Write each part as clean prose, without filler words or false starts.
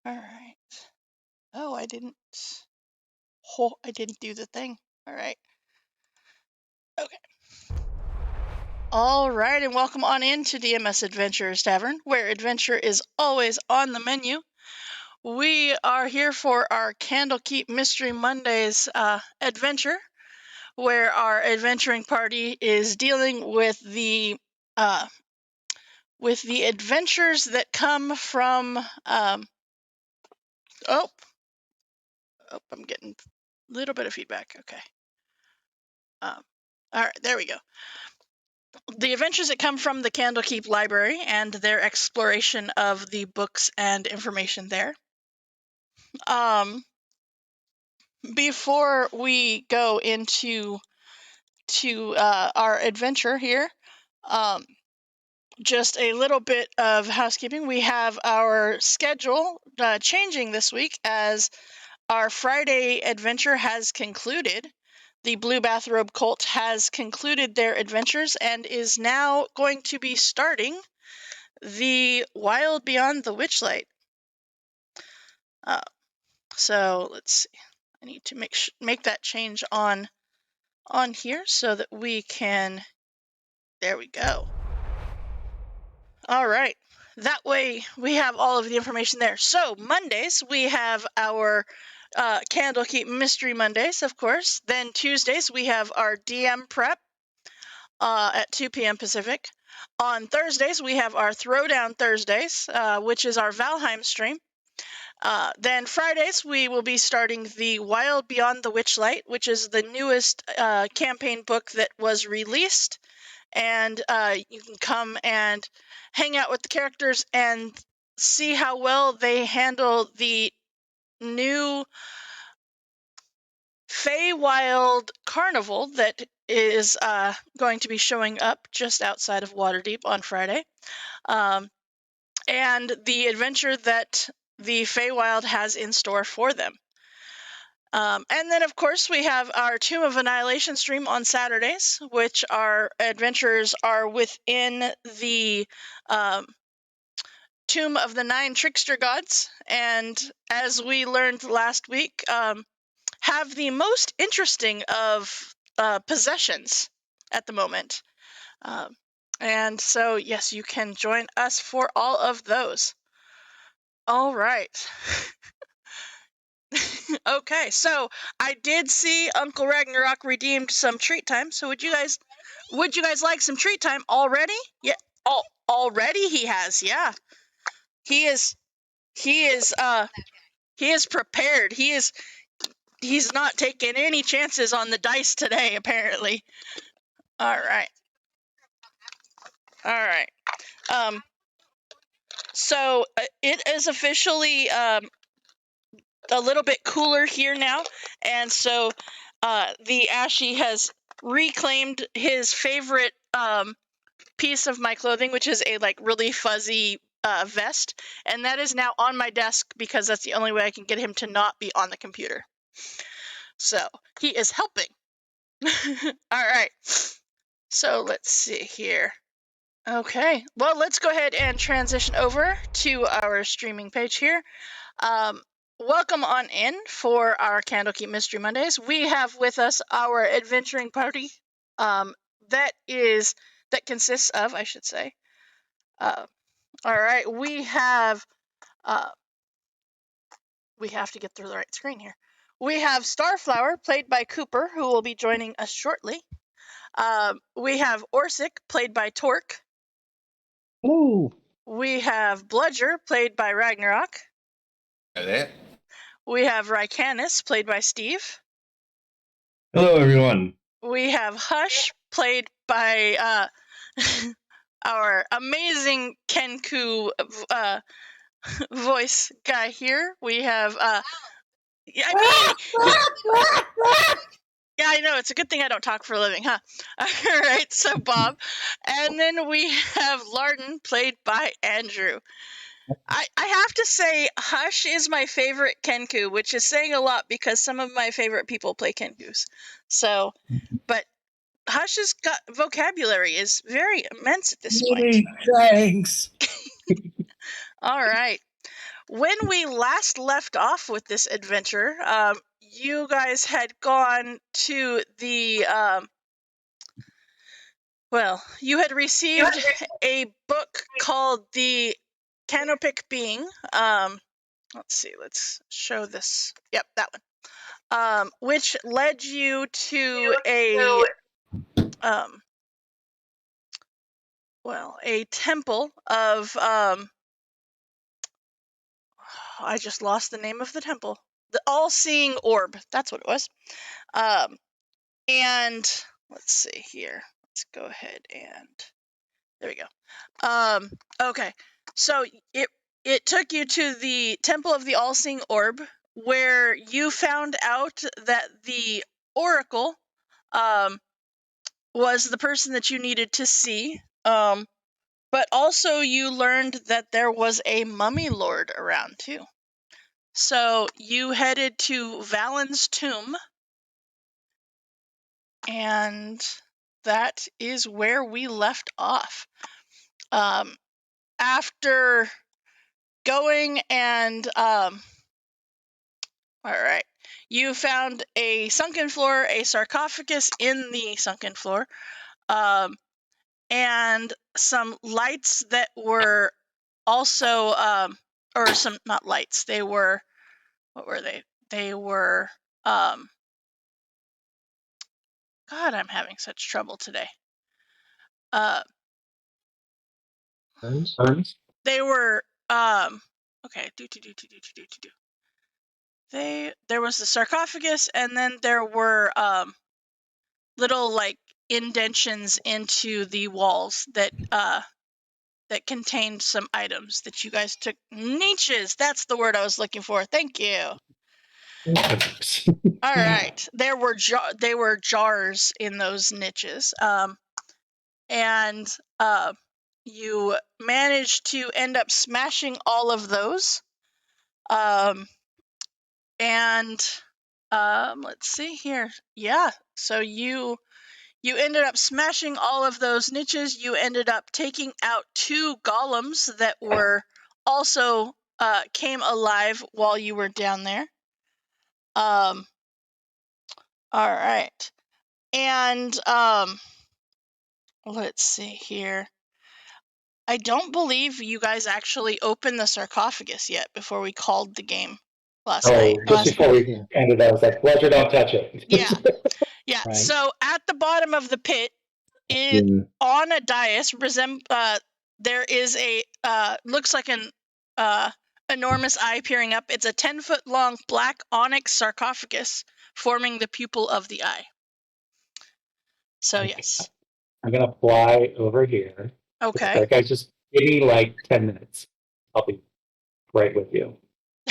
All right. Oh, I didn't do the thing. All right. Okay. All right, and welcome on into DMS Adventurers Tavern, where adventure is always on the menu. We are here for our Candlekeep Mystery Mondays adventure, where our adventuring party is dealing with the adventures that come from oh, I'm getting a little bit of feedback. Okay. All right, there we go. The adventures that come from the Candlekeep library and their exploration of the books and information there. Before we go into our adventure here, just a little bit of housekeeping. We have our schedule changing this week as our Friday adventure has concluded. The Blue Bathrobe Cult has concluded their adventures and is now going to be starting the Wild Beyond the Witchlight. So let's see. I need to make that change on here so that we can. There we go. All right. That way we have all of the information there. So Mondays we have our Candlekeep Mystery Mondays, of course. Then Tuesdays we have our DM prep at 2 p.m. Pacific. On Thursdays we have our Throwdown Thursdays, which is our Valheim stream. Then Fridays, we will be starting the Wild Beyond the Witchlight, which is the newest campaign book that was released. And you can come and hang out with the characters and see how well they handle the new Feywild Carnival that is going to be showing up just outside of Waterdeep on Friday. And the adventure that the Feywild has in store for them. And then, of course, we have our Tomb of Annihilation stream on Saturdays, which our adventures are within the Tomb of the Nine Trickster Gods. And as we learned last week, have the most interesting of possessions at the moment. And so, yes, you can join us for all of those. All right. Okay, so I did see Uncle Ragnarok redeemed some treat time. So would you guys like some treat time already? Yeah. Already he has. Yeah. He is prepared. He's not taking any chances on the dice today, apparently. All right. So it is officially a little bit cooler here now, and so the Ashy has reclaimed his favorite piece of my clothing, which is a really fuzzy vest, and that is now on my desk because that's the only way I can get him to not be on the computer. So he is helping. All right. So let's see here. Okay. Well, let's go ahead and transition over to our streaming page here. Welcome on in for our Candlekeep Mystery Mondays. We have with us our adventuring party that consists of, I should say. All right, we have to get through the right screen here. We have Starflower, played by Cooper, who will be joining us shortly. We have Orsic, played by Torque. Ooh. We have Bludger, played by Ragnarok. Hello. We have Rycanis, played by Steve. Hello, everyone. We have Hush, played by our amazing Kenku voice guy here. We have yeah, I know, it's a good thing I don't talk for a living, huh? All right, so Bob. And then we have Larden, played by Andrew. I have to say, Hush is my favorite Kenku, which is saying a lot because some of my favorite people play Kenkus. So, but Hush's vocabulary is very immense at this point. Thanks. All right. when we last left off with this adventure, you guys had gone to the you had received a book called the Candlekeep Being. Let's see, let's show this. Yep, that one. Which led you to a temple of I just lost the name of the temple. The all-seeing orb. That's what it was. And let's see here. Let's go ahead and there we go. Okay. So it took you to the Temple of the All-Seeing Orb, where you found out that the Oracle was the person that you needed to see. But also you learned that there was a mummy lord around too. So you headed to Valen's tomb, and that is where we left off. After going and all right, you found a sunken floor, a sarcophagus in the sunken floor, and some lights that were also or some, not lights, they were, what were they? They were God, I'm having such trouble today. They were okay, there was the sarcophagus, and then there were little like indentions into the walls that contained some items that you guys took. Niches, that's the word I was looking for. Thank you. All right, there were jars in those niches, and you managed to end up smashing all of those. And let's see here. Yeah, so you ended up smashing all of those niches. You ended up taking out 2 golems that were also came alive while you were down there. All right. And let's see here. I don't believe you guys actually opened the sarcophagus yet before we called the game last night. Just before we ended, I was like, "Pleasure, don't touch it." Yeah. Yeah. Right. So at the bottom of the pit, on a dais, there is a looks like an enormous eye peering up. It's a 10-foot long black onyx sarcophagus forming the pupil of the eye. So yes. I'm gonna fly over here. Okay. Guys, just give me like 10 minutes. I'll be right with you,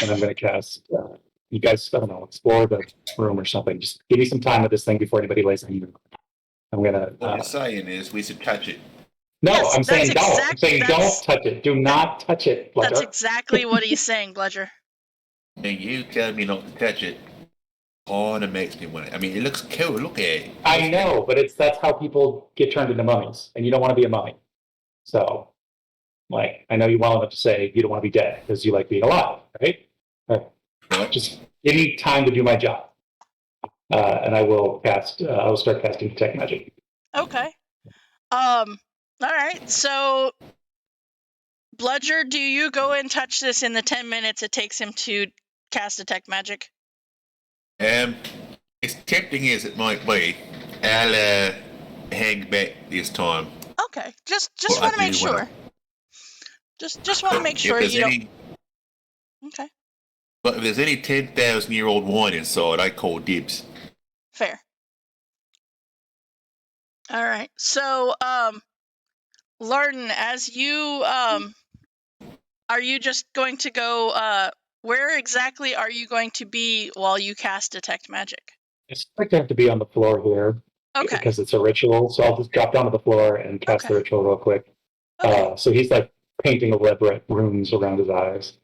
and I'm gonna cast. You guys, I don't know, explore the room or something. Just give me some time with this thing before anybody lays on you. I'm gonna. What you're saying is we should touch it. No, Yes, I'm saying don't. I'm saying don't that's- touch it. Do not touch it, Bludger. That's exactly what he's saying, Bludger. And you tell me not to touch it. Oh, that makes me want it. I mean, it looks cool. Look at it. I know, but that's how people get turned into mummies, and you don't want to be a mummy. So, like, I know you well enough to say you don't want to be dead because you like being alive, right? Right. Just give me time to do my job, and I will cast. I will start casting detect magic. Okay. All right. So, Bludger, do you go and touch this in the 10 minutes it takes him to cast detect magic? As tempting as it might be, I'll hang back this time. Okay. Just want to make sure. Just want to make sure you don't. Okay. But if there's any 10,000-year-old wine inside, I call dibs. Fair. All right. So, Larden, as you are you just going to go? Where exactly are you going to be while you cast detect magic? It's like to have to be on the floor here. Okay. Because it's a ritual, so I'll just drop down to the floor and cast the ritual real quick. Okay. So he's like painting elaborate runes around his eyes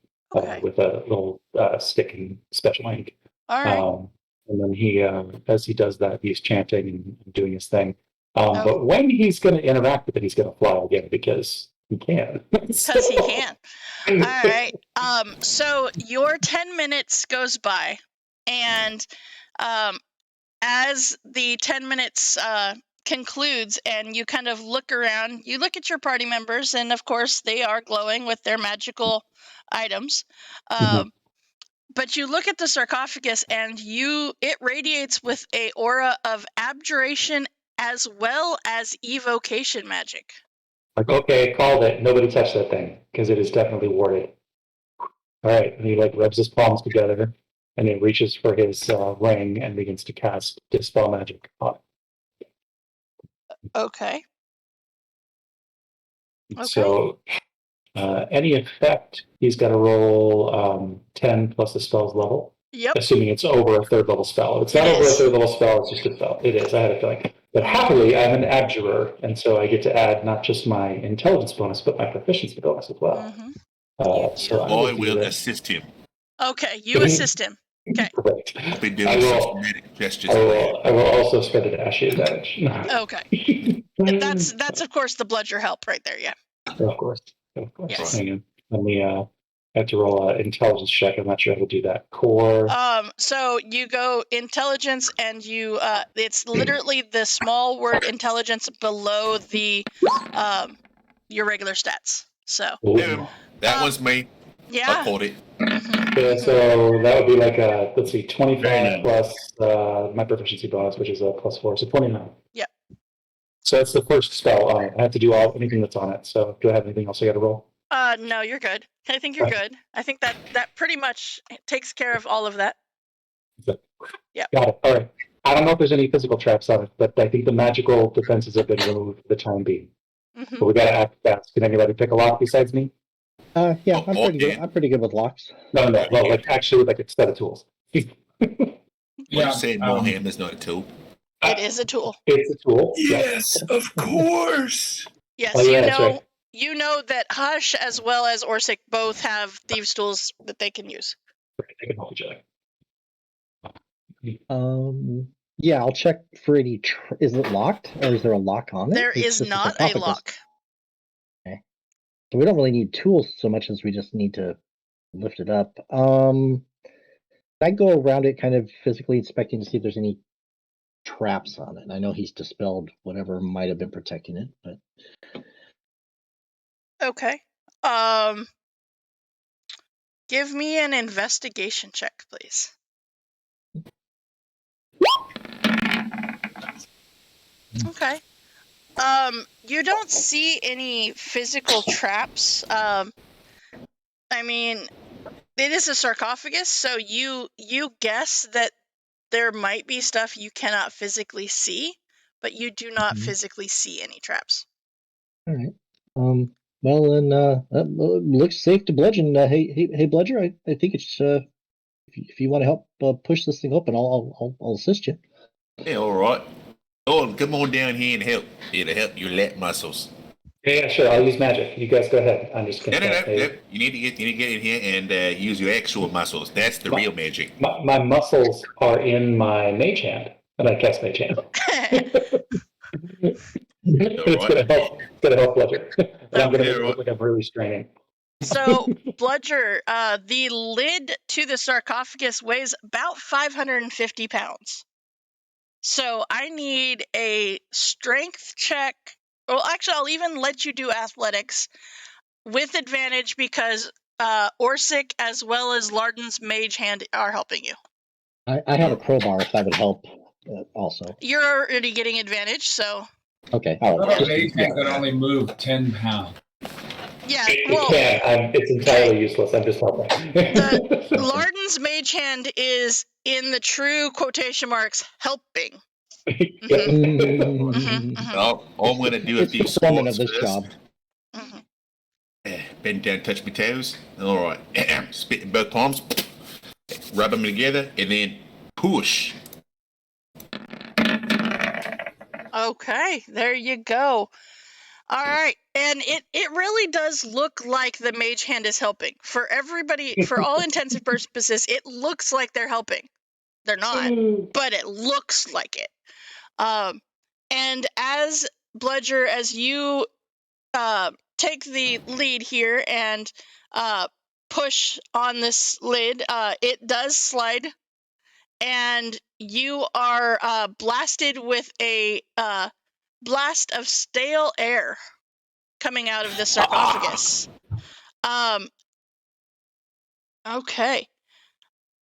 with a little stick and special ink. All right. And then he, as he does that, he's chanting and doing his thing. But when he's going to interact with it, he's going to fly again because he can. Because he can. All right. So your 10 minutes goes by, and as the 10 minutes concludes and you kind of look around, you look at your party members, and of course they are glowing with their magical items. But you look at the sarcophagus and it radiates with a aura of abjuration as well as evocation magic. Like, okay, called it. Nobody touched that thing because it is definitely warded. All right, and he like rubs his palms together, and he reaches for his ring and begins to cast dispel magic on it. Okay. So, any effect, he's got to roll 10 plus the spell's level. Yep. Assuming it's over a third level spell. If it's not over a third level spell, it's just a spell. It is. I had a feeling. But happily, I'm an abjurer, and so I get to add not just my intelligence bonus, but my proficiency bonus as well. So I will assist him. Okay, you assist him. Okay. Great. I'll be doing some gestures. I will also spend an Ashy advantage. Okay. That's of course the bludger help right there. Yeah. Of course. Yes. Hang on. Let me. I have to roll an intelligence check. I'm not sure how to do that. Core. So you go intelligence, and you it's literally the small word intelligence below the your regular stats. So that was me. Yeah. I called it. Yeah, so that would be like a, let's see, 25 plus my proficiency bonus, which is a +4, so 29. Yep. So that's the first spell on it. I have to do anything that's on it. So do I have anything else I got to roll? No, you're good. I think you're good. I think that pretty much takes care of all of that. Yeah. Got it. All right. I don't know if there's any physical traps on it, but I think the magical defenses have been removed for the time being. But we got to act fast. Can anybody pick a lock besides me? Yeah, I'm pretty good. I'm pretty good with locks. No. Well, like actually, like a set of tools. You said Mohan is not a tool. It is a tool. It's a tool. Yes, of course. Yes, right. You know that Hush as well as Orsic both have thieves' tools that they can use. They can help each other. Yeah, I'll check for any. Is it locked, or is there a lock on it? There is not a lock. Okay. So we don't really need tools so much as we just need to lift it up. I go around it kind of physically inspecting to see if there's any traps on it. I know he's dispelled whatever might have been protecting it, but okay. Give me an investigation check, please. Okay. You don't see any physical traps. I mean, it is a sarcophagus, so you guess that there might be stuff you cannot physically see, but you do not physically see any traps. All right. Well, then, looks safe to bludgeon. Hey, Bludger, I think it's if you want to help push this thing open, I'll assist you. Yeah, all right. Oh, come on down here and help. It'll help your lat muscles. Yeah, sure. I'll use magic. You guys go ahead. I'm just gonna. No. You need to get in here and use your actual muscles. That's the real magic. My muscles are in my mage hand, and I cast mage hand. It's gonna help Bludger. And I'm gonna look like I'm really straining. So, Bludger, the lid to the sarcophagus weighs about 550 pounds. So I need a strength check. Well, actually, I'll even let you do athletics with advantage because Orsic as well as Larden's mage hand are helping you. I have a crowbar if that would help also. You're already getting advantage, so... Okay, all right. Mage hand can only move 10 pounds. Yeah, it can. It's entirely useless. I'm just helping. Larden's mage hand is, in the true quotation marks, helping. All I'm going to do a few squats of this first. job. Bend down, touch my toes. All right. Spit in both palms. Rub them together, and then push. Okay, there you go. All right, and it really does look like the mage hand is helping. For everybody, for all intents and purposes, it looks like they're helping. They're not, but it looks like it. And as Bludger, as you take the lead here and push on this lid. It does slide, and you are blasted with a blast of stale air coming out of the sarcophagus. Okay.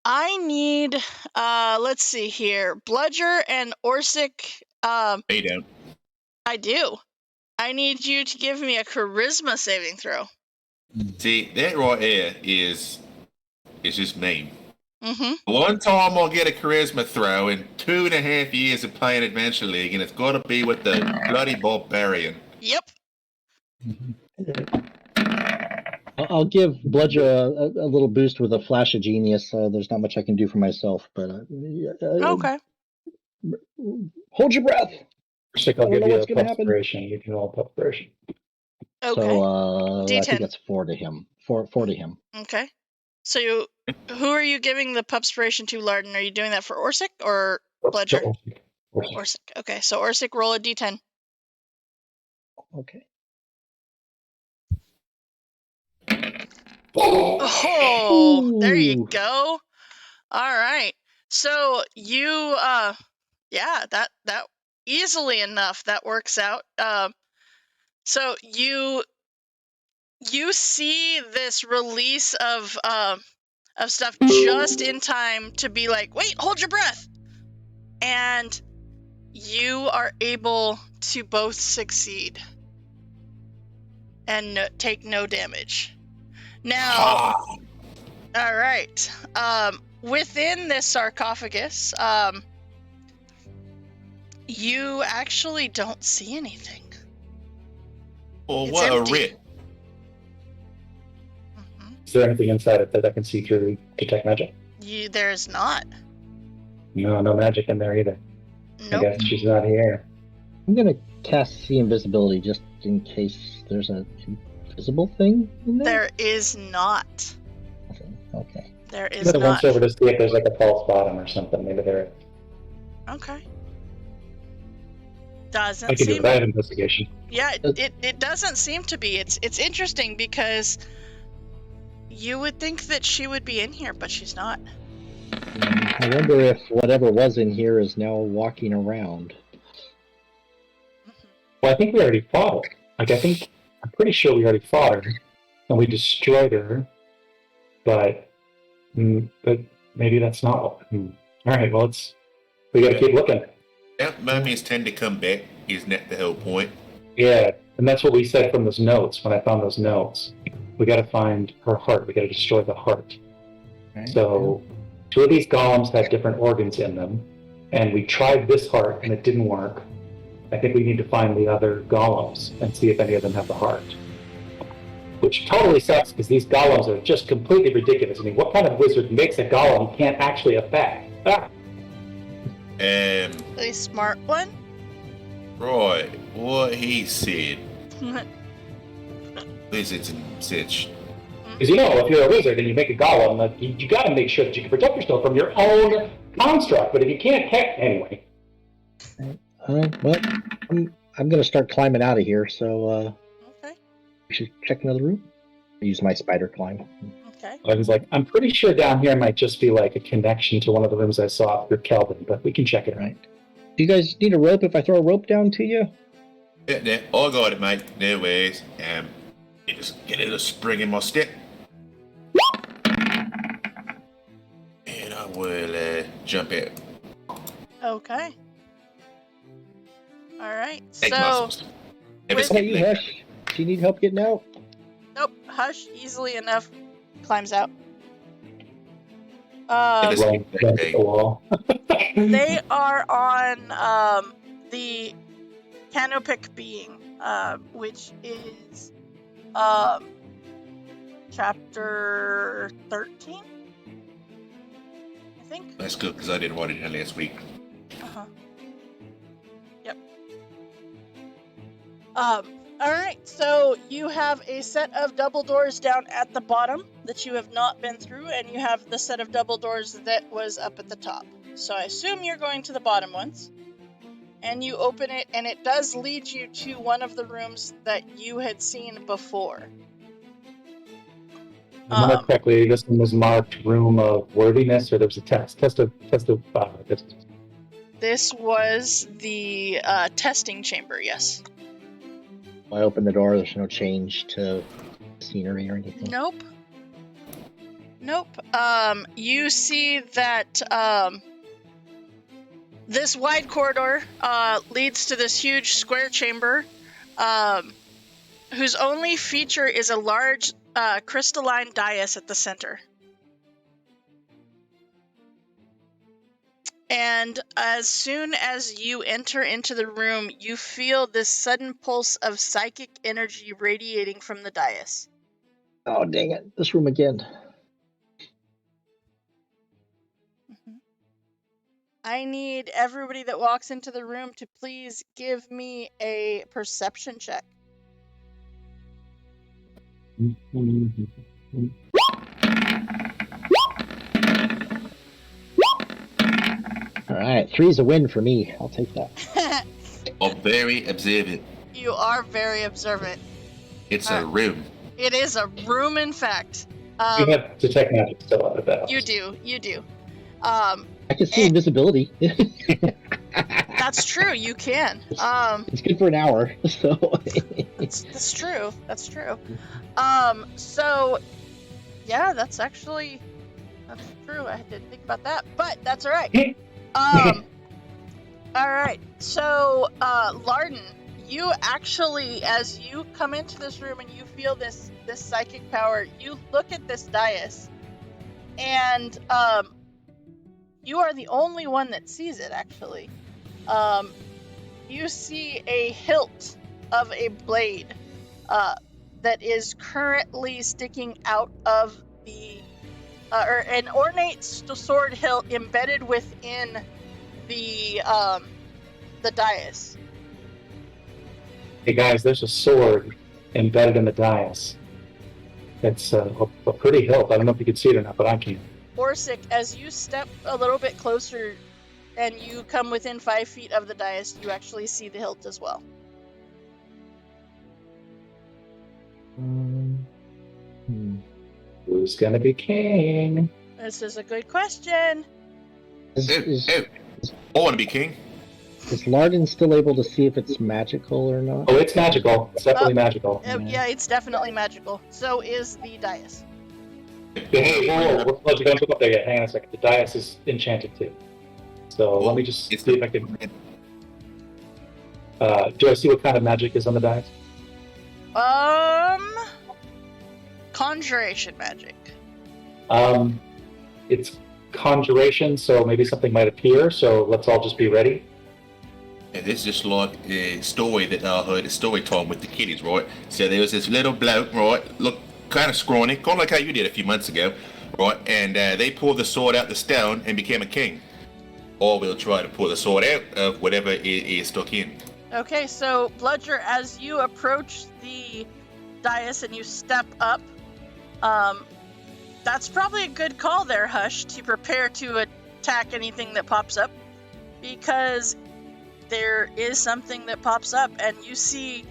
I need, let's see here. Bludger and Orsic. You don't. I do. I need you to give me a charisma saving throw. See, that right there is just mean. Mm-hmm. One time I'll get a charisma throw in 2.5 years of playing Adventure League, and it's got to be with the bloody barbarian. Yep. I'll give Bludger a little boost with a flash of genius. There's not much I can do for myself, but Okay. hold your breath. Orsic, I'll I don't give know you what's a gonna happen. Pupspiration. You can roll Pupspiration. Okay. So I D10. think that's 4 to him. Four to him. Okay. So who are you giving the Pupspiration to, Larden? Are you doing that for Orsic or Bludger? Orsic. Orsic. Okay, so Orsic, roll a D10. Okay. Oh, there you Ooh. go. All right. So you, yeah, that easily enough that works out. So you see this release of stuff just in time to be like, wait, hold your breath, and you are able to both succeed and take no damage. Now, all right. Within this sarcophagus, you actually don't see anything. Well, It's what empty. a rip. Mhm. Is there anything inside it that I can see through detect magic? There's not. No magic in there either. Nope. I guess she's not here. I'm gonna cast See Invisibility just in case there's an invisible thing in there. There is not. Okay. There I'm is gonna not. once over to see if there's like a false bottom or something. Maybe there is. Okay. I Doesn't can do seem. that investigation. Yeah, it doesn't seem to be. It's interesting because you would think that she would be in here, but she's not. I wonder if whatever was in here is now walking around. Well, I think we already fought her. I'm pretty sure we already fought her, and we destroyed her. But maybe that's not. All right. Well, we gotta keep looking. Yeah, mummies tend to come back, isn't that the whole point? Yeah, and that's what we said from those notes. When I found those notes, we got to find her heart. We got to destroy the heart. Right. So, 2 of these golems had different organs in them, and we tried this heart, and it didn't work. I think we need to find the other golems and see if any of them have the heart. Which totally sucks because these golems are just completely ridiculous. I mean, what kind of wizard makes a golem he can't actually affect? A smart one. Right, what he said. Wizards and such. Because if you're a wizard and you make a golem, you got to make sure that you can protect yourself from your own construct. But if you can't, anyway. Well, I'm gonna start climbing out of here. So Okay. we should check another room. Use my spider climb. Okay. I was like, I'm pretty sure down here might just be like a connection to one of the rooms I saw through Kelvin, but we can check it out. Right. Do you guys need a rope if I throw a rope down to you? Yeah, I got it, mate. No worries. You just get a little spring in my step. And I will jump out. Okay. All right. Take So, muscles. Never with- skip Hey, you leg. Hush. Do you need help getting out? nope. Hush easily enough climbs out. Never Right skip leg against day. the wall. They are on the Candlekeep being, which is chapter 13, I think. That's good because I didn't write it down last week. Yep. All right. So you have a set of double doors down at the bottom that you have not been through, and you have the set of double doors that was up at the top. So I assume you're going to the bottom ones. and you open it, and it does lead you to one of the rooms that you had seen before. Remember correctly, this one was marked room of worthiness, or there was a test of This was the testing chamber, yes. I open the door, there's no change to scenery or anything. Nope. You see that this wide corridor leads to this huge square chamber, whose only feature is a large crystalline dais at the center. And as soon as you enter into the room, you feel this sudden pulse of psychic energy radiating from the dais. Oh, dang it. This room again. I need everybody that walks into the room to please give me a perception check. All right, 3's a win for me. I'll take that. Oh, very observant. You are very observant. It's a room. It is a room, in fact. You have detect magic still out of that. You do. I can see invisibility. That's true, you can. It's good for an hour, so. That's true. So, yeah, that's true. I didn't think about that, but that's all right. All right. So, Larden, you actually, as you come into this room and you feel this psychic power, you look at this dais, and you are the only one that sees it, actually. You see a hilt of a blade that is currently sticking out of the or an ornate sword hilt embedded within the dais. Hey guys, there's a sword embedded in the dais. It's a pretty hilt. I don't know if you can see it or not, but I can. Orsic, as you step a little bit closer and you come within 5 feet of the dais, you actually see the hilt as well. Who's gonna be king? This is a good question. I want to be king. Is Larden still able to see if it's magical or not? Oh, it's magical. It's definitely magical. Yeah, it's definitely magical. So is the dais. Hey, whoa, don't look up there yet. Hang on a second. The dais is enchanted too. So let me just see if I can. Do I see what kind of magic is on the dais? Conjuration magic. It's conjuration, so maybe something might appear. So let's all just be ready. And this is just like a story that I heard, a story time with the kiddies, right? So there was this little bloke, right? Look, kind of scrawny, kind of like how you did a few months ago, right? And they pulled the sword out the stone and became a king. Or we'll try to pull the sword out of whatever it is stuck in. Okay, so Bludger, as you approach the dais and you step up, that's probably a good call there, Hush, to prepare to attack anything that pops up, because there is something that pops up, and you see,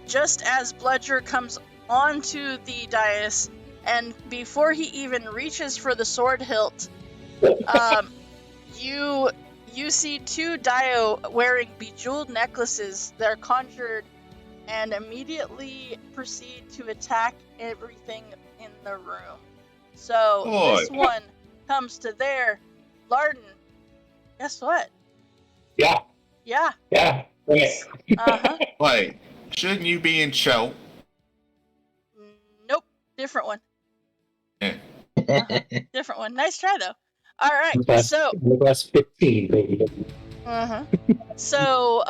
just as Bludger comes onto the dais, and before he even reaches for the sword hilt, you see 2 Dio wearing bejeweled necklaces that are conjured and immediately proceed to attack everything in the room. So this one comes to there. Larden, guess what? Yeah. Bring it. Wait, shouldn't you be in show? Nope, different one. Yeah. Different one. Nice try though. All right, so plus 15, baby. So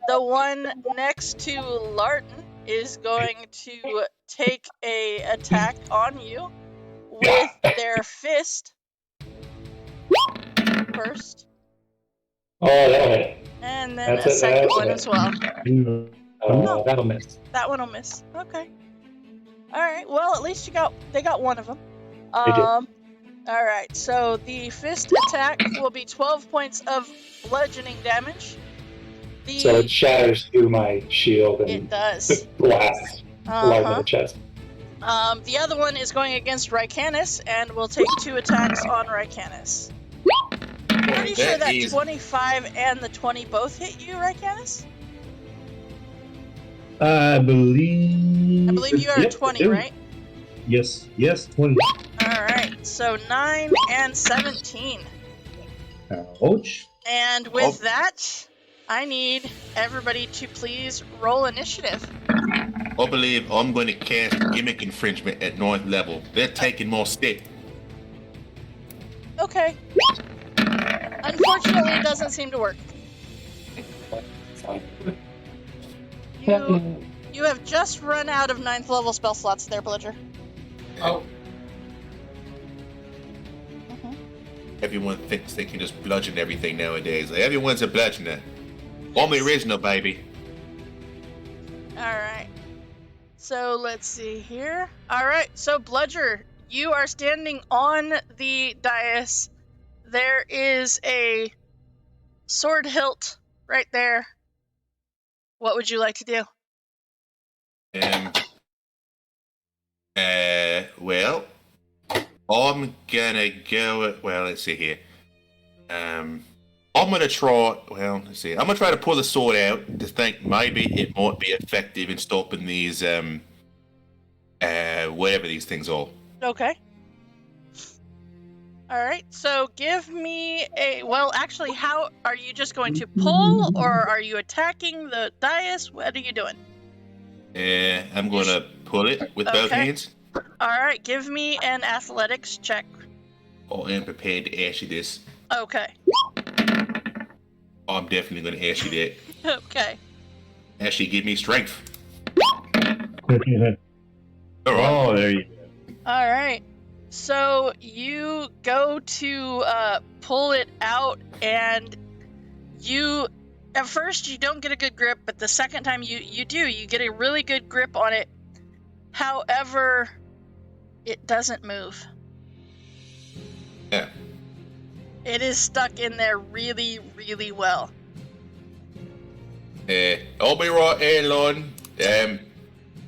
the one next to Larden is going to take a attack on you with their fist first. Oh, that hit. And then a second one as well. Oh, that'll miss. That one will miss. Okay. All right. Well, at least they got one of them. They did. All right, so the fist attack will be 12 points of bludgeoning damage. So it shatters through my shield and It does. blasts light in the chest. The other one is going against Rycanis, and we'll take 2 attacks on Rycanis. Pretty sure that 25 and the 20 both hit you, Rycanis? I believe you are 20, right? Yes, 20. Alright, so 9 and 17. Ouch. And with that, I need everybody to please roll initiative. I believe I'm going to cast Gimmick Infringement at 9th level. They're taking more stick. Okay. Unfortunately, it doesn't seem to work. You have just run out of 9th level spell slots there, Bludger. Oh, Everyone thinks they can just bludgeon everything nowadays. Like, everyone's a bludgeoner. I'm the original, baby. Alright. So let's see here. Alright, so Bludger, you are standing on the dais. There is a sword hilt right there. What would you like to do? Well, I'm gonna go. Well, let's see here. I'm gonna try. Well, let's see. I'm gonna try to pull the sword out to think maybe it might be effective in stopping these whatever these things are. Okay. Alright, so give me a... Well, actually, how... Are you just going to pull, or are you attacking the dais? What are you doing? I'm gonna pull it with both hands. Alright, give me an athletics check. I am prepared to ask you this. Okay. I'm definitely gonna ask you that. Okay. Actually, give me strength. Oh, there you go. Alright. So you go to pull it out, and you... At first, you don't get a good grip, but the second time you do, you get a really good grip on it. However, it doesn't move. Yeah. It is stuck in there really, really well. I'll be right here, Lord.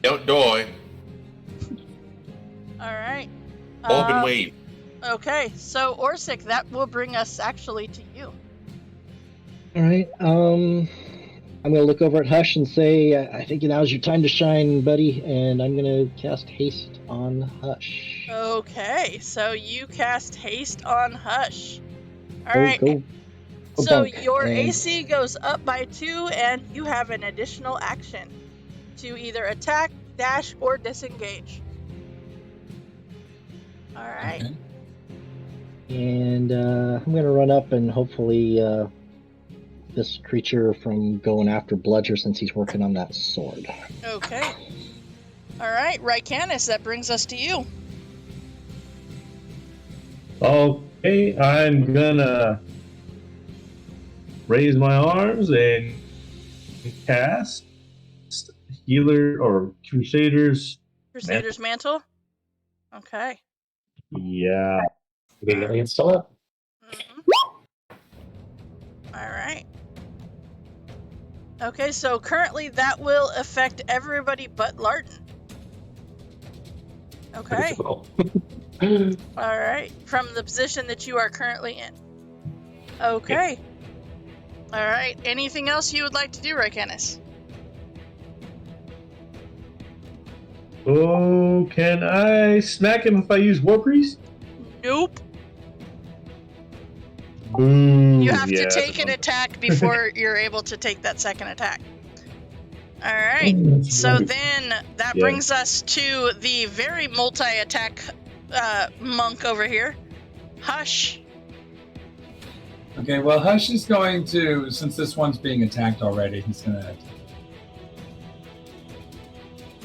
Don't die. Alright. Bob and weave. Okay, so Orsic, that will bring us actually to you. Alright, I'm gonna look over at Hush and say, I think now's your time to shine, buddy, and I'm gonna cast Haste on Hush. Okay, so you cast Haste on Hush. Alright, Go. so your AC goes up by 2, and you have an additional action to either attack, dash, or disengage. Alright. okay. And I'm gonna run up and hopefully this creature from going after Bludger since he's working on that sword. Okay. Alright, Rycanis, that brings us to you. Okay, I'm gonna raise my arms and cast Healer or Crusader's Mantle? Okay. Yeah. The alien's still up. Alright. Okay, so currently that will affect everybody but Larden. Okay. Alright, from the position that you are currently in. Okay. Alright, anything else you would like to do, Rycanis? Oh, can I smack him if I use War Priest? Nope. Boo. You have to take an attack before you're able to take that second attack. Alright, so then that brings us to the very multi-attack monk over here. Hush. Okay, well, Hush is going to, since this one's being attacked already, he's gonna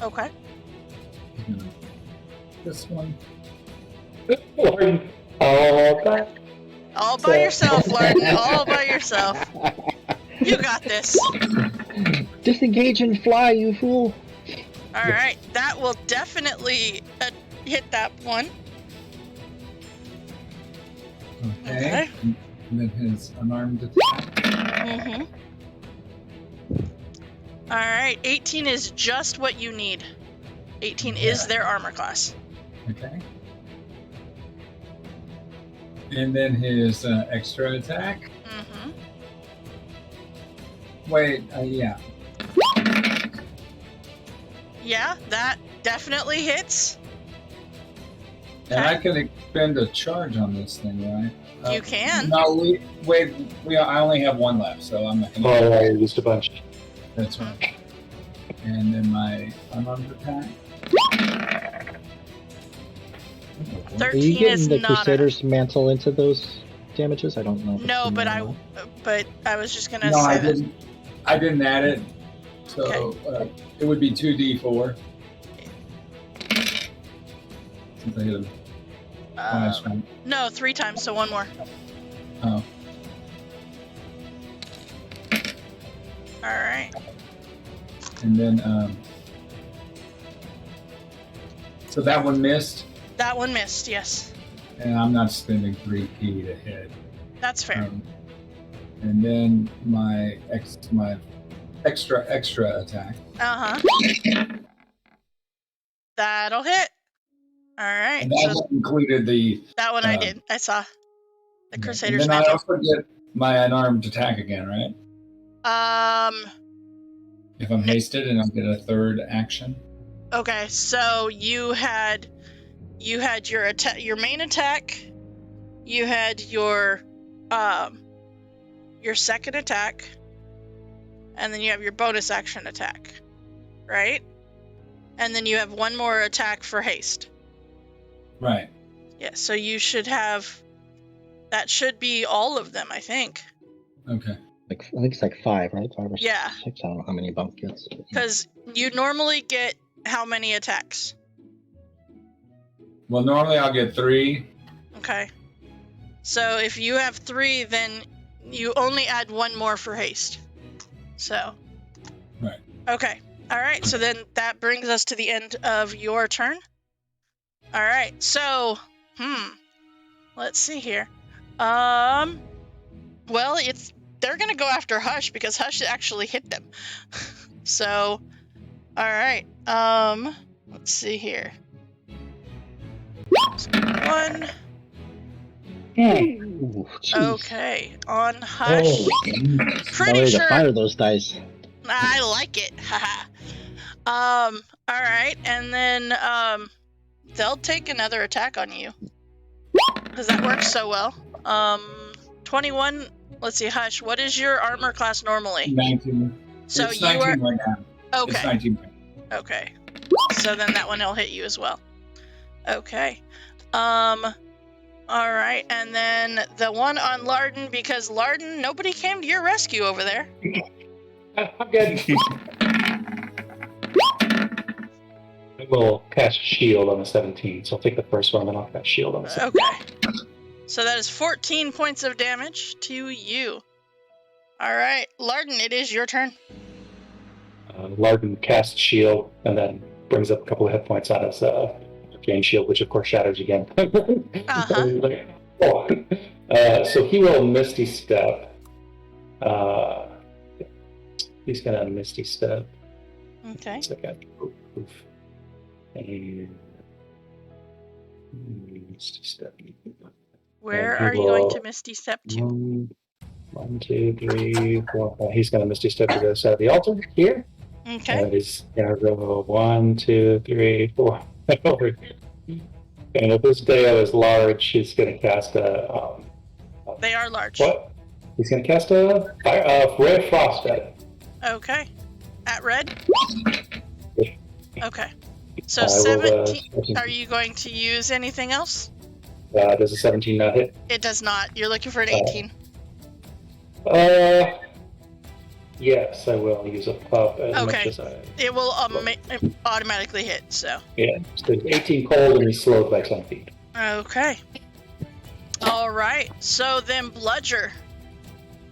Okay. this one. All by yourself, Larden. All by yourself. You got this. Disengage and fly, you fool! Alright, that will definitely hit that one. Okay. And then his unarmed attack. Mm-hmm. All right, 18 is just what you need. 18 is their armor class. Okay. And then his extra attack. Mm-hmm. Wait, yeah. Yeah, that definitely hits. And Okay. I can expend a charge on this thing, right? You can. No, I only have one left, so I'm not going to. Oh, I used a bunch. That's right. And then my unarmed attack. 13 Are you is getting the not Crusader's mantle into those damages? I don't know. if it's No, in but there or I was just gonna No, say I that. didn't. I didn't add it, so it would be 2d4. Since I hit him twice, right? No, 3 times, so 1 more. Oh, All right. and then so that one missed, That one missed. Yes, and I'm not spending 3 key to hit. that's fair. And then my extra attack. That'll hit. All right. And that So included the. that one I did. I saw the And Crusader's then I mantle. also get my unarmed attack again, right? If I'm hasted, and I'll get a third action. Okay. So you had your attack, your main attack. You had your second attack, and then you have your bonus action attack, right? And then you have 1 more attack for haste. Right. Yeah, so you should have, that should be all of them, I think. Okay. I think it's like 5, right? 5 or Yeah. 6. I don't know how many bump gets. Because you normally get how many attacks? Well, normally I'll get 3. Okay. So if you have 3, then you only add 1 more for haste. So. Right. Okay. All right. So then that brings us to the end of your turn. All right. So, let's see here. Well, they're gonna go after Hush because Hush actually hit them. So, all right. Let's see here. 1. Ooh, jeez. Okay. On Hush. I'm Pretty ready sure. to fire those dice. I like it. Haha. All right, and then they'll take another attack on you because that works so well. 21. Let's see, Hush. What is your armor class normally? 19. So it's you 19 are right now. It's okay. 19. Okay. So then that one will hit you as well. Okay. All right, and then the one on Larden, because Larden, nobody came to your rescue over there. I'm good. I will cast Shield on the 17, so I'll take the first one, then I'll cast Shield on the 17. Okay. So that is 14 points of damage to you. All right, Larden, it is your turn. Larden casts Shield, and then brings up a couple of hit points on his gain Shield, which of course shatters again. So he will Misty Step. He's gonna Misty Step. Okay. And Misty Step. Where And he are you going will- to Misty Step to? 1, 2, 3, 4. He's gonna Misty Step to the side of the altar here. Okay. And he's gonna go 1, 2, 3, 4 over here. And if this Deo is large, he's gonna cast a. They are large. What? He's gonna cast a ray of frost at it. Okay. At red? Yeah. Okay. So I rolled a 17. Are you going to use anything else? Does a 17 not hit? It does not. You're looking for an 18. Yes, I will use a pup as much Okay. as I. It will automatically hit, so. Yeah, so 18 cold and he's slowed by 10 feet. Okay. All right. So then, Bludger.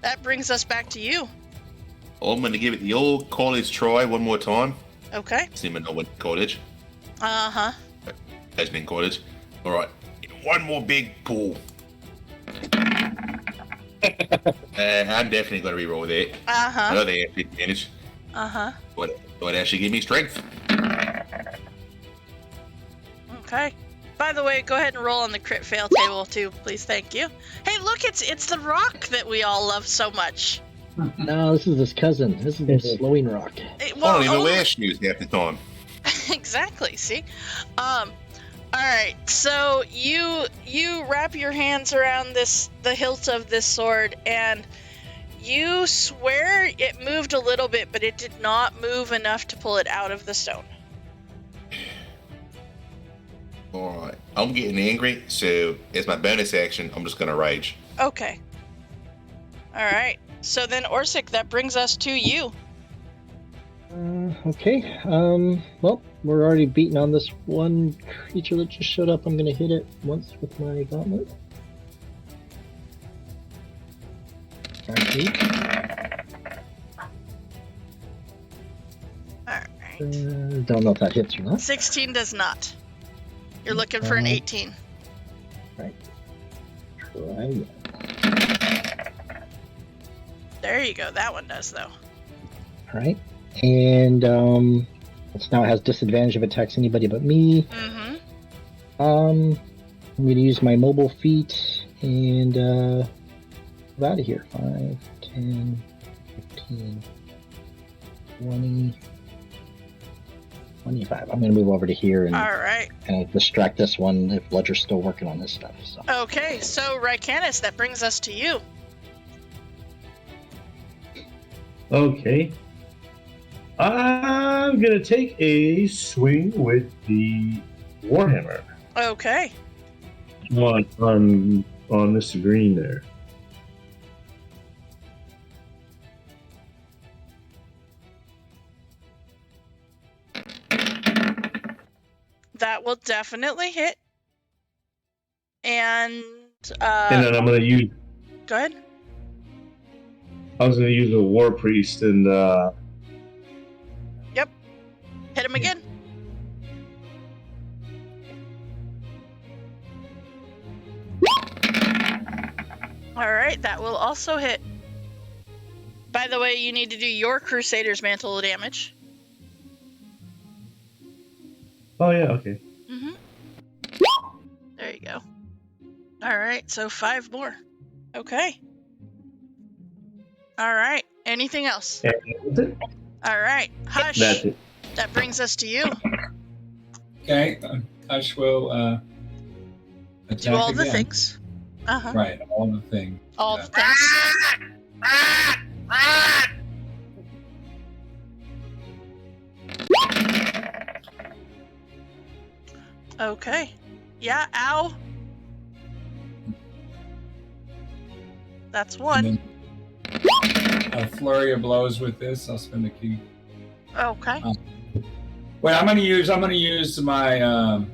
That brings us back to you. I'm going to give it the old college try one more time. Okay. Seeming I went to college. Uh-huh. Has been college. All right. One more big pull. I'm definitely going to re-roll that. Uh-huh. Another advantage. Uh-huh. But actually give me strength. Okay. By the way, go ahead and roll on the crit fail table too, please. Thank you. Hey, look, it's the rock that we all love so much. No, this is his cousin. This is the slowing rock. I don't even wear shoes half the time. Exactly. See. All right. So you wrap your hands around the hilt of this sword, and you swear it moved a little bit, but it did not move enough to pull it out of the stone. Alright. I'm getting angry, so as my bonus action, I'm just gonna rage. Okay. All right. So then, Orsic, that brings us to you. Okay. Well, we're already beating on this one creature that just showed up. I'm gonna hit it once with my gauntlet. All right. Don't know if that hits or not. 16 does not. You're looking for an 18. Right. Try again. There you go. That one does, though. All right. And it's now has disadvantage if it attacks anybody but me. Mm-hmm. I'm gonna use my mobile feat and get out of here. 5, 10, 15, 20, 25. I'm gonna move over to here and All right. kind of distract this one if Ledger's still working on this stuff. So. Okay. So, Rykanis, that brings us to you. Okay. I'm gonna take a swing with the Warhammer Okay. on Mr. Green there. That will definitely hit. And And then I'm gonna use. go ahead. I was gonna use a War Priest and Hit him again. All right, that will also hit. By the way, you need to do your Crusader's Mantle damage. oh yeah, okay. Mm-hmm. There you go. All right, so 5 more. Okay. All right. Anything else? And that's it. All right. Hush. That's it. That brings us to you. Okay, Hush will attack Do all the again. things. Uh-huh. Right, all the things. All Yeah. the things. Okay. Yeah, ow. That's one. And then a flurry of blows with this. I'll spend a key. Okay. Wait, I'm gonna use my a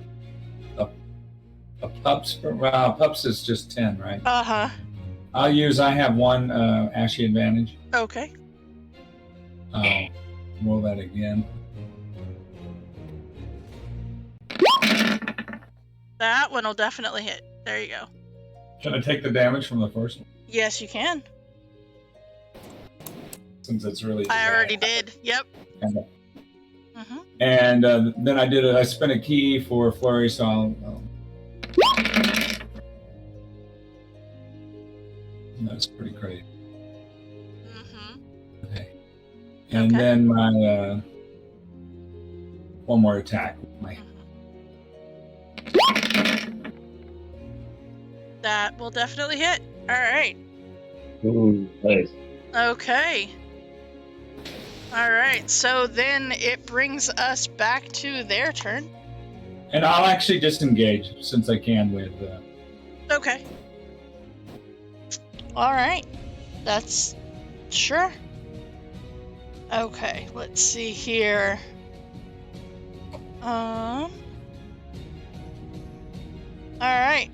pups. Well, pups is just 10, right? Uh-huh. I have one ashy advantage. Okay. I'll roll that again. That one will definitely hit. There you go. Should I take the damage from the first one? Yes, you can. Since it's really. I already did. Yep. Okay. Mm-hmm. And then I spent a key for flurry, so I'll that's pretty great. Mm-hmm. Okay. And Okay. then my one more attack. That will definitely hit. All right. Ooh, nice. Okay. All right. So then it brings us back to their turn. And I'll actually disengage since I can with. Okay. All right. That's sure. Okay. Let's see here. All right.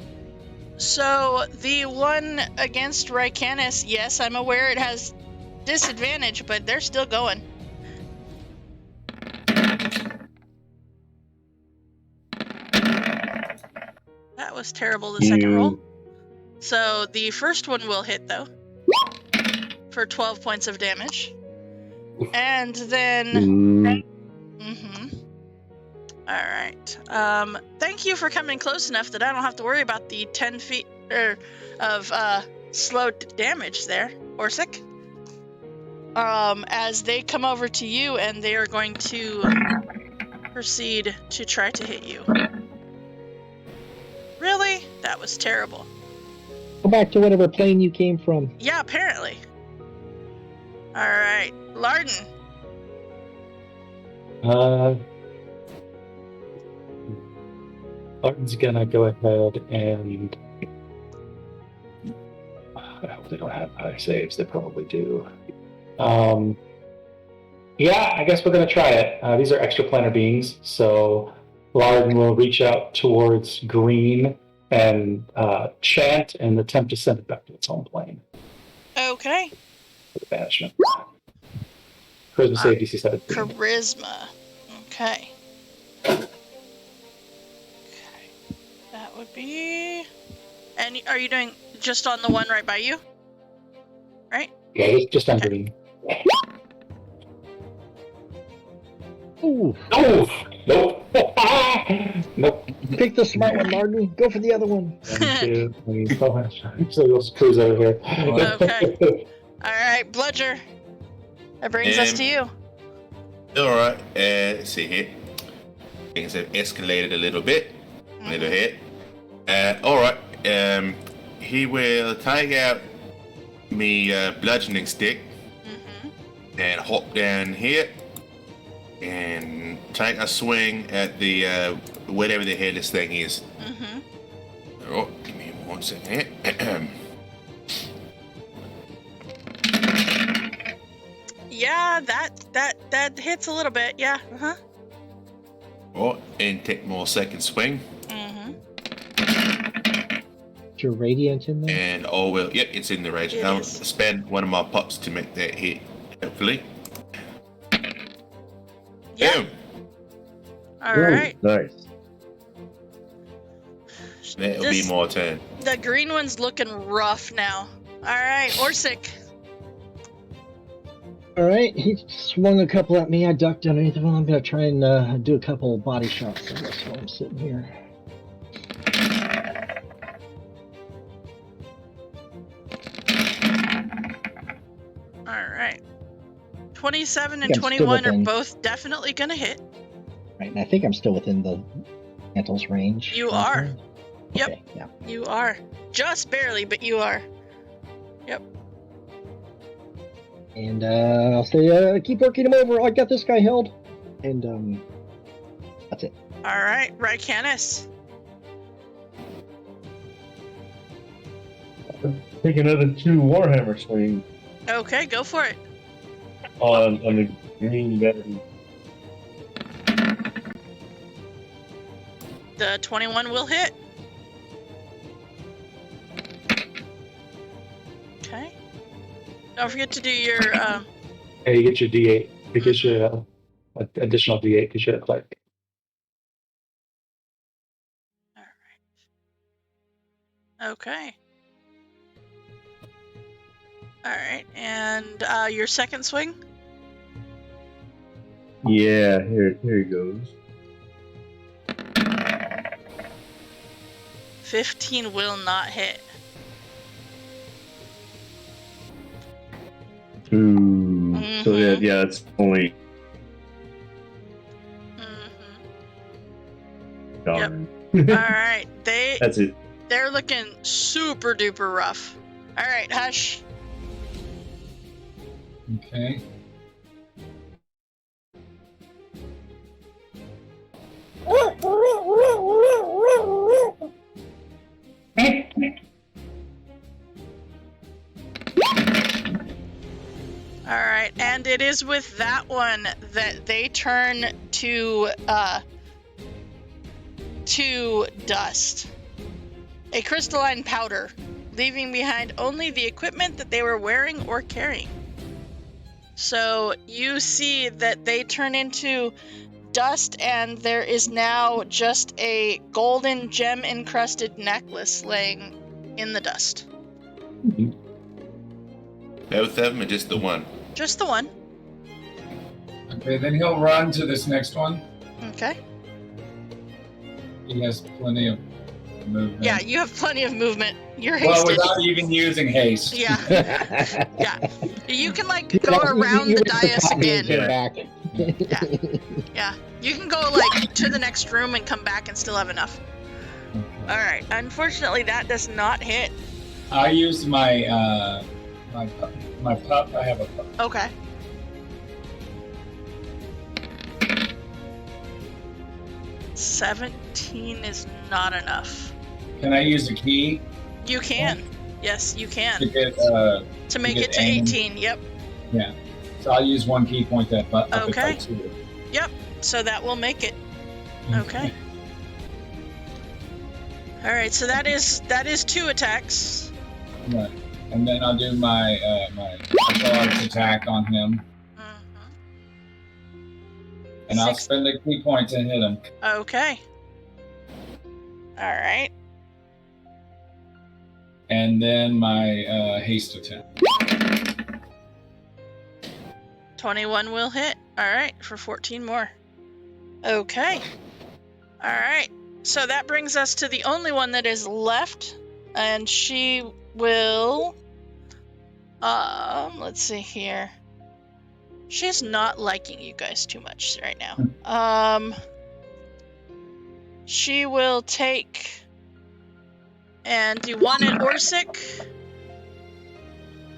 So the one against Rykanis, yes, I'm aware it has disadvantage, but they're still going. That was terrible, the second roll. So the first one will hit, though. for 12 points of damage. And then... All right. Thank you for coming close enough that I don't have to worry about the 10 feet of slow damage there, Orsic. As they come over to you and they are going to proceed to try to hit you. Really? That was terrible. Go back to whatever plane you came from. Yeah, apparently. All right, Larden. Arden's gonna go ahead and I hope they don't have high saves. They probably do. Yeah, I guess we're gonna try it. These are extraplanar beings, so Larden will reach out towards Green and chant and attempt to send it back to its home plane Okay. for the banishment. Charisma save DC 17. Charisma. Okay. That would be... And are you doing just on the one right by you? Right? Yeah, just on Green. Ooh. Oh! Nope. Nope. Pick the smart one, Larden. Go for the other one. 1, 2, 3, 4. So you'll cruise over here. Okay. All right, Bludger. That brings us to you. All right. Let's see here. Things have escalated a little bit. A little bit. All right. He will take out me bludgeoning stick and hop down here and take a swing at the whatever the hell this thing is. Oh, give me 1 second here. Yeah, that hits a little bit. Yeah. Oh, and take more second swing. Is your radiant in there? And yep, it's in the range. It I'll is. spend one of my pops to make that hit, hopefully. Yeah. Boom. All right. Nice. That'll be my turn. The green one's looking rough now. All right, Orsic. All right, he swung a couple at me. I ducked underneath of him. I'm gonna try and do a couple body shots. I guess while I'm sitting here. All right. 27 I and think I'm still 21 are within. both definitely gonna hit. Right, and I think I'm still within the mantle's range. You are. Yep. Okay, yeah. You are. Just barely, but you are. Yep. And I'll say, keep working him over. I got this guy held. And that's it. All right, Rycanis. Take another 2 Warhammer swings Okay, go for it. on the green battery. The 21 will hit. Okay. Don't forget to do your Hey, you get your D8 because you're additional D8 because you're a cleric. Okay. All right, and your second swing. Yeah, here it goes. 15 will not hit. Ooh. So yeah, it's only. Darn. All right, That's it. they're looking super duper rough. All right, Hush. Okay. All right, and it is with that one that they turn to dust, a crystalline powder, leaving behind only the equipment that they were wearing or carrying. So you see that they turn into dust, and there is now just a golden gem encrusted necklace laying in the dust. Both of them, or just the one? Just the one. Okay, then he'll run to this next one. Okay. He has plenty of movement. Yeah, you have plenty of movement. You're Well, hasted. without even using haste. Yeah. Yeah. You can like You go know, around you the risk dais copy and again. get back. Yeah. You can go like to the next room and come back and still have enough. Okay. All right. Unfortunately, that does not hit. I used my my pup. I have a pup. Okay. $17 is not enough. Can I use a key You can. Yes, you to can. get To make get it to aim? 18. Yep. Yeah. So I'll use one key point that up it Okay. by 2. So that will make it. Okay. All right. So that is 2 attacks. Right. And then I'll do my my martial arts attack on him, Mhm. and I'll 6. spend the key point to hit him. Okay. All right. And then my haste attack. 21 will hit. All right, for 14 more. Okay. All right. So that brings us to the only one that is left, and she will. Let's see here. She's not liking you guys too much right now. She will take and do 1 at Orsic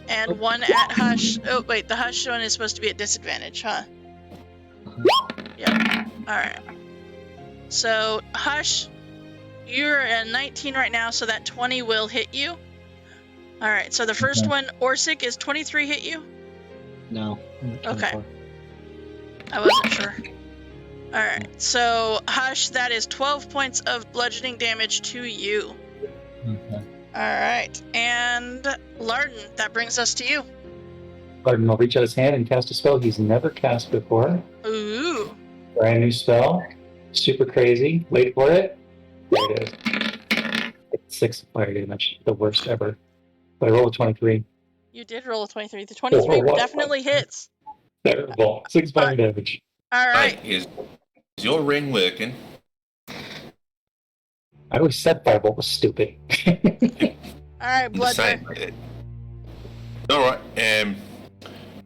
and 1 at Hush. Oh wait, the Hush one is supposed to be at disadvantage, huh? Yep. All right. So Hush, you're at 19 right now, so that 20 will hit you. All right. So the first Okay. one, Orsic, is 23 hit you? No. Okay. I wasn't sure. All right. So Hush, that is 12 points of bludgeoning damage to you. Okay. All right. And Larden, that brings us to you. Arden will reach out his hand and cast a spell he's never cast before. Ooh. Brand new spell. Super crazy. Wait for it. There it is. It's 6 fire damage. The worst ever. But I rolled a 23. You did roll a 23. The 23 what? definitely hits. Terrible. 6 fire damage. All right. Right, is your ring working? I always said Firebolt was stupid. All right, I'm just saying. Bloodbear. All right, and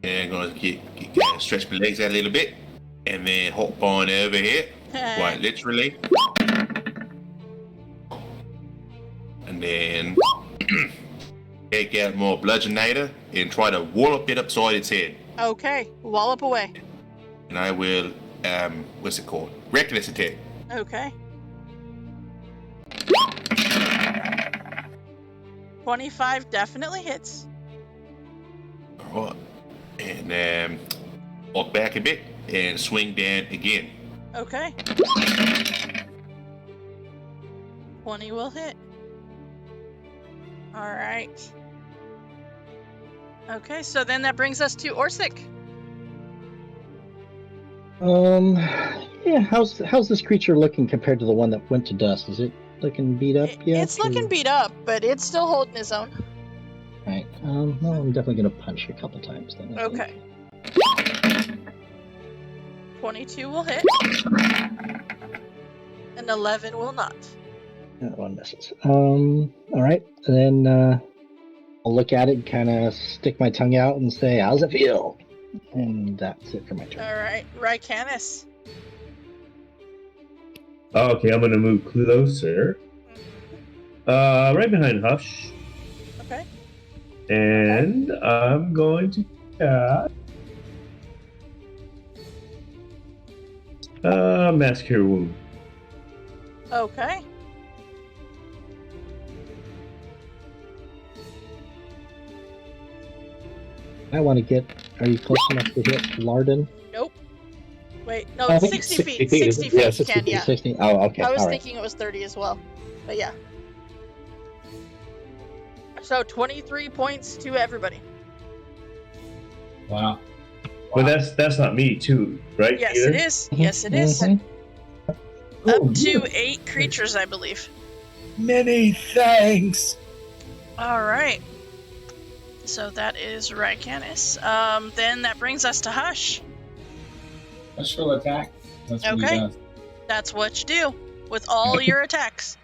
I'm gonna stretch my legs out a little bit, and then hop on over here, quite literally, and then take out more bludgeonator and try to wallop it upside its head. Okay, wallop away. And I will, what's it called? Reckless attack. Okay. 25 definitely hits. All right, and walk back a bit and swing down again. Okay. 20 will hit. All right. Okay, so then that brings us to Orsic. Yeah. How's this creature looking compared to the one that went to dust? Is it looking beat up yet? It's looking beat up, but it's still holding his own. Right. Well, I'm definitely gonna punch a couple times then. I think. Okay. 22 will hit. And 11 will not. That one misses. All right. And then I'll look at it and kind of stick my tongue out and say, "How's it feel?" And that's it for my turn. All right, Rycanis. Okay, I'm gonna move closer. Right behind Hush. Okay. And I'm going to cast Mass Cure Wound. Okay. I want to get. Are you close enough to hit Larden? Nope. Wait, no, I it's think 60 it's feet. 60 feet, 60 isn't it? feet Yeah, you 60 can, feet. yeah. 60? Oh, okay. I was all right. thinking it was 30 as well. But yeah. So 23 points to everybody. Wow. But that's not me too, right? Yes, Either? it is. Yes, it is. Mhm. Up to 8 creatures, I believe. Many thanks. All right. So that is Rycanis. Then that brings us to Hush. Hush will attack. That's what Okay. he does. That's what you do with all your attacks.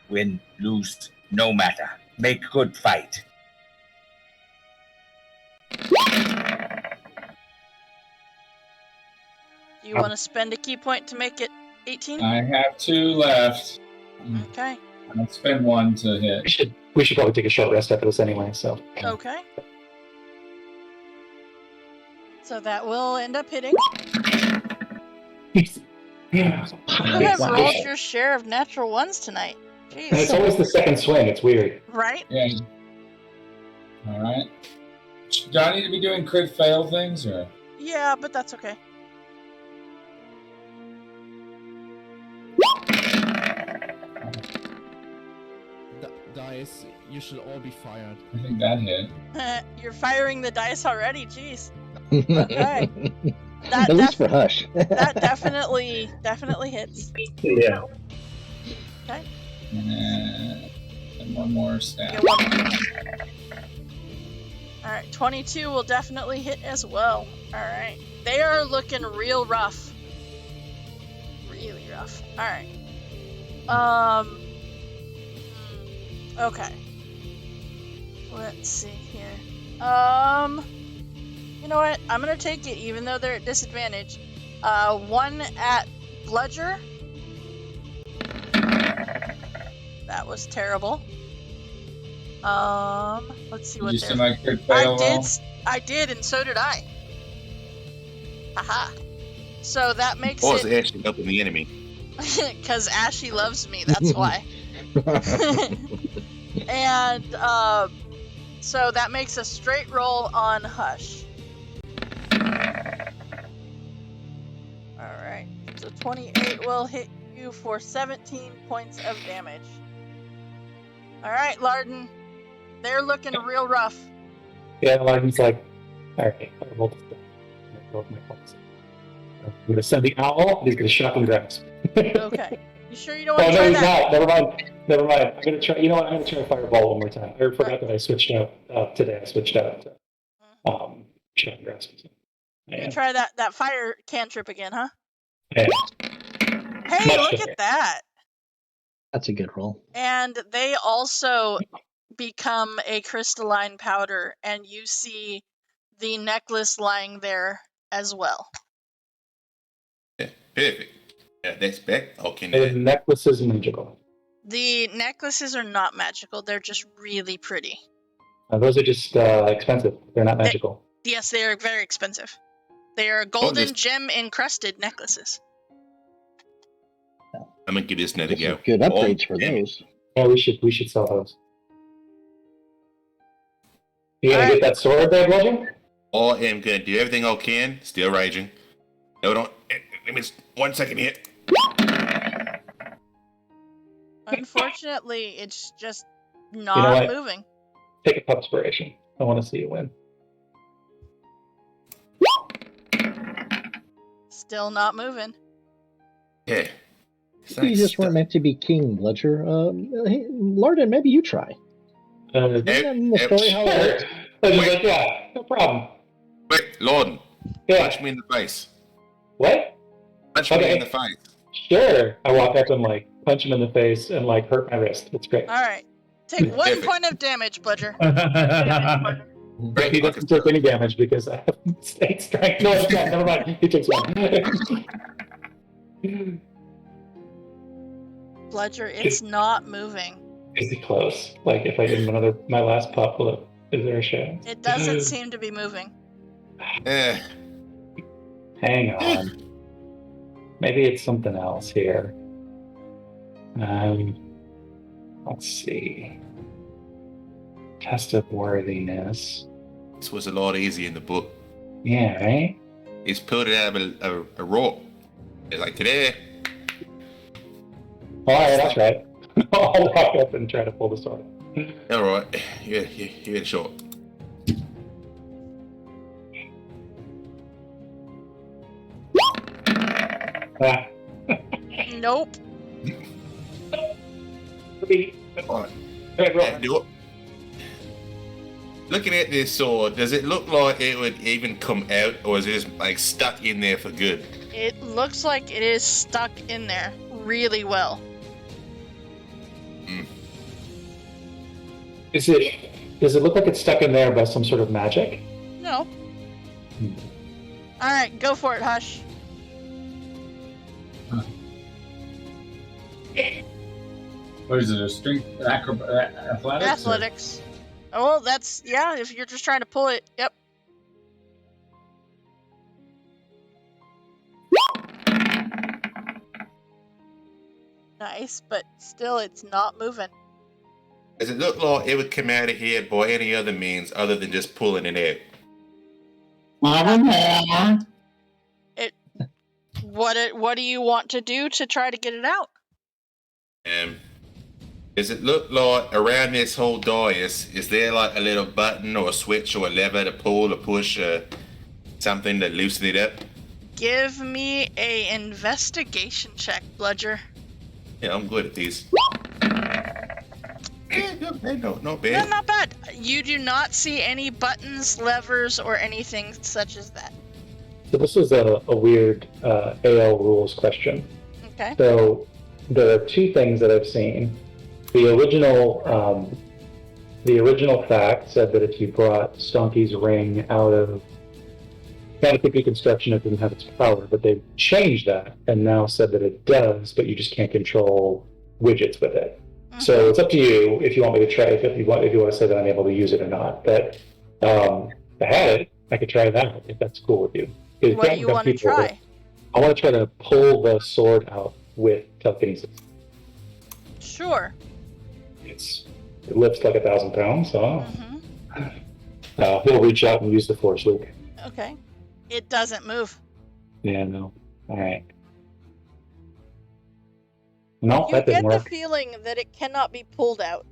Win, lose, no matter. Make good fight. Do you want to spend a key point to make it 18? I have 2 left. Okay. I'll spend 1 to hit. We should probably take a short rest after this anyway. So. Okay. So that will end up hitting. Yeah. You have Wow. rolled your share of natural ones tonight. And it's Jeez. always the second swing. It's weird. Right? Yeah. All right. Do I need to be doing crit fail things or? Yeah, but that's okay. Dice, you should all be fired. I think that hit. You're firing the dice already. Jeez. Okay. That At least for Hush. that definitely hits. Yeah. Okay. And 1 more stab. Get one more. All right, 22 will definitely hit as well. All right, they are looking real rough. Really rough. All right. Okay. Let's see here. You know what? I'm gonna take it, even though they're at disadvantage. 1 at Bludger. That was terrible. Let's see what Did you see my crit I fail roll? did, and so did I. Haha. So that makes Or is it Ashley helping the enemy? because Ashy loves me. That's why. And so that makes a straight roll on Hush. All right. So 28 will hit you for 17 points of damage. All right, Larden. They're looking real rough. Yeah, Larden's like, all right, I rolled this. I rolled my points. I'm gonna send the owl. He's gonna shotgun grasp. Okay. You sure you don't Oh want to no, try he's that? not. Never mind. I'm gonna try. You know what? I'm gonna try fireball one more time. I forgot that I switched out today. I switched out to shotgun grasp. You try that fire cantrip again, huh? Yeah. Hey, Much look different. at that. That's a good roll. And they also become a crystalline powder, and you see the necklace lying there as well. Yeah, perfect. Yeah, that's back. Okay, The necklace is magical. The necklaces are not magical, they're just really pretty. Those are just expensive. They're not magical. Yes, they are very expensive. They are golden gem encrusted necklaces. I'm gonna give this net a Those go. are good upgrades for damn it. those. Yeah, we should sell those. You gonna Alright. get that sword there, Bludgeon? I am gonna do everything I can. Still raging. No, don't. Let me 1 second here. Unfortunately, it's just know not what? moving. Take a pupspiration. I want to see you win. Still not moving. Yeah. You just weren't meant to be king, Bludger. Hey, Larden, maybe you try. Isn't that in the story how it works? I was like, yeah, no problem. Wait, Lorden. Yeah. Punch me in the face. What? Punch me Okay. in the face. Sure. I walk up and like punch him in the face and like hurt my wrist. It's great. Alright. Take 1 point of damage, Bludger. But he doesn't take any damage because I have 8 strength. No, it's not. Never mind. He takes 1. Bludger, it's not moving. Is he close? Like if I give him my last pup, is there a chance? It doesn't seem to be moving. Eh. Hang on. Maybe it's something else here. Let's see. Test of worthiness. This was a lot easier in the book. Yeah, right? He's pulled it out of a rock. It's like today. All right, that's right. I'll walk up and try to pull the sword. All right. Yeah, you get a shot. Ah. Nope. All right. Hey, roll. Yeah, do it. looking at this sword, does it look like it would even come out, or is it just like stuck in there for good? It looks like it is stuck in there really well. Does it look like it's stuck in there by some sort of magic? No. All right, go for it, Hush. What is it? A strength athletics? Athletics. Oh, that's yeah. If you're just trying to pull it, yep. Nice, but still, it's not moving. Does it look like it would come out of here by any other means other than just pulling it out? What do you want to do to try to get it out? Does it look like around this whole dais, is there like a little button or a switch or a lever to pull or push something to loosen it up? Give me a investigation check, Bludger. Yeah, I'm good at these. Yeah, not bad. No, not bad. You do not see any buttons, levers, or anything such as that. So this is a weird AL rules question. Okay. So there are two things that I've seen. The original fact said that if you brought Stonky's ring out of Candlekeep reconstruction, it didn't have its power, but they've changed that and now said that it does, but you just can't control widgets with it. Mm-hmm. So it's up to you if you want me to try, if you want to say that I'm able to use it or not. But if I had it, I could try that if that's cool with you. What do you want to try? I want to try to pull the sword out with telekinesis. Sure. It lifts like 1,000 pounds, so he'll reach out and use the force, Luke. Okay. It doesn't move. Yeah, no. All right. No, You that didn't get work. the feeling that it cannot be pulled out.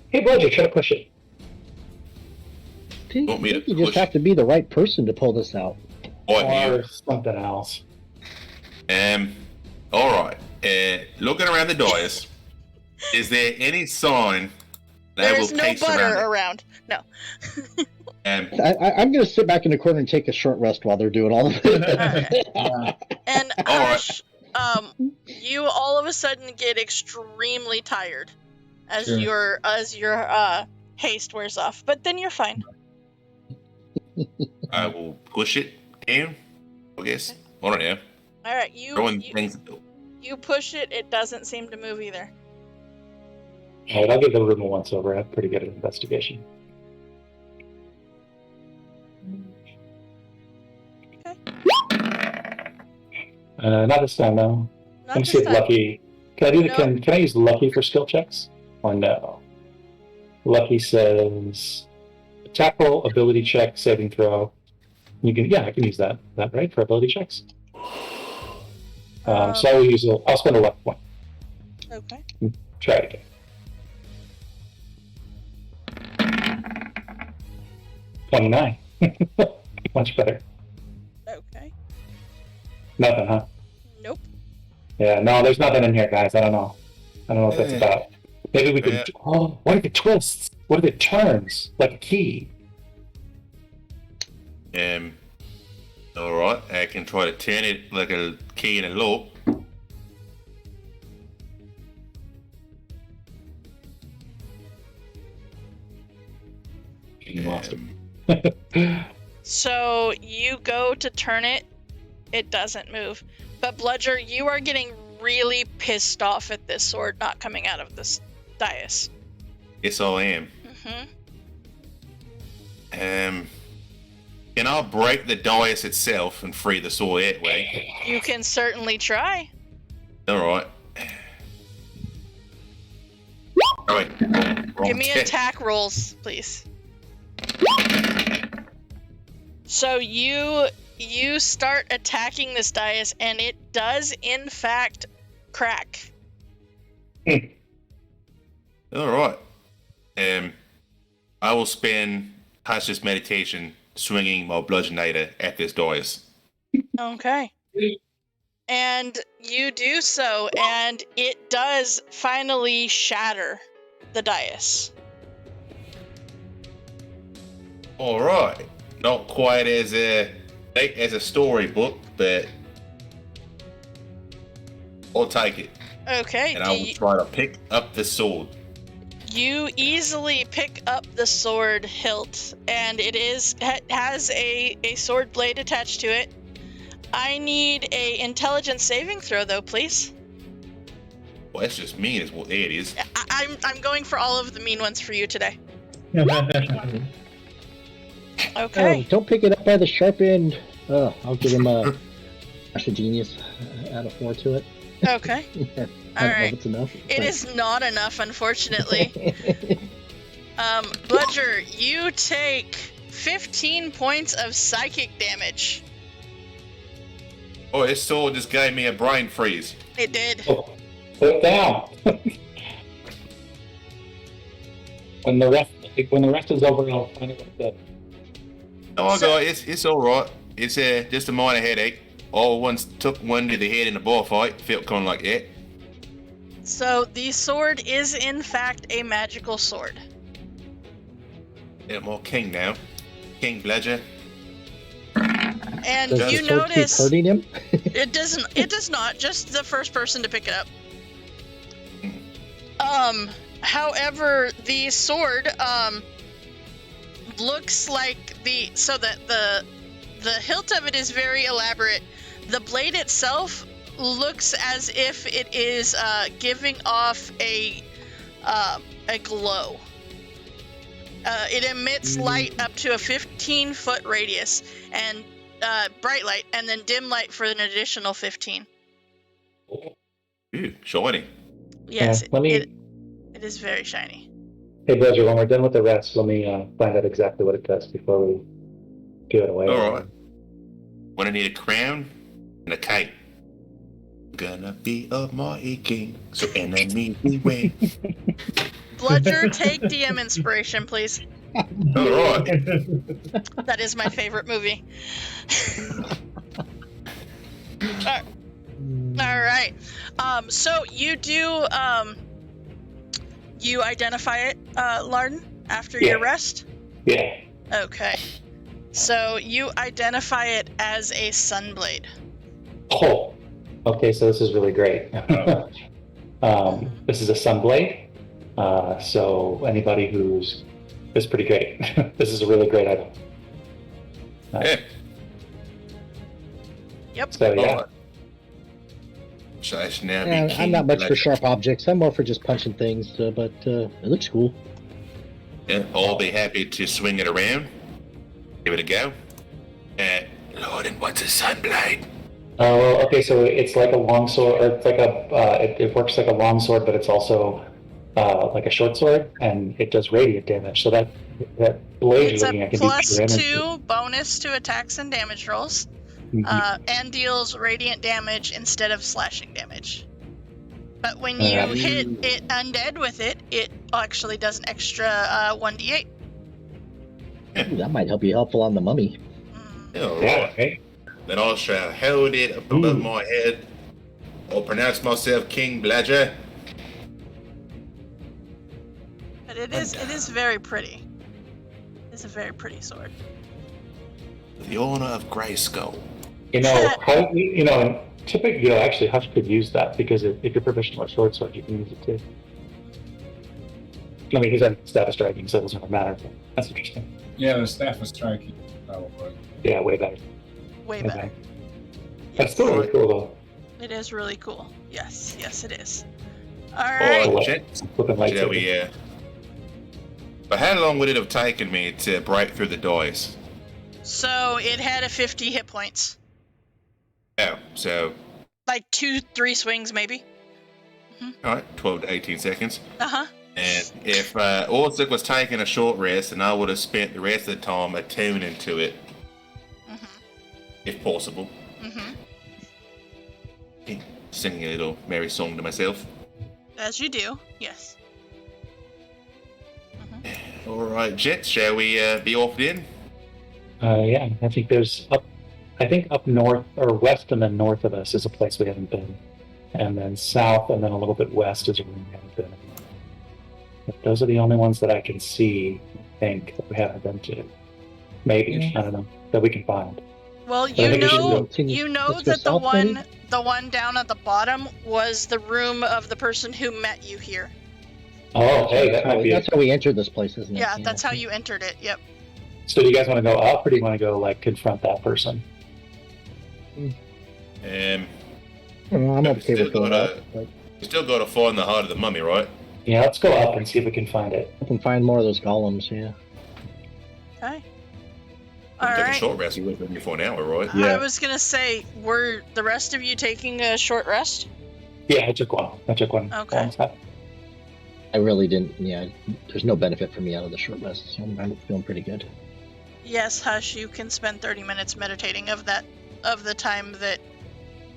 Hey, Bludger, try to push it. Want me to You just push have to be the right person to pull this out. Or something else. All right. Looking around the dais, is there any sign that There's will no pace butter around? No. I'm going to sit back in the corner and take a short rest while they're doing all of it. And All right. Hush, you all of a sudden get extremely tired as Sure. your haste wears off, but then you're fine. I will push it down, I guess. Okay. I don't know. All right, Things. you push it. It doesn't seem to move either. All right, I'll give the room a once over. I have pretty good at investigation. Okay. Not this time, though. Not Let me this see if time. Lucky. Can I do? No. Can I use Lucky for skill checks? Or no? Lucky says attack roll, ability check, saving throw. You can, I can use that. Is that right for ability checks? So I'll spend a luck point. Okay. Try it again. 29. Much better. Okay. Nothing, huh? Nope. Yeah, no, there's nothing in here, guys. I don't know what that's about. Maybe we could. Oh, what if it twists? What if it turns like a key? All right. I can try to turn it like a key in a lock. You lost it. So you go to turn it. It doesn't move. But Bludger, you are getting really pissed off at this sword not coming out of this dais. Yes, I am. Can I break the dais itself and free the sword that way? You can certainly try. All right. All right. Give me attack rolls, please. So you start attacking this dais, and it does in fact crack. All right. I will spend conscious meditation swinging my bludgeonator at this dais. Okay. And you do so, and it does finally shatter the dais. All right, not quite as a storybook, but I'll take it, Okay, and I will try to pick up the sword. you easily pick up the sword hilt, and has a sword blade attached to it. I need a intelligence saving throw, though, please. Well, that's just mean, is what it is. I'm going for all of the mean ones for you today. Okay. Oh, don't pick it up by the sharp end. I'll give him a Dash of Genius out of 4 to it. Okay. I All don't know right. if it's enough. It is not enough, unfortunately. Bludger, you take 15 points of psychic damage. Oh, this sword just gave me a brain freeze. It did. Oh, put down. when the rest is over, I'll find it with the. Oh, God, it's all right. It's just a minor headache. All once took one to the head in a bar fight. Felt kind of like that. So the sword is in fact a magical sword. Yeah, I'm all king now. King Bludger. And Does you the sword keep notice hurting him? it does not, just the first person to pick it up. However, the sword looks like the hilt of it is very elaborate. The blade itself looks as if it is giving off a glow. It emits light up to a 15-foot radius, and bright light, and then dim light for an additional 15. Ooh, shiny. Yes, Yeah, it is very shiny. Hey, Bledger, when we're done with the rest, let me find out exactly what it does before we give it away. All right. When I need a crown and a cape. Gonna be a mighty king, so enemy beware. Bludger, take DM inspiration, please. All right. That is my favorite movie. All right. So you do you identify it, Larden, after your rest? Yeah. Okay. So you identify it as a sunblade. Oh. Okay, so this is really great. This is a sunblade. So anybody it's pretty great. This is a really great item. Yeah. Yep. So yeah. Right. So I should now Yeah, be king. I'm not much for Bludger. sharp objects. I'm more for just punching things, but it looks cool. Yeah, I'll be happy to swing it around. Give it a go. Lord, and what's a sunblade? Oh, okay. So it's like a long sword, or it's like it works like a long sword, but it's also like a short sword, and it does radiant damage. So that blade It's you're looking a at can be plus pure energy. 2 bonus to attacks and damage rolls, and deals radiant damage instead of slashing damage. But when you hit it undead with it, it actually does an extra 1d8. Ooh, that might be helpful on the mummy. All Yeah. right. Right. Then I shall hold it up above my head. I'll pronounce myself King Bludger. But it is very pretty. It's a very pretty sword. The honor of Grayskull. Typically, actually, Hush could use that because if you're proficient with short sword, you can use it too. I mean, he's on staff of striking, so it doesn't really matter. But that's interesting. Yeah, the staff is striking. Probably. Yeah, way better. Way better. That's still really cool, though. It is really cool. Yes, it is. All All right. right, gents. Flipping lightsaber. Shall we, But how long would it have taken me to break through the dice? So it had a 50 hit points. Oh, so, Like 2-3 swings, maybe. all right, 12 to 18 seconds. Uh-huh. And if Orsic was taking a short rest, then I would have spent the rest of the time attuning to it, if possible. Singing a little merry song to myself. As you do, yes. All right, gents, shall we be off then? Yeah, I think up north or west and then north of us is a place we haven't been. And then south and then a little bit west is a room we haven't been in. But those are the only ones that I can see, I think, that we haven't been to. maybe, I don't know, that we can find. Well, But I think we should go. you know Let's go that the south, maybe? one down at the bottom was the room of the person who met you here. Oh, hey, that might be That's how we entered this place, isn't it? Yeah, that's how you entered it. Yep. So do you guys want to go up, or do you want to go, like, confront that person? I'm okay still with going gotta- up. But You still got to find the heart of the mummy, right? Yeah, let's go up and see if we can find it. I can find more of those golems, yeah. Okay. We'll All take a right. short rest. You went with me for an hour, right? Yeah. I was gonna say, were the rest of you taking a short rest? Yeah, I took one. Okay. I really didn't, yeah. There's no benefit for me out of the short rest, so I'm feeling pretty good. Yes, Hush, you can spend 30 minutes meditating of the time that,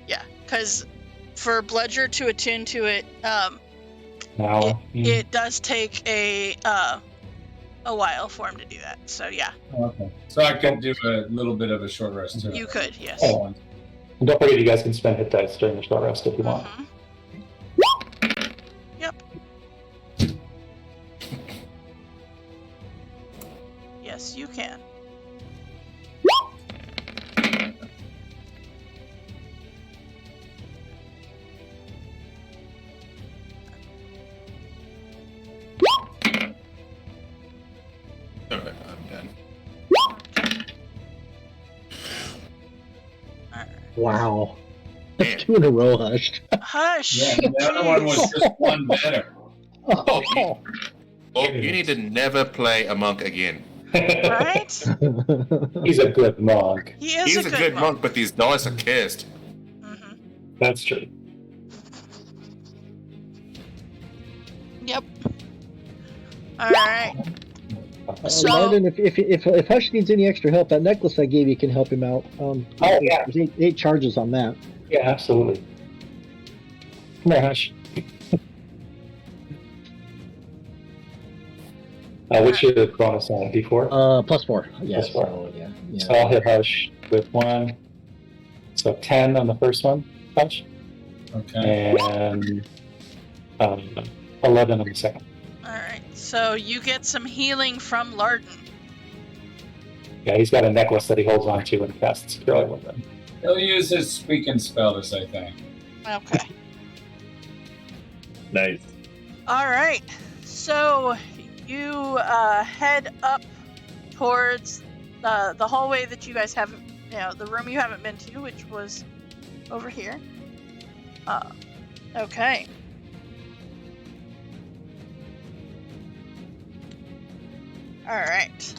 yeah, because for Bludger to attune to it, Now, it does take a while for him to do that. So yeah, Okay. So I could do a little bit of a short rest too. you could, yes. Oh. And don't forget, you guys can spend hit dice during the short rest if you want. Mhm. Yep. Yes, you can. All right, I'm done. Wow. Man. 2 in a row, Hush. Hush. Yeah, the other one was just one better. Oh. Oh, you need to never play a monk again. Right? He's a good monk. He is He's a good monk, but these dice are cursed. Mm-hmm. That's true. Yep. All right. So- Martin, if Hush needs any extra help, that necklace I gave you can help him out. Oh, yeah. There's 8 charges on that. Yeah, absolutely. Come here, Hush. What's your bonus on D4? +4. Yeah. +4. So, yeah. So I'll hit Hush with 1. So 10 on the first one, Hush. Okay. And 11 on the second. All right. So you get some healing from Larden. Yeah, he's got a necklace that he holds on to and casts Cure with him. He'll use his speaking spell to say thing. Okay. Nice. All right. So you head up towards the hallway that you guys haven't, the room you haven't been to, which was over here. Okay. All right.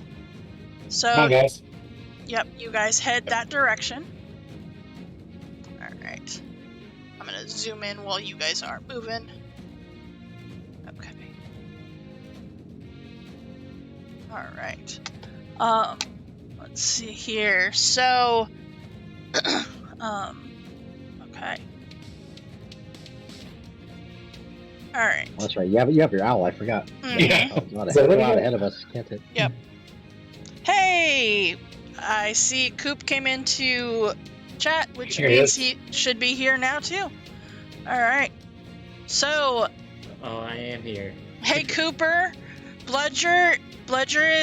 So, Come on, guys. yep, you guys head that direction. All right. I'm gonna zoom in while you guys are moving. Okay. All right. Let's see here. So, okay. All right. Well, that's right. You have your owl. I forgot. Mhm. Yeah. Oh, God, So a what do lot you- ahead of us, can't it? Hey, I see Coop came into chat, which Here he means is. he should be here now too. All right. So, Oh, I am here. hey Cooper, Bludger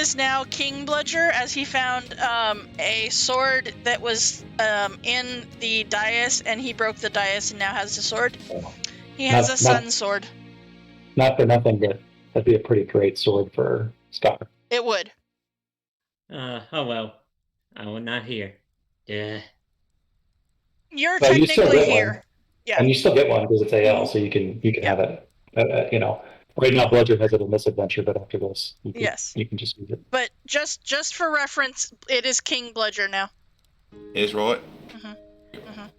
is now King Bludger, as he found a sword that was in the dais, and he broke the dais and now has a sword. He has a Not- sun sword. Not for nothing, but that'd be a pretty great sword for Scott. It would. Oh well. I will not here. Duh. You're Well, you still technically get here. one. Yeah. And you still get one because it's AL, so you can have it. Right now Bludger has it in this adventure, but after this, Yes. you can just use it. But just for reference, it is King Bludger now. Is right. That ought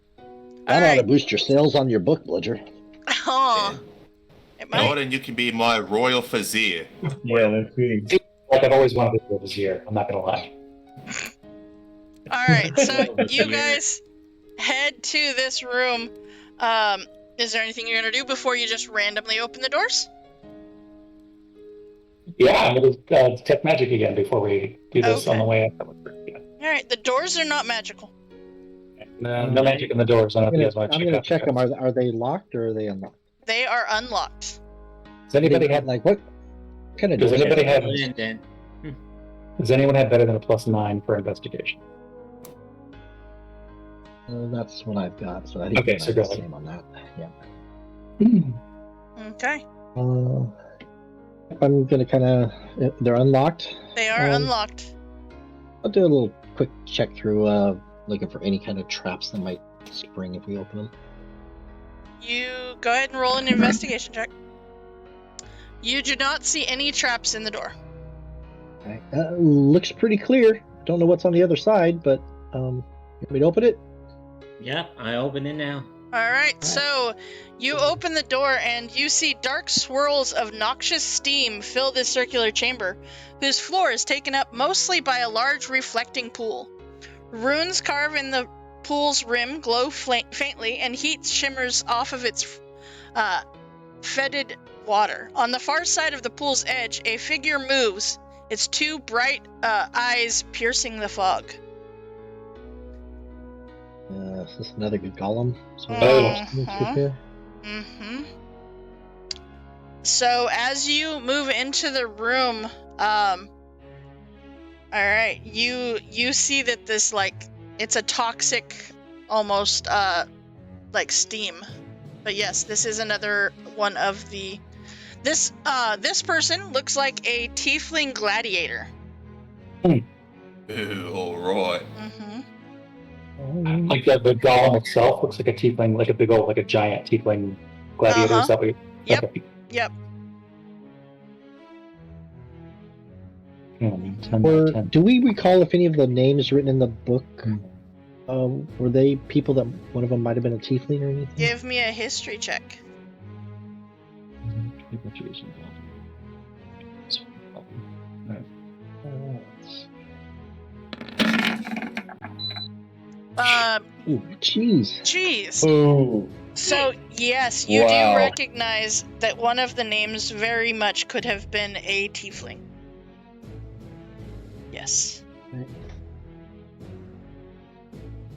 to Alright. boost your sales on your book, Bludger. Aw. It might. Lord, and you can be my royal vizier. Yeah, that's great. Like I've always wanted to do this year. I'm not gonna lie. Alright, so This you year. guys head to this room. Is there anything you're gonna do before you just randomly open the doors? Yeah, I'm gonna detect magic again before we do this on the way up. Yeah. Alright, the doors are not magical. No magic in the doors. I don't know if you guys want to I'm check gonna out. check them. Are they locked or are they unlocked? They are unlocked. Does anybody have like what kind of Does doors? anybody have? And then Does anyone have better than a +9 for investigation? That's what I've got, so I think Okay, we're so the go ahead. same on that. Yeah. Okay. I'm gonna kind of. They're unlocked. They are unlocked. I'll do a little quick check through, looking for any kind of traps that might spring if we open them. You go ahead and roll an investigation check. You do not see any traps in the door. Okay. Looks pretty clear. Don't know what's on the other side, but you want me to open it? Yep, I open it now. All right, so you open the door and you see dark swirls of noxious steam fill this circular chamber, whose floor is taken up mostly by a large reflecting pool. Runes carved in the pool's rim glow faintly, and heat shimmers off of its fetid water. On the far side of the pool's edge, a figure moves, its two bright eyes piercing the fog. Is this another good golem? Mm-hmm. So as you move into the room, all right, you see that this, like, it's a toxic, almost like steam. But yes, this is another one of the. This person looks like a tiefling gladiator. Ooh, all right. Mm-hmm. Like the golem itself looks like a tiefling, like a big old, like a giant tiefling gladiator. Is that what? Yep. Okay. Yep. 10 by Or 10. do we recall if any of the names written in the book were they people that one of them might have been a tiefling or anything? Give me a history check. Ooh, jeez. Jeez. Oh, So, yes, you Wow. do recognize that one of the names very much could have been a tiefling. Yes.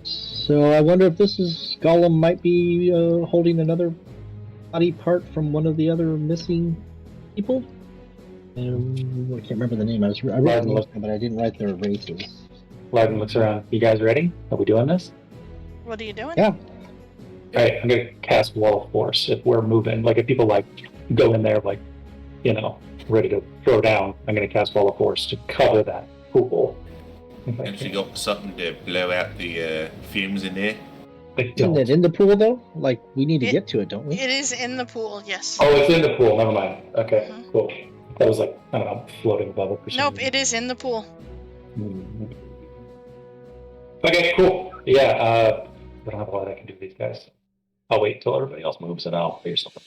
So I wonder if this is Gollum might be holding another body part from one of the other missing people. I can't remember the name. I wrote the list, but I didn't write their races. Loudon looks around. You guys ready? Are we doing this? What are you doing? Yeah. Alright, I'm gonna cast Wall of Force if we're moving. Like if people like go in there like, you know, ready to throw down, I'm gonna cast Wall of Force to cover that pool. Have you got something to blow out the fumes in there? Isn't it in the pool though? Like we need to get to it, don't we? It is in the pool, yes. Oh, it's in the pool. Never mind. Okay, cool. That was like, I don't know, floating above it. Nope, it is in the pool. Okay, cool. Yeah, I don't have a lot I can do with these guys. I'll wait till everybody else moves and I'll figure something.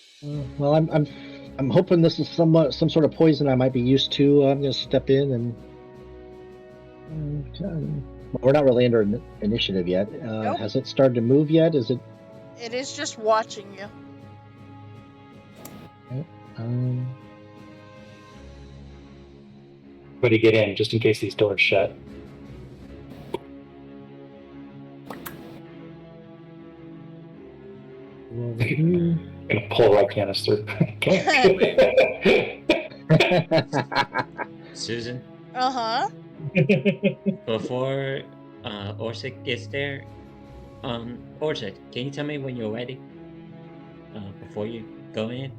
Well, I'm hoping this is some sort of poison I might be used to. I'm gonna step in and. We're not really under initiative yet. Nope. Has it started to move yet? Is it? It is just watching you. Everybody get in, just in case these doors shut. Gonna pull right canister. Susan, Uh-huh. before Orsic gets there, Orsic, can you tell me when you're ready? Before you go in?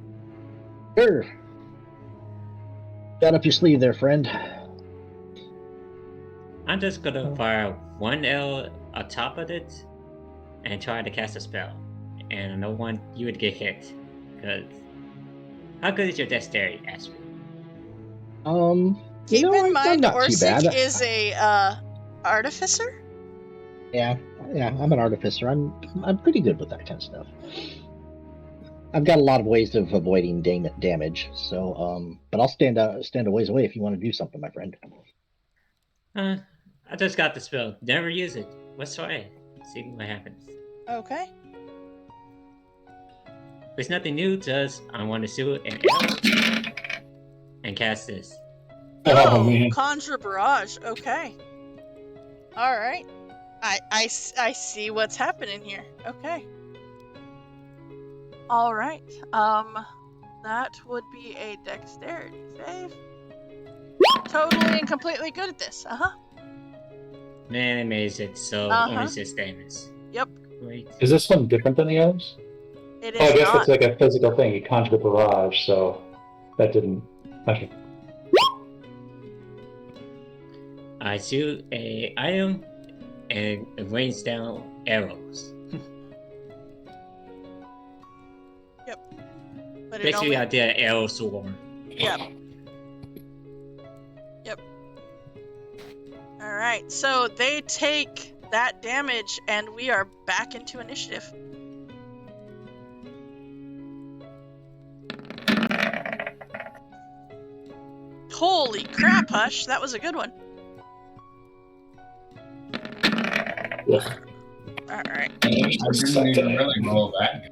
Sure. Got up your sleeve there, friend. I'm just gonna fire one L on top of it and try to cast a spell. And I don't want you to get hit. Because how good is your dexterity, Ashby? Keep in mind, not too bad. Orsic is a artificer? Yeah, I'm an artificer. I'm pretty good with that kind of stuff. I've got a lot of ways of avoiding damage, so but I'll stand a ways away if you want to do something, my friend. I just got the spell. Never use it. Let's try it. See what happens. Okay. There's nothing new, just I want to shoot an arrow and cast this. Oh, man. Conjure Barrage. Okay. All right. I see what's happening here. Okay. All right. That would be a dexterity save totally and completely good at this. Man, I made it, so Uh-huh. only 6 damage. Yep. Great. Is this one different than the others? It Oh, is I guess not. it's like a physical thing. You conjure a barrage, so that didn't. Okay. I shoot a item and it rains down arrows. But it Basically, only. I did an arrow swarm. Yep. Yep. All right. So they take that damage, and we are back into initiative. Holy crap, Hush! That was a good one. Yeah. All right. I didn't even really roll that.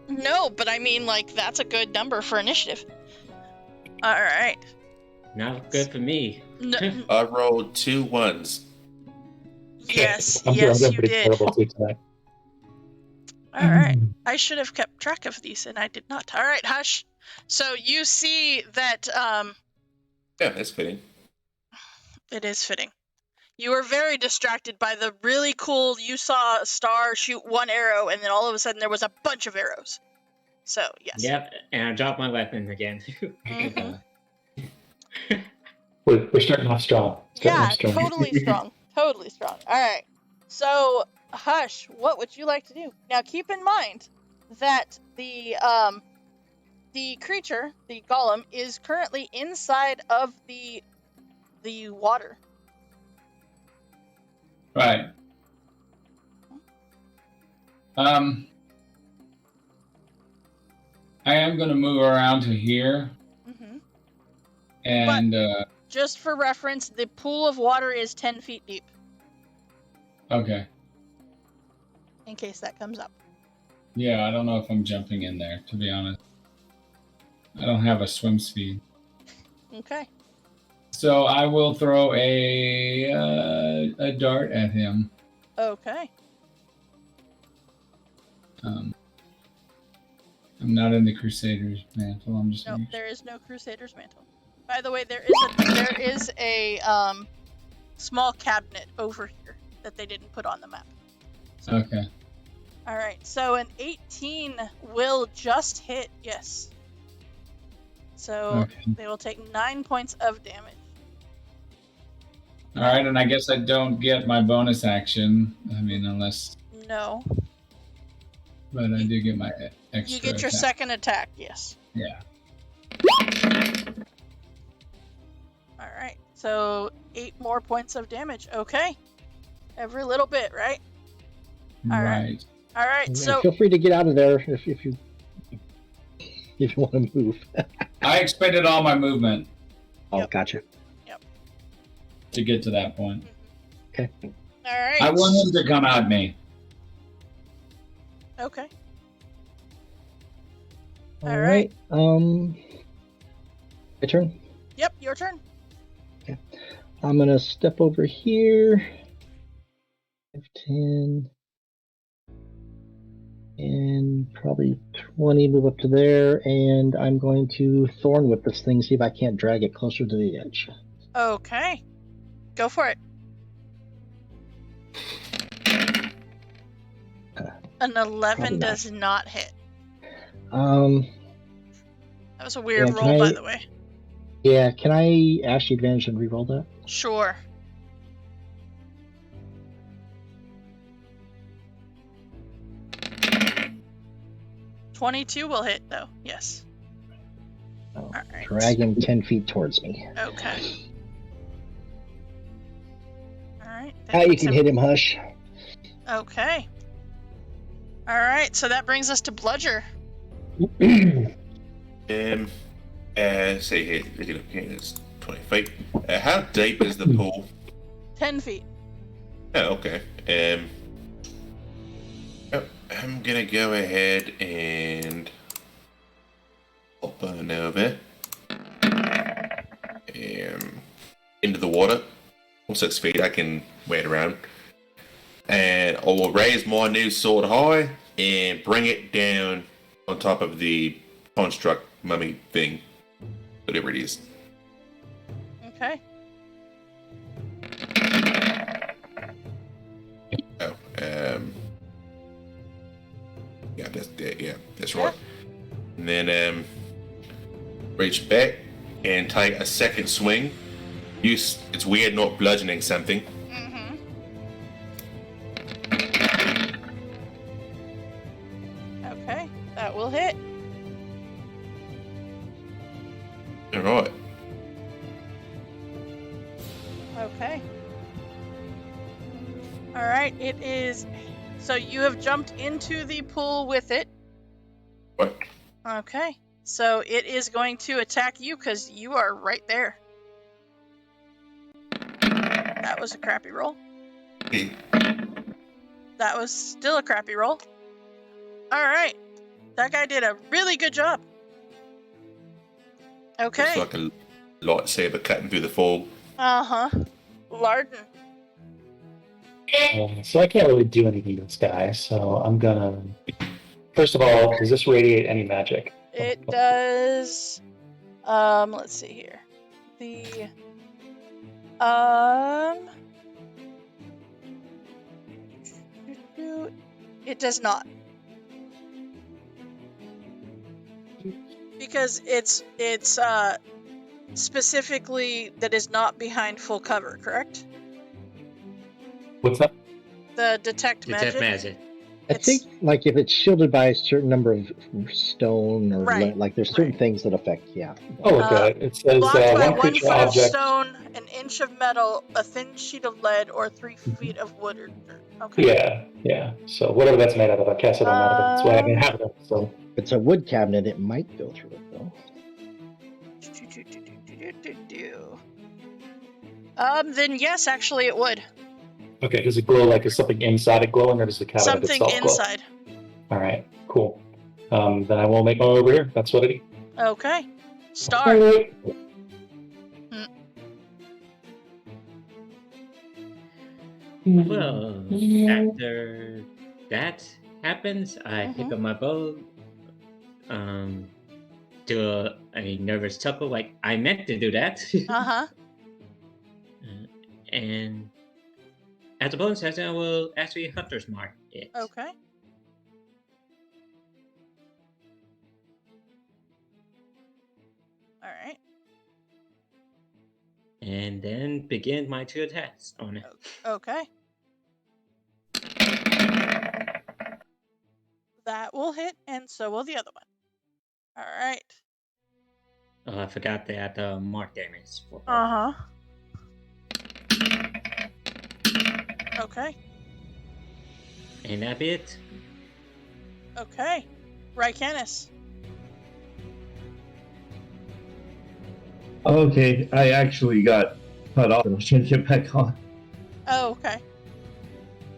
No, but I mean, like, that's a good number for initiative. All right. Not good for me. No, I rolled 2 1s. yes, I'm yes, doing you pretty did. terrible too tonight. All right. I should have kept track of these, and I did not. All right, Hush. So you see that Yeah, that's fitting. it is fitting. You were very distracted by the really cool. You saw a star shoot one arrow, and then all of a sudden there was a bunch of arrows. So yes. Yep, and I dropped my weapon again. Mhm. We're starting off strong. Yeah, totally strong. Totally strong. All right. So, Hush, what would you like to do? Now, keep in mind that the creature, the golem, is currently inside of the water. Right. I am going to move around to here, Mm-hmm. and Just for reference, the pool of water is 10 feet deep, okay. in case that comes up. Yeah, I don't know if I'm jumping in there, to be honest. I don't have a swim speed. Okay. So I will throw a dart at him. Okay. I'm not in the Crusaders mantle. I'm just. No, making there is no Crusader's mantle. By the way, there is a small cabinet over here that they didn't put on the map. sure. Okay. All right, so an 18 will just hit, yes. So Okay. they will take 9 points of damage. All right, and I guess I don't get my bonus action. I mean, unless, No, but I do get my extra. you get your attack. second attack, yes. Yeah. All right, so 8 more points of damage. Okay, every little bit, right? All right. All right, And so feel free to get out of there if you want to move. I expended all my movement Oh, Yep. gotcha. to get to that point. Okay. all right. I want him to come at me. Okay. All All right. My turn. Yep, your turn. I'm gonna step over here. 10 and probably 20. Move up to there, and I'm going to thorn whip this thing. See if I can't drag it closer to the edge. Okay, go for it. An 11 Probably not. does not hit. Um. That was a weird Yeah, can roll, by I- the way. Yeah. Can I ask you advantage and reroll that? Sure. $22 will hit, though. Yes. Oh, All right. drag him 10 feet towards me. Okay. All right. that Now you puts can hit him, Hush. Okay. All right. So that brings us to Bludger. Say here, okay, it's 20 feet. How deep is the pool? 10 feet. Oh, okay. I'm gonna go ahead and hop on over into the water. 6 feet, I can wade around. And I will raise my new sword high and bring it down on top of the construct mummy thing, whatever it is. Okay. Oh, yeah, that's Yeah. right. And then reach back and take a second swing. It's weird not bludgeoning something. Mm-hmm. Okay, that will hit. All right. Okay. All right, it is. So you have jumped into the pool with it. What? Okay. So it is going to attack you because you are right there. That was a crappy roll. Hey, That was still a crappy roll. All right. That guy did a really good job. looks Okay. like a lightsaber cutting through the fog. Uh-huh. Larden. So I can't really do anything to this guy, so I'm gonna... First of all, does this radiate any magic? It does. Let's see here. It does not. Because it's specifically that is not behind full cover, correct? What's that? The detect magic. magic. I think, like, if it's shielded by a certain number of stone or Right, like, there's certain right. things that affect. Yeah. Oh, okay. It says Blocked by 1 one creature foot of object. stone, an inch of metal, a thin sheet of lead, or 3 feet of wood or dirt. Okay. Yeah. So whatever that's made out of, I cast it on that. That's why I mean, have it. So If it's a wood cabinet, it might go through it though. Then yes, actually it would. okay, does it glow like is something inside it glowing, or does the cabinet Something itself glow? inside. All right, cool. Then I will make my way over here. That's what it is. Okay. Star. Alright. Well, after that happens, I pick up my bow, do a nervous chuckle, like I meant to do that. Uh-huh. And as a bonus action, I will actually hunter's mark it. Okay. Alright. And then begin my 2 attacks on it. Okay. That will hit, and so will the other one. Alright. Oh, I forgot that mark damage. For Uh-huh. Okay. And that be it. Okay. Rycanis. Okay, I actually got cut off and I was trying to get back on. Oh, okay.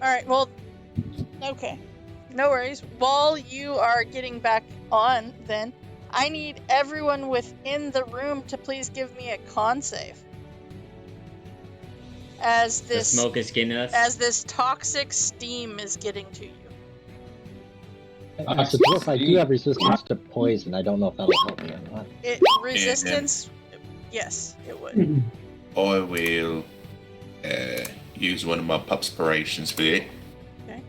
Alright, well, okay. No worries. While you are getting back on, then, I need everyone within the room to please give me a con save. As The this smoke is getting us. as this toxic steam is getting to you. As a dwarf, I do have resistance to poison. I don't know if that'll help me or not. Resistance, yes, it would. I will use one of my pupspirations for it. Okay.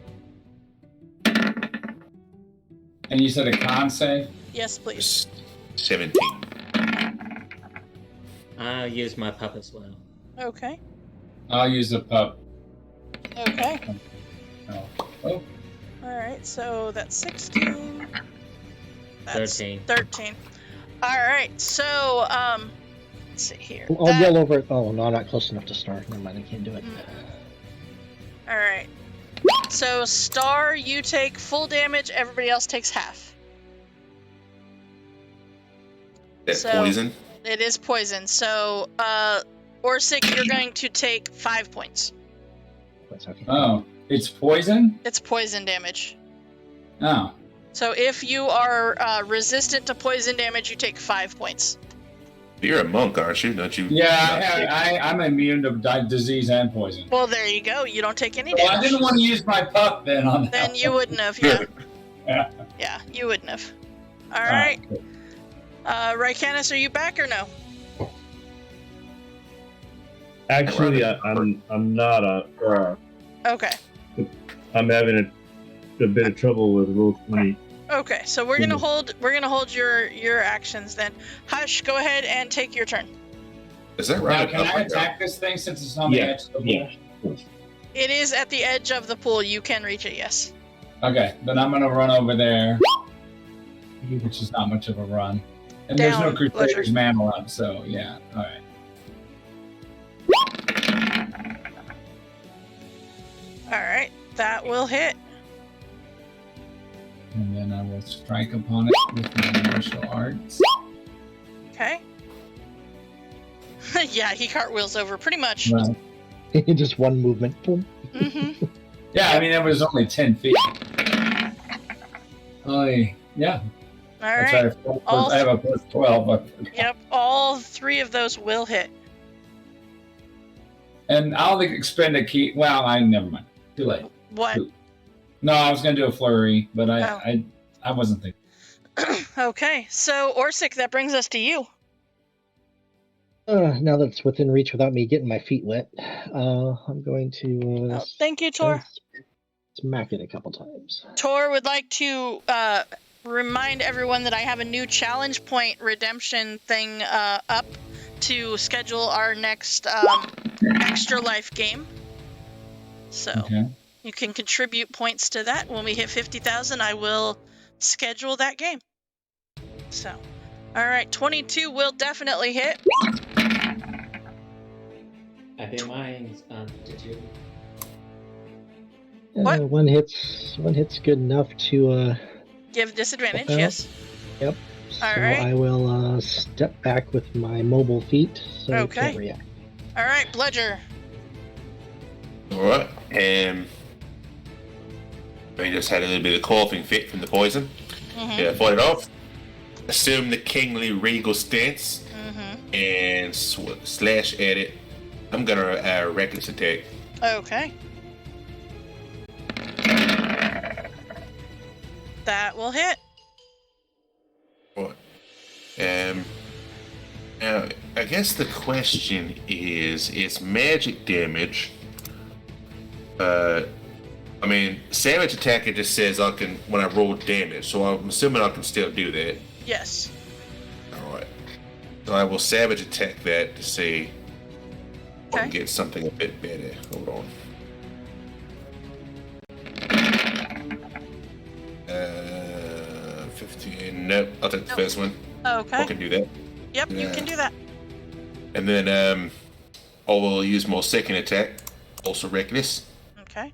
And you said a con save? Yes, please. 17. I'll use my pup as well. Okay. I'll use the pup. Okay. Oh. Alright, so that's 16. That's 13. 13. Alright, so, let's see here. I'll yell over it. Oh, no, I'm not close enough to Star. Never mind, I can't do it. Alright. So, Star, you take full damage, everybody else takes half. That So- poison? It is poison, so, Orsic, you're going to take 5 points. That's okay. Oh, it's poison? It's poison damage. Oh. So if you are resistant to poison damage, you take 5 points. You're a monk, aren't you? Don't you? Yeah, I'm immune to disease and poison. Well, there you go. You don't take any Well, damage. I didn't want to use my pup then on that. Then you one. wouldn't have, yeah. Yeah. Yeah, you wouldn't have. Alright. Rycanis, are you back or no? Actually, I'm not. Okay. I'm having a bit of trouble with roll 20. Okay, so we're gonna hold your actions then. Hush, go ahead and take your turn. Is that Now, right? can I attack this thing since it's on the edge of the pool? Yeah, of course. It is at the edge of the pool. You can reach it, yes. Okay, then I'm gonna run over there, which is not much of a run. And Down, there's no Crusader's Ledger. Mantle up, so yeah, alright. Alright, that will hit. And then I will strike upon it with my martial arts. Okay. Yeah, he cartwheels over pretty much. Right. Just one movement. Boom. Mm-hmm. Yeah, I mean, it was only 10 feet. Yeah. That's Alright. right. All I have a plus 12. Yep, all 3 of those will hit. And I'll expend a key. Well, never mind. Too late. What? No, I was going to do a flurry, but Oh. I wasn't thinking. Okay, so Orsic, that brings us to you. Now that it's within reach without me getting my feet wet, I'm going to Thank you, Tor. smack it a couple times. Tor would like to remind everyone that I have a new challenge point redemption thing up to schedule our next extra life game. So Okay. you can contribute points to that. When we hit 50,000, I will schedule that game. So, all right, 22 will definitely hit. I think mine's did you? What? One hit's good enough to Give disadvantage, Well, yes. Yep. So All right. I will step back with my mobile feet so I Okay. can't react. All right, Bludger. Alright. I just had a little bit of coughing fit from the poison. Mm-hmm. Yeah, fought it off. Assume the kingly regal stance Mm-hmm. and slash at it. I'm gonna reckless attack. Okay. That will hit. What? Now, I guess the question is, it's magic damage. I mean, savage attack, it just says I can, when I roll damage, so I'm assuming I can still do that. Yes. Alright. So I will savage attack that to see if I can Okay. get something a bit better. Hold on. 15. Nope, I'll take the Nope. first one. I Okay. can do that. Yep, you can do that. And then I will use my second attack, also reckless. Okay.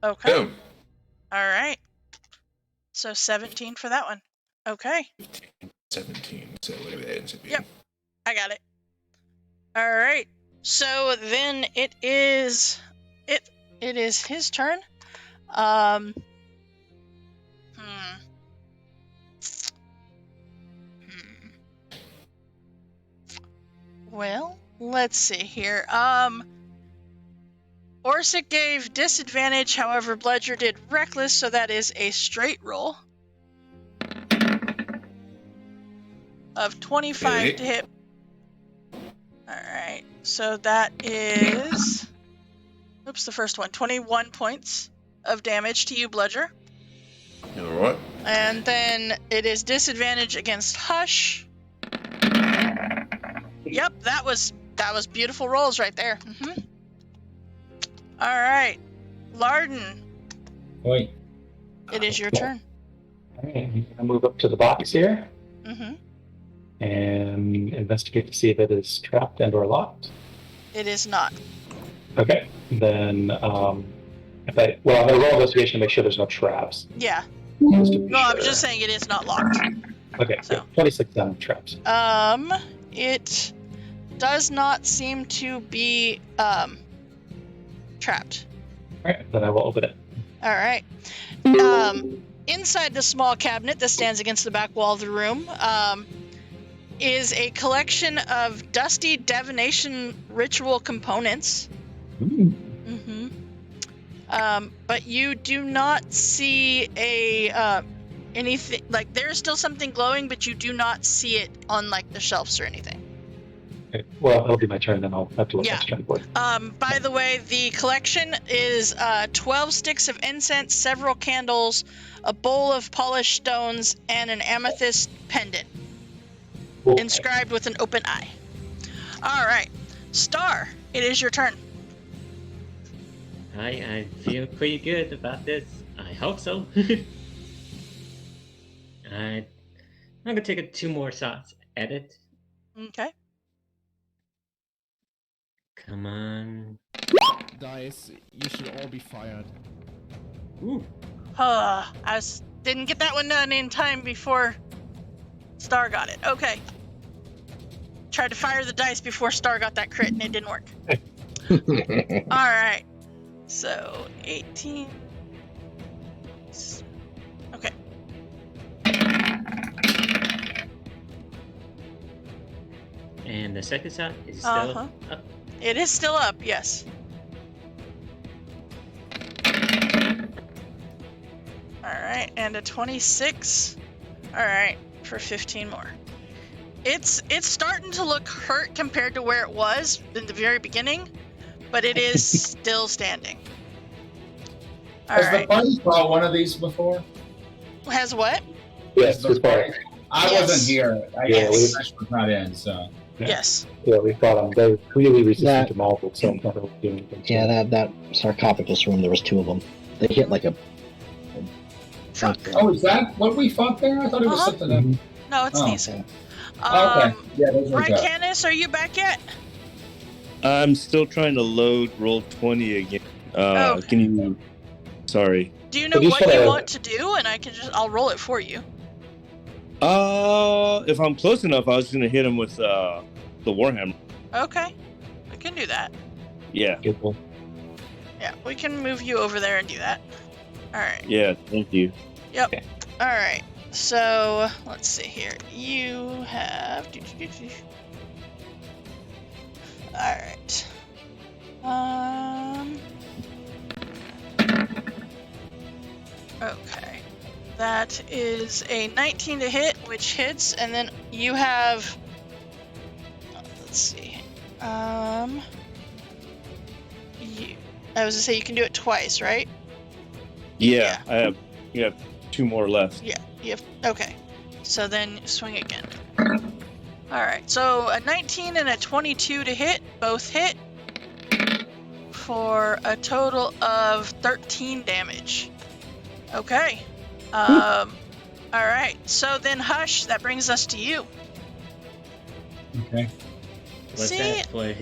Okay. Boom. All right. So 17 for that one. Okay. 15, 17, so whatever that ends up being. Yep. I got it. All right. So then it is his turn. Well, let's see here. Orsic gave disadvantage, however, Bludger did reckless, so that is a straight roll of 25 to hit. Alright, so that is... Oops, the first one. 21 points of damage to you, Bludger. Alright. And then it is disadvantage against Hush. Yep, that was beautiful rolls right there. Mm-hmm. All right, Larden, Wait. it is your turn. Alright, I'm gonna move up to the box here Mm-hmm. and investigate to see if it is trapped and or locked. It is not. Okay, then I'm gonna roll investigation to make sure there's no traps. Yeah. Just to be No, I'm sure. just saying it is not locked. Okay, So. yeah, 26 on traps. It does not seem to be trapped. Alright, then I will open it. All right. Inside the small cabinet that stands against the back wall of the room is a collection of dusty divination ritual components. Mm-hmm. But you do not see a anything, like there's still something glowing, but you do not see it on like the shelves or anything. Okay. Well, it'll be my turn, then I'll have to look Yeah. next turn for it. By the way, the collection is 12 sticks of incense, several candles, a bowl of polished stones, and an amethyst pendant Cool. inscribed with an open eye. All right, Star, it is your turn. I feel pretty good about this. I hope so. I'm gonna take 2 more shots at it. Okay. Come on. Dice, you should all be fired. Ooh. Didn't get that one done in time before Star got it. Okay. Tried to fire the dice before Star got that crit, and it didn't work. All right. So 18. Okay. And the second shot is still up. It is still up, yes. Alright, and a 26. Alright, for 15 more. It's starting to look hurt compared to where it was in the very beginning, but it is still standing. Has the Alright. party fought one of these before? Has what? Yes, The this part. party- I Yes. wasn't here. I Yeah, was not in, so. Yeah. Yes. Yeah, we fought them. They're really resistant That- to malted, so I'm not really doing anything. to Yeah, them. that sarcophagus room, there was 2 of them. They hit like a... Truck. Oh, is that what we fought there? I thought it was Uh-huh. something else. No, it's Oh, these. okay. Okay. Yeah, those were Right, good. Candace, are you back yet? I'm still trying to load roll 20 again. Oh. Can you? Sorry. Do you know But you what said, you want to do? And I'll roll it for you. If I'm close enough, I was gonna hit him with the warhammer. Okay. We can do that. Yeah. Good one. Yeah, we can move you over there and do that. Alright. Yeah. Thank you. Alright. So, let's see here. You have... Alright. Okay. That is a 19 to hit, which hits, and then you have... Let's see. I was gonna say you can do it twice, right? Yeah. I have. You have 2 more left. Yeah, you have, okay. So then swing again. Alright, so a 19 and a 22 to hit, both hit, for a total of 13 damage. Okay. Alright, so then Hush, that brings us to you. Okay. What's See? that for?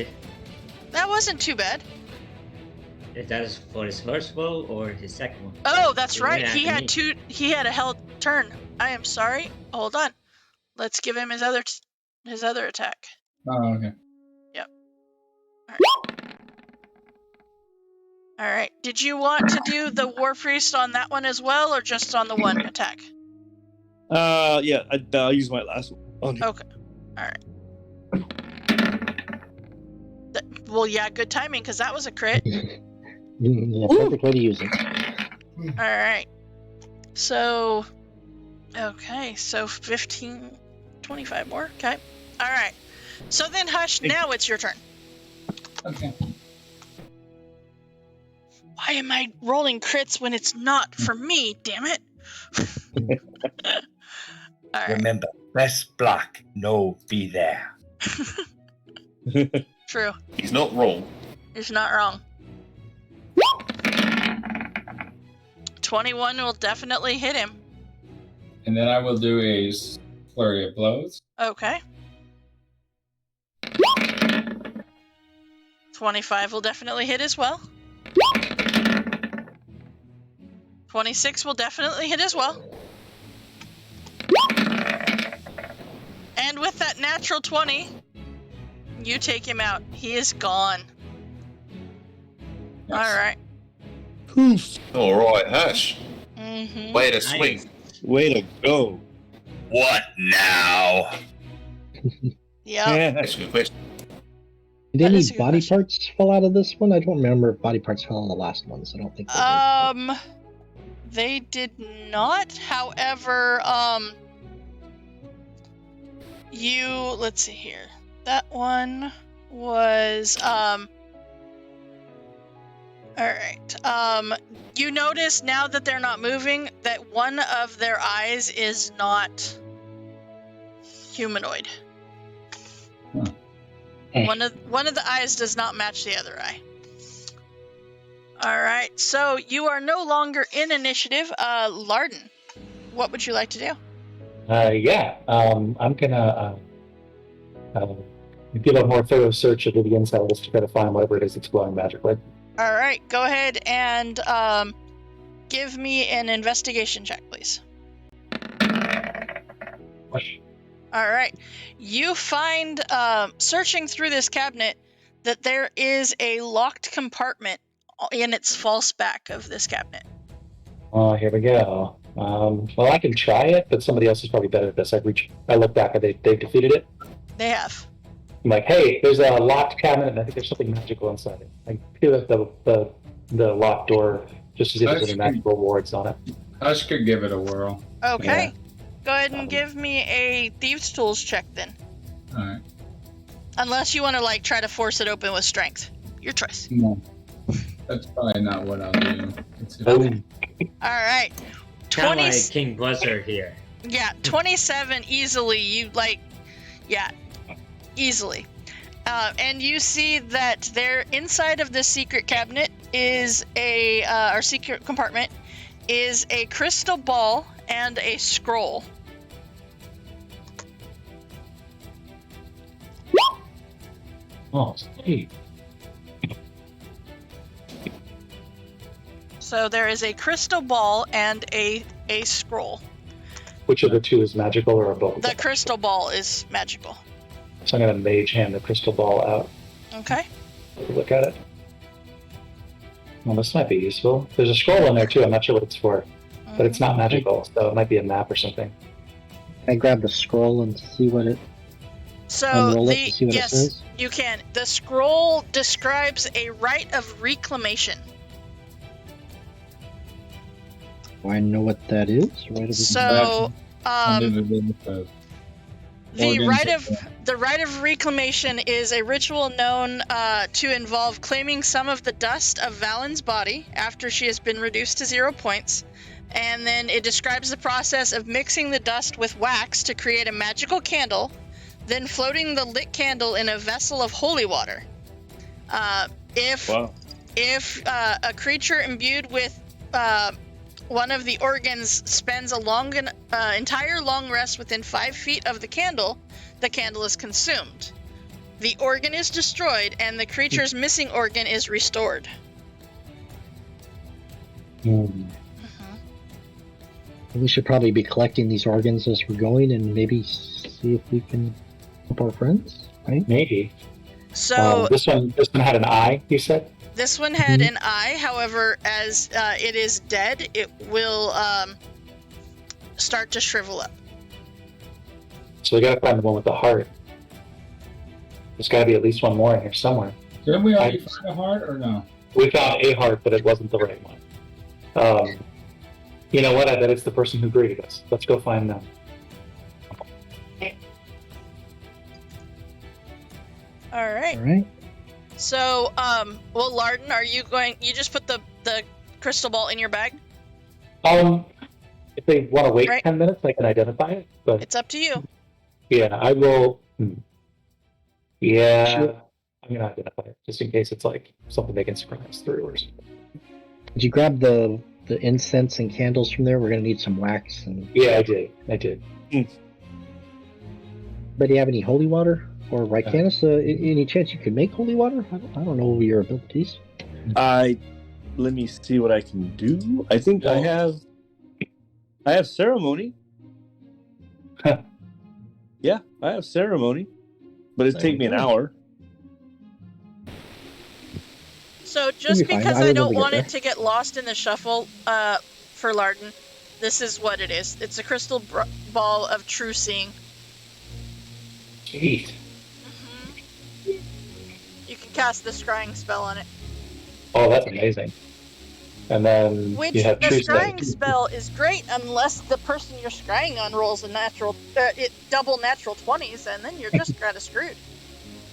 That wasn't too bad. Is that for his first roll or his second one? Oh, that's It went right. He after had me. he had a held turn. I am sorry. Hold on. Let's give him his other attack. Oh, okay. All right. Did you want to do the War Priest on that one as well, or just on the one attack? Yeah. I'll use my last one. on him. Okay. All right. Well, yeah, good timing because that was a crit. Yeah, perfect way to use it. All right. So, okay. So 15, 25 more. Okay. All right. So then, Hush, now it's your turn. Okay. Why am I rolling crits when it's not for me? Damn it. All right. Remember, best block, no be there. True. He's not wrong. He's not wrong. 21 will definitely hit him. And then I will do a flurry of blows. Okay. 25 will definitely hit as well. 26 will definitely hit as well. And with that natural 20, you take him out. He is gone. Yes. Alright. Poof. All right, Hush. Mm-hmm. Way to Nice. swing. Way to go. What now? Yep. That's a good question. Did That any is a good body question. parts fall out of this one? I don't remember if body parts fell in the last one, so I don't think they did. They did not. However, let's see here. That one was, all right. You notice now that they're not moving that one of their eyes is not humanoid. Huh. One of the eyes does not match the other eye. All right, so you are no longer in initiative. Larden, what would you like to do? I'm gonna give a more thorough search of the inside list to try to find whatever it is that's glowing magically. All right, go ahead and give me an investigation check, please. All right, you find, searching through this cabinet, that there is a locked compartment in its false back of this cabinet. Oh, here we go. Well, I can try it, but somebody else is probably better at this. I look back, and they've defeated it. They have. I'm like, hey, there's a locked cabinet, and I think there's something magical inside it. I peel at the locked door just to see if there's any magical wards on it. Hush could give it a whirl. Okay. Yeah. Go ahead and give me a Thieves' Tools check then. All right. Unless you want to, try to force it open with strength. Your choice. No. That's probably not what I'll do. Okay. All right. Kind of like King Blizzard here. Yeah, 27 easily. Easily. And you see that there, inside of this secret cabinet is our secret compartment, is a crystal ball and a scroll. Oh, hey. So there is a crystal ball and a scroll. Which of the two is magical or both? The crystal ball is magical. So I'm going to mage hand the crystal ball out. Okay. Look at it. Well, this might be useful. There's a scroll in there too. I'm not sure what it's for, but it's not magical, so it might be a map or something. I grab the scroll and see what it. So unroll it to see what it yes, says? you can. The scroll describes a rite of reclamation. Do I know what that is? So, the Organs. rite of reclamation is a ritual known to involve claiming some of the dust of Valen's body after she has been reduced to 0 points, and then it describes the process of mixing the dust with wax to create a magical candle, then floating the lit candle in a vessel of holy water. If a creature imbued with one of the organs spends an entire long rest within 5 feet of the candle is consumed. The organ is destroyed, and the creature's missing organ is restored. We should probably be collecting these organs as we're going, and maybe see if we can help our friends. Right? Maybe. So this one had an eye. You said. This one had an eye. However, as it is dead, it will start to shrivel up. So we gotta find the one with the heart. There's gotta be at least one more in here somewhere. Didn't we already find a heart or no? We found a heart, but it wasn't the right one. You know what? I bet it's the person who greeted us. Let's go find them. All right. All right. So, Larden, are you going? You just put the crystal ball in your bag? If they want to wait Right. 10 minutes, I can identify it. But It's up to you. yeah, I will. Yeah, Sure. I'm gonna identify it just in case it's like something they can surprise through or something. Did you grab the incense and candles from there? We're gonna need some wax and. Yeah, I did. But do you have any holy water or Rycanus? Any chance you could make holy water? I don't know your abilities. Let me see what I can do. I think I have ceremony. Yeah, I have ceremony, but it'd take me an hour. So just You'll be fine. because I I will don't get want there. it to get lost in the shuffle for Larden, this is what it is. It's a crystal ball of true seeing. Sweet. You can cast the scrying spell on it. Oh, that's amazing. and then Which you have the true scrying sight. spell is great unless the person you're scrying on rolls a double natural 20s, and then you're just kind of screwed.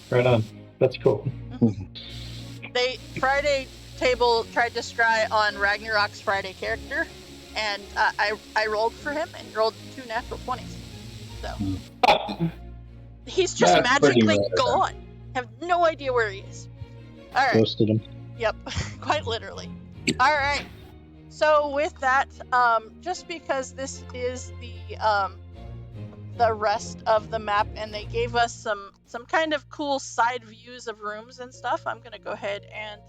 Right on. That's cool. Friday table tried to scry on Ragnarok's Friday character, and I rolled for him, and he rolled 2 natural 20s. So he's just That's pretty magically rare, gone. Have no idea where he is. All right. Ghosted him. Yep, quite literally. All right. So with that, just because this is the rest of the map, and they gave us some kind of cool side views of rooms and stuff, I'm gonna go ahead and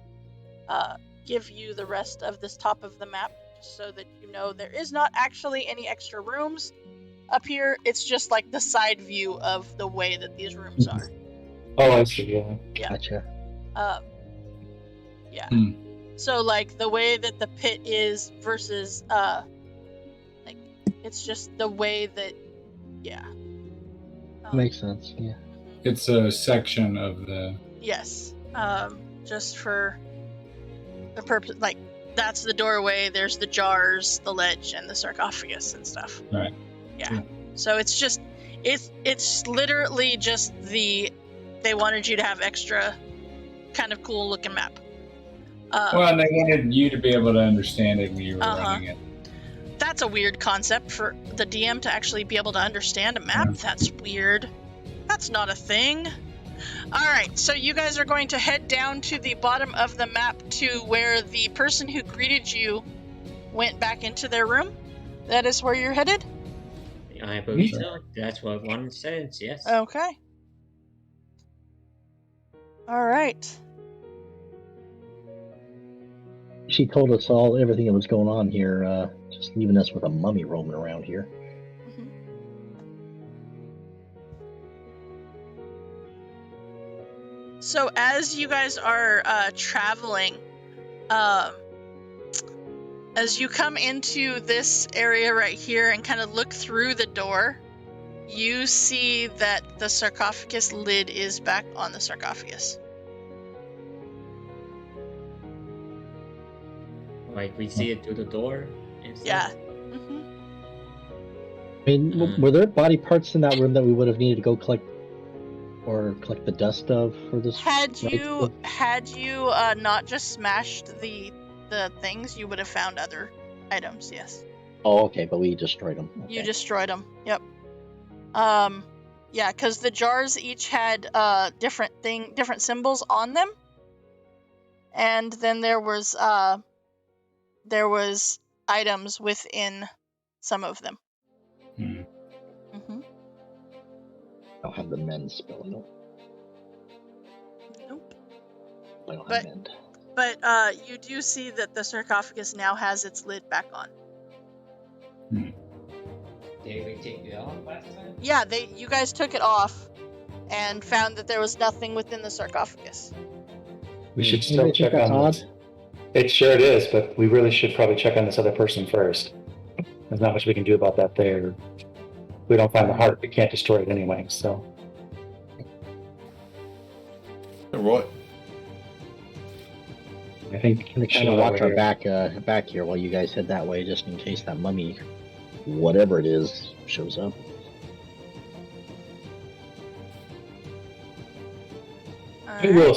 give you the rest of this top of the map, just so that you know there is not actually any extra rooms up here. It's just like the side view of the way that these rooms are. Oh, I see. Yeah. Gotcha. Yeah. Hmm. So like the way that the pit is versus like it's just the way that Makes sense. Yeah. It's a section of the. Yes. Just for the purpose, like that's the doorway. There's the jars, the ledge, and the sarcophagus and stuff. Right. Yeah. So it's literally just they wanted you to have extra kind of cool looking map. Well, and they wanted you to be able to understand it when you were running it. That's a weird concept for the DM to actually be able to understand a map. Yeah. That's weird. That's not a thing. Alright, so you guys are going to head down to the bottom of the map to where the person who greeted you went back into their room? That is where you're headed? I believe so. That's what one says, yes. Okay. Alright. She told us everything that was going on here, just leaving us with a mummy roaming around here. So as you guys are traveling, as you come into this area right here and kind of look through the door, you see that the sarcophagus lid is back on the sarcophagus. Like we see it through the door and stuff? Yeah. I mean, were there body parts in that room that we would have needed to go collect the dust of for this? Had you not just smashed the things, you would have found other items. Yes. Oh, okay, but we destroyed them. Okay. You destroyed them. Yep. Yeah, because the jars each had different symbols on them, and then there was items within some of them. I don't have the mend spell. Nope. I don't have mend. But you do see that the sarcophagus now has its lid back on. Did we take it off last time? Yeah, you guys took it off and found that there was nothing within the sarcophagus. We should still check on this. It sure is, but we really should probably check on this other person first. There's not much we can do about that there. We don't find the heart, we can't destroy it anyway, so. Right. I think we kind of watch our back here while you guys head that way, just in case that mummy, whatever it is, shows up. I will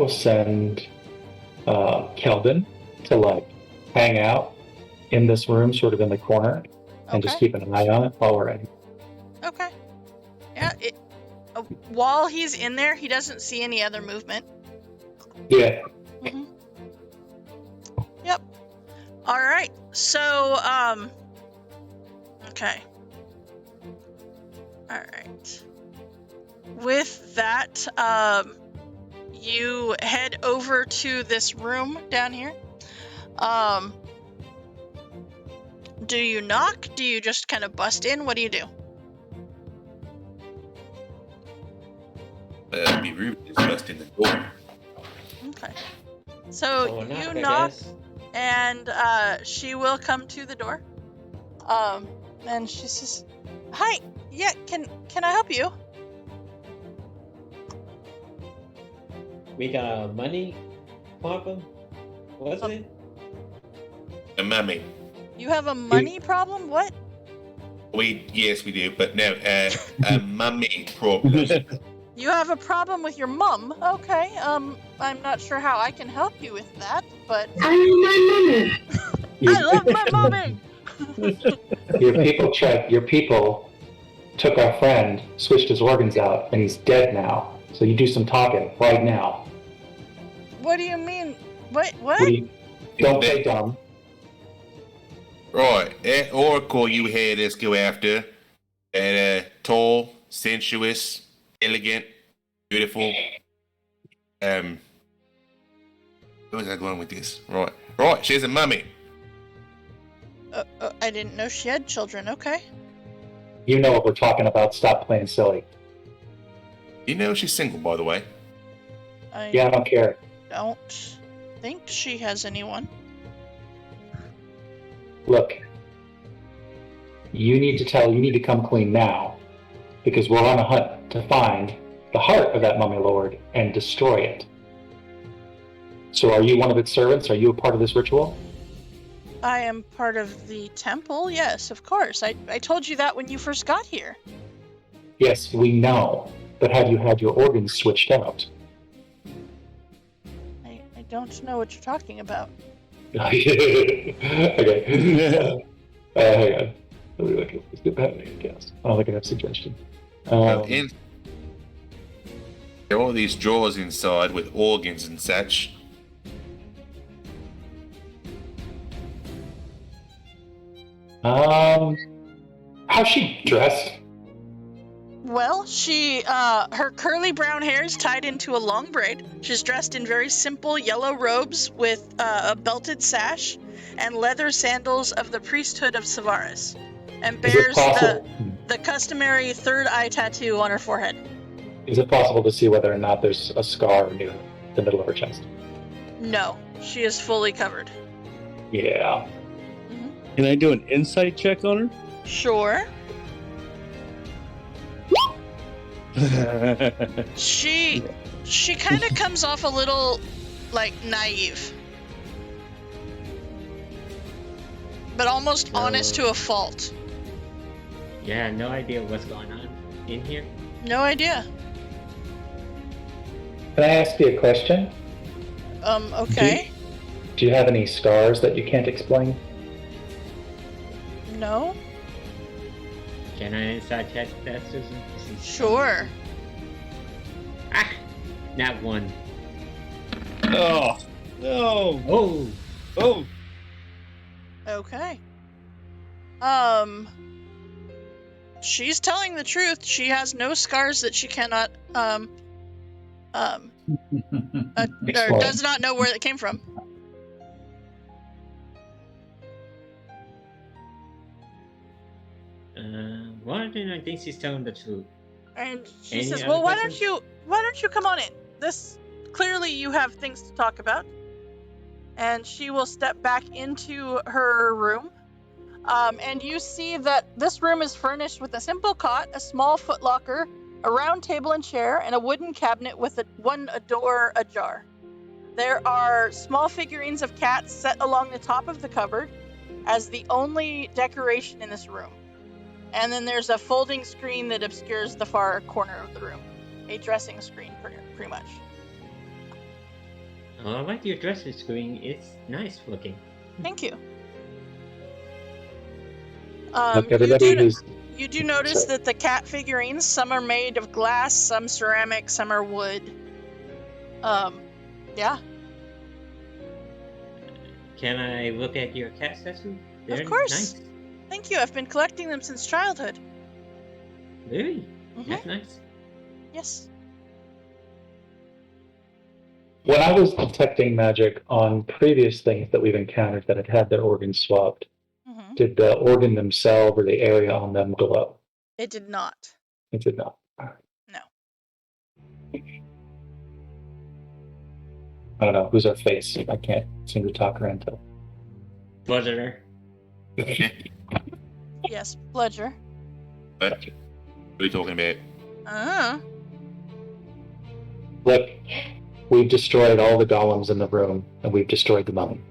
send Kelvin to hang out in this room, sort of in the corner, and just keep an eye on it while we're in. Okay. Yeah. While he's in there, he doesn't see any other movement. Yeah. Yep. All right. So, okay. All right. With that, you head over to this room down here. Do you knock? Do you just kind of bust in? What do you do? It'd be rude to just bust in the door. Okay. So you knock, and she will come to the door. And she says, "Hi, yeah, can I help you?" We got a money problem. What's it? A mummy. You have a money problem? What? Yes, we do, but no, a mummy problem. You have a problem with your mum? Okay, I'm not sure how I can help you with that, but... I love my mommy! Your people took our friend, switched his organs out, and he's dead now. So you do some talking right now. What do you mean? What? Don't play dumb. Right, that oracle you had us go after, that tall, sensuous, elegant, beautiful. Where was I going with this? Right, she's a mummy. I didn't know she had children, okay. You know what we're talking about. Stop playing silly. You know she's single, by the way. I don't care. don't think she has anyone. Look, you need to come clean now, because we're on a hunt to find the heart of that mummy lord and destroy it. So are you one of its servants? Are you a part of this ritual? I am part of the temple, yes, of course. I told you that when you first got here. Yes, we know. But have you had your organs switched out? I don't know what you're talking about. Okay. Hang on. Let's get back to the cast. I don't think I have a suggestion. There are all these drawers inside with organs and such. How's she dressed? Well, her curly brown hair is tied into a long braid. She's dressed in very simple yellow robes with a belted sash and leather sandals of the priesthood of Savaris, and bears the customary third eye tattoo on her forehead. Is it possible to see whether or not there's a scar near the middle of her chest? No, she is fully covered. Yeah. Can I do an insight check on her? Sure. She kind of comes off a little, like, naive. But almost honest to a fault. Yeah, no idea what's going on in here. No idea. Can I ask you a question? Okay. Do you have any scars that you can't explain? No? Can I inside check that, Susan? Sure. Ah! Not one. Oh, no. Oh! Oh! Okay. She's telling the truth. She has no scars that she cannot, or does not know where it came from. Well, then I think she's telling the truth. And she Any says, other "Well, why questions? don't you come on in? This clearly you have things to talk about." And she will step back into her room. And you see that this room is furnished with a simple cot, a small footlocker, a round table and chair, and a wooden cabinet with one door ajar. There are small figurines of cats set along the top of the cupboard as the only decoration in this room. And then there's a folding screen that obscures the far corner of the room. A dressing screen, pretty much. Oh, I like your dressing screen. It's nice looking. Thank you. You do notice that the cat figurines, some are made of glass, some ceramic, some are wood. Yeah. Can I look at your cat statue? They're Of course. Nice. Thank you. I've been collecting them since childhood. Really? Mhm. That's nice. Yes. When I was detecting magic on previous things that we've encountered that had their organs swapped, Mm-hmm. did the organ themselves or the area on them glow? It did not. It did not. No. I don't know. Who's our face? I can't seem to talk her into. Bludgeoner. Yes, Bludger. What are you talking about? Look, we've destroyed all the golems in the room, and we've destroyed the mummy.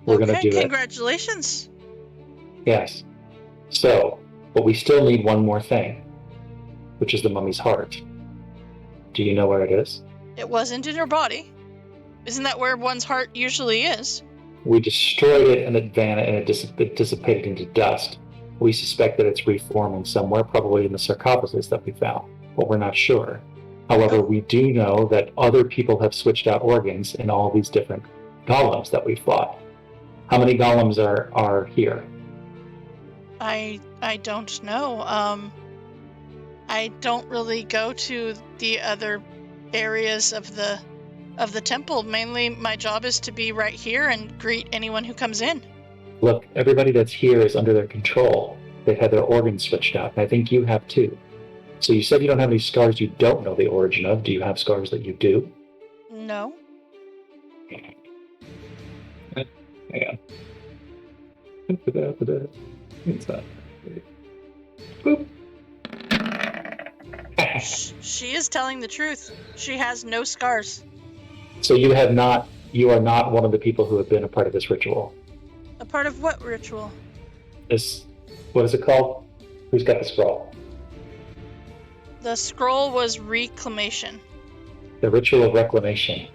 We're going to Okay, do it. congratulations. Yes. So, but we still need one more thing, which is the mummy's heart. Do you know where it is? It wasn't in her body. Isn't that where one's heart usually is? We destroyed it and it dissipated into dust. We suspect that it's reforming somewhere, probably in the sarcophagus that we found, but we're not sure. However, we do know that other people have switched out organs in all these different golems that we fought. How many golems are here? I don't know. I don't really go to the other areas of the temple. Mainly my job is to be right here and greet anyone who comes in. Look, everybody that's here is under their control. They've had their organs switched out, and I think you have too. So you said you don't have any scars you don't know the origin of. Do you have scars that you do? No. Hang on. Boop. She is telling the truth. She has no scars. So you are not one of the people who have been a part of this ritual. A part of what ritual? What is it called? Who's got the scroll? The scroll was reclamation. The ritual of reclamation.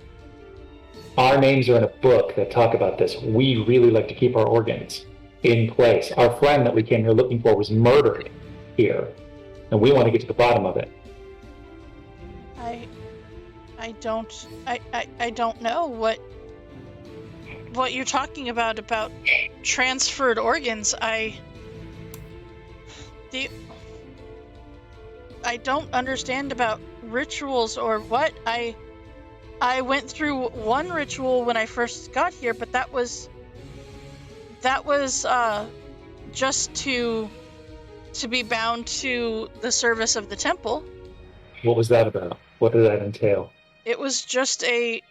Our names are in a book that talk about this. We really like to keep our organs in place. Our friend that we came here looking for was murdered here, and we want to get to the bottom of it. I don't know what you're talking about transferred organs. I don't understand about rituals or what. I went through one ritual when I first got here, but that was just to be bound to the service of the temple. What was that about? What did that entail? It was just a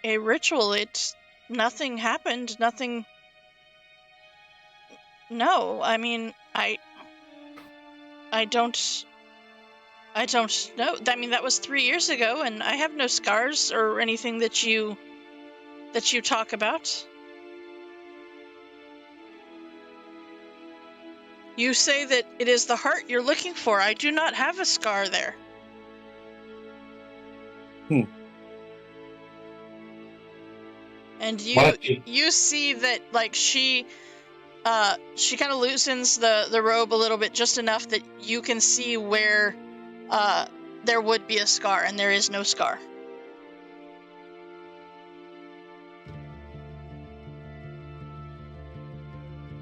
ritual. Nothing happened. Nothing. No, I mean, I don't know. I mean, that was 3 years ago, and I have no scars or anything that you talk about. You say that it is the heart you're looking for. I do not have a scar there. And you see that, like, she kind of loosens the robe a little bit, just enough that you can see where there would be a scar, and there is no scar.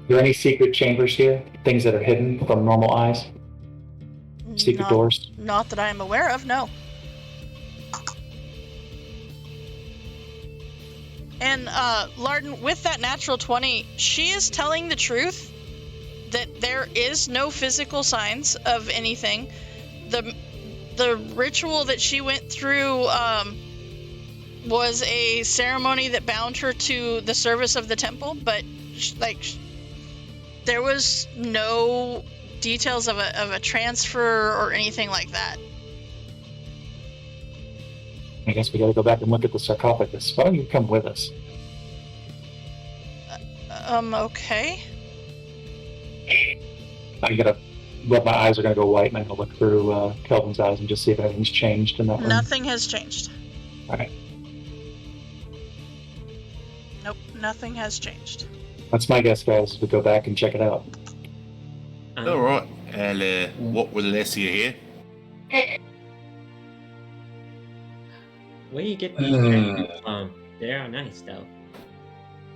Are there any secret chambers here? Things that are hidden from normal eyes? Secret doors? Not that I am aware of, no. And Larden, with that natural 20, she is telling the truth that there is no physical signs of anything. The ritual that she went through was a ceremony that bound her to the service of the temple, but there was no details of a transfer or anything like that. I guess we gotta go back and look at the sarcophagus. Why don't you come with us? Okay. My eyes are gonna go white, and I'm gonna look through Kelvin's eyes and just see if anything's changed in that room. Nothing has changed. Alright. Nope, nothing has changed. That's my guess, guys. We go back and check it out. Alright, and what will Alessia here? Where you get these tattoos from? They are nice, though.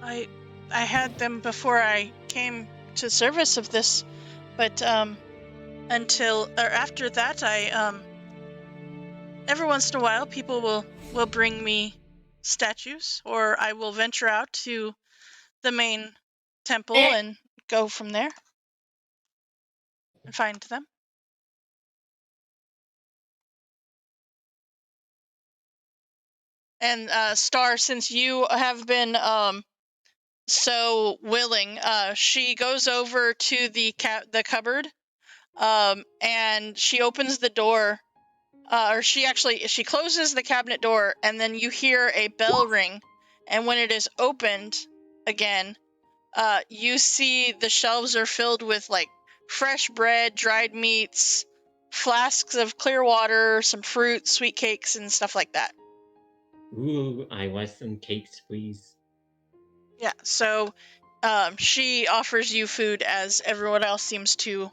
I had them before I came to service of this, but after that, every once in a while, people will bring me statues, or I will venture out to the main temple and go from there and find them. And Star, since you have been so willing, she goes over to the cupboard, and she opens the door, or she closes the cabinet door, and then you hear a bell ring, and when it is opened, again, you see the shelves are filled with like fresh bread, dried meats, flasks of clear water, some fruit, sweet cakes, and stuff like that. Ooh, I want some cakes, please. Yeah, so she offers you food as everyone else seems to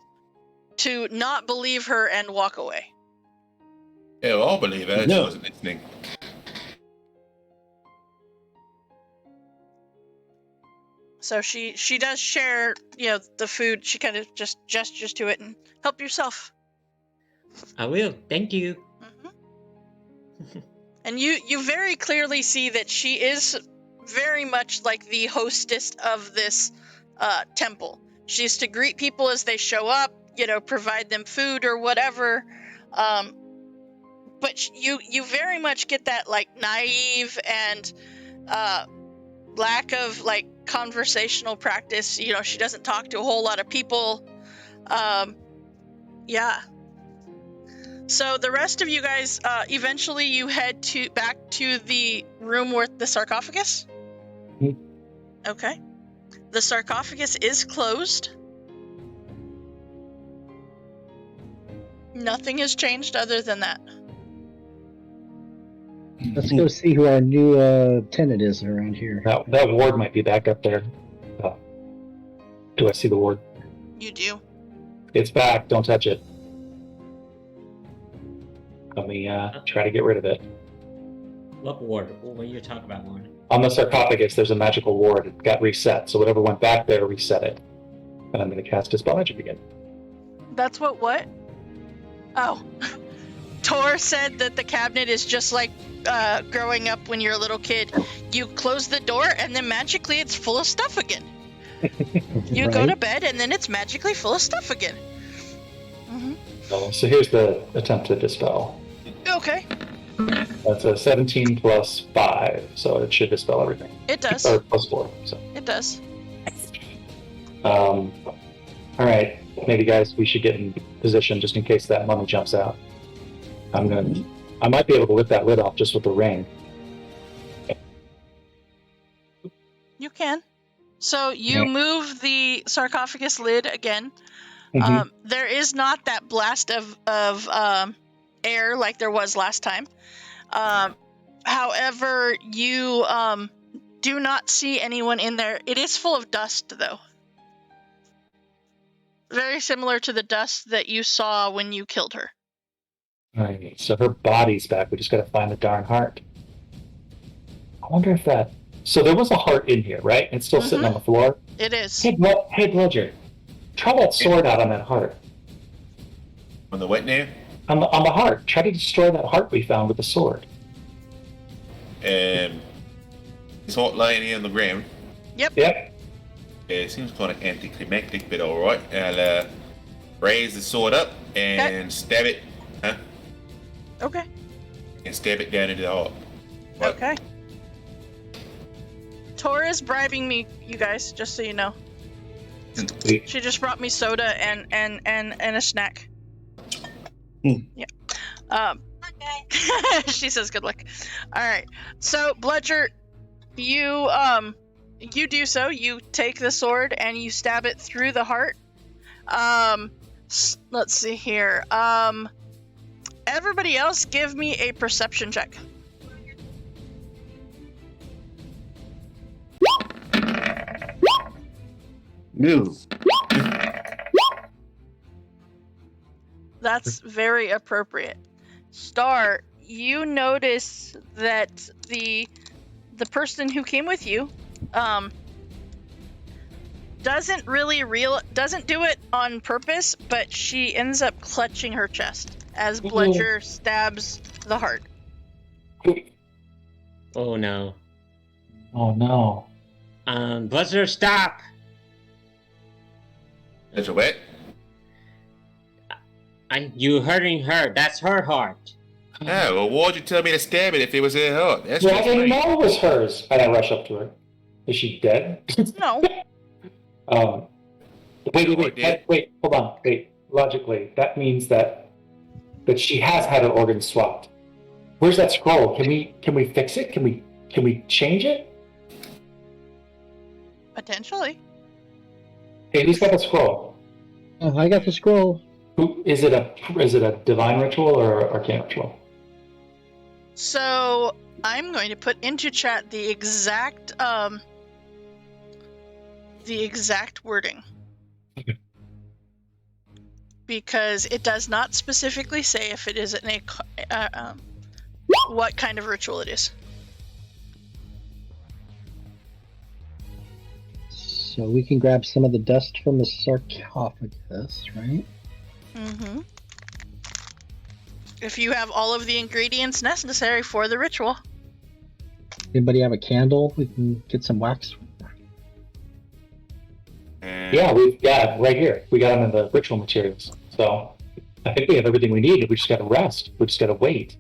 not believe her and walk away. Yeah, well, I'll believe her. She No. wasn't listening. So she does share, the food. She kind of just gestures to it and help yourself. I will. Thank you. Mm-hmm. And you very clearly see that she is very much like the hostess of this temple. She's to greet people as they show up, provide them food or whatever. But you very much get that like naive and lack of like conversational practice. She doesn't talk to a whole lot of people. Yeah. So the rest of you guys, eventually you head back to the room with the sarcophagus. Mhm. Okay. The sarcophagus is closed. Nothing has changed other than that. Let's go see who our new tenant is around here. That ward might be back up there. Do I see the ward? You do. It's back. Don't touch it. Let me try to get rid of it. What ward? What are you talking about, Warren? On the sarcophagus, there's a magical ward. It got reset, so whatever went back there, reset it. And I'm going to cast Dispel Magic again. That's what? Oh. Tor said that the cabinet is just like growing up when you're a little kid. You close the door and then magically it's full of stuff again. You go to bed and then it's magically full of stuff again. Mm-hmm. So here's the attempt to dispel. Okay. That's a 17 plus 5, so it should dispel everything. It does. Or plus 4. So. It does. All right, maybe guys, we should get in position just in case that mummy jumps out. I might be able to lift that lid off just with the ring. You can. So you move the sarcophagus lid again. Mm-hmm. There is not that blast of air like there was last time. However, you do not see anyone in there. It is full of dust, though. Very similar to the dust that you saw when you killed her. All right, so her body's back. We just got to find the darn heart. I wonder if that... So there was a heart in here, right? It's still sitting on the floor? It is. Hey, Bludger, try that sword out on that heart. On the what now? On the heart. Try to destroy that heart we found with the sword. It's all lying here on the ground. Yep. It seems kind of anticlimactic, but alright. I'll raise the sword up and stab it. Huh? Okay. And stab it down into the heart. What? Okay. Tor is bribing me, you guys, just so you know. She just brought me soda and a snack. Yeah. She says good luck. Alright. So, Bludger, you do so. You take the sword and you stab it through the heart. Let's see here. Everybody else give me a perception check. Move. That's very appropriate. Star, you notice that the person who came with you doesn't do it on purpose, but she ends up clutching her chest as Bludger stabs the heart. Oh no. Oh no. Bludger, stop! That's a what? You hurting her. That's her heart. Oh, well, why'd you tell me to stab it if it was her heart? That's Well, I just didn't right. know it was hers. And I rush up to her. Is she dead? No. Wait, hold on. Wait, logically, that means that she has had her organs swapped. Where's that scroll? Can we fix it? Can we change it? Potentially. Hey, who's got the scroll? Oh, I got the scroll. Is it a divine ritual or arcane ritual? So I'm going to put into chat the exact wording. Because it does not specifically say if it is what kind of ritual it is. So we can grab some of the dust from the sarcophagus, right? Mm-hmm. If you have all of the ingredients necessary for the ritual. Anybody have a candle? We can get some wax. Yeah, we've got right here. We got them in the ritual materials. So I think we have everything we need. We just got to rest. We just got to wait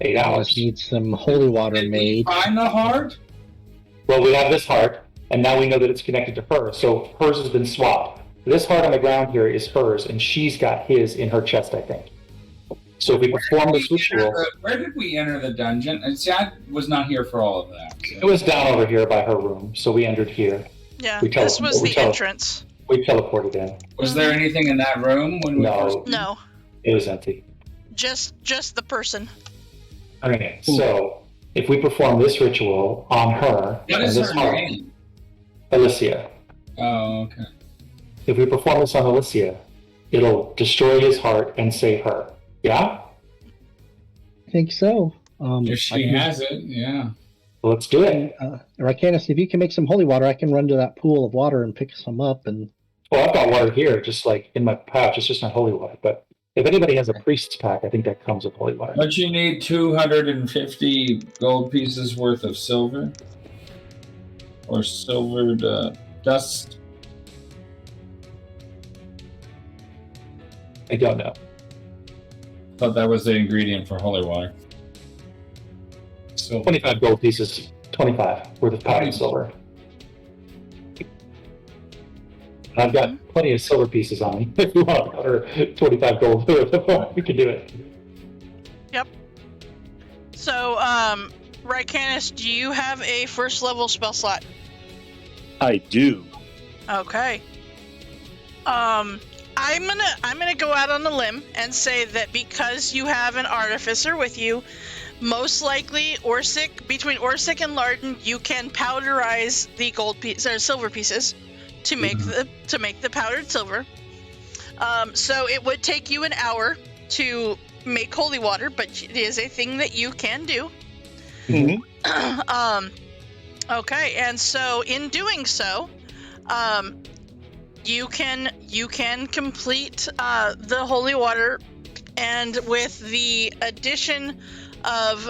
8 I hours. just need some holy water Did we made. find the heart? Well, we have this heart, and now we know that it's connected to her. So hers has been swapped. This heart on the ground here is hers, and she's got his in her chest, I think. So if we perform this ritual... Where did we enter the dungeon? And see, I was not here for all of that. So. It was down over here by her room, so we entered here. Yeah, this was the entrance. We teleported in. Was there anything in that room when we first... No. It was empty. Just the person. Okay, so if we perform this ritual on her... What is her name? Alicia. Oh, okay. If we perform this on Alicia, it'll destroy his heart and save her. Yeah? I think so. If she has it, yeah. Well, let's do it. Racanis, if you can make some holy water, I can run to that pool of water and pick some up. And Well, I've got water here, just like in my pouch. It's just not holy water. But if anybody has a priest's pack, I think that comes with holy water. But you need 250 gold pieces worth of silver? Or silvered dust? I don't know. Thought that was the ingredient for holy water. Silver. 25 gold pieces, 25 worth of powdered silver. And I've got plenty of silver pieces on me. If you want another 25 gold, we can do it. Yep. So, Racanis, do you have a first level spell slot? I do. Okay. I'm gonna go out on a limb and say that because you have an artificer with you, most likely between Orsic and Larden, you can powderize the silver pieces to make the powdered silver. So it would take you an hour to make holy water, but it is a thing that you can do. Mm-hmm. Okay, and so in doing so, you can complete the holy water, and with the addition of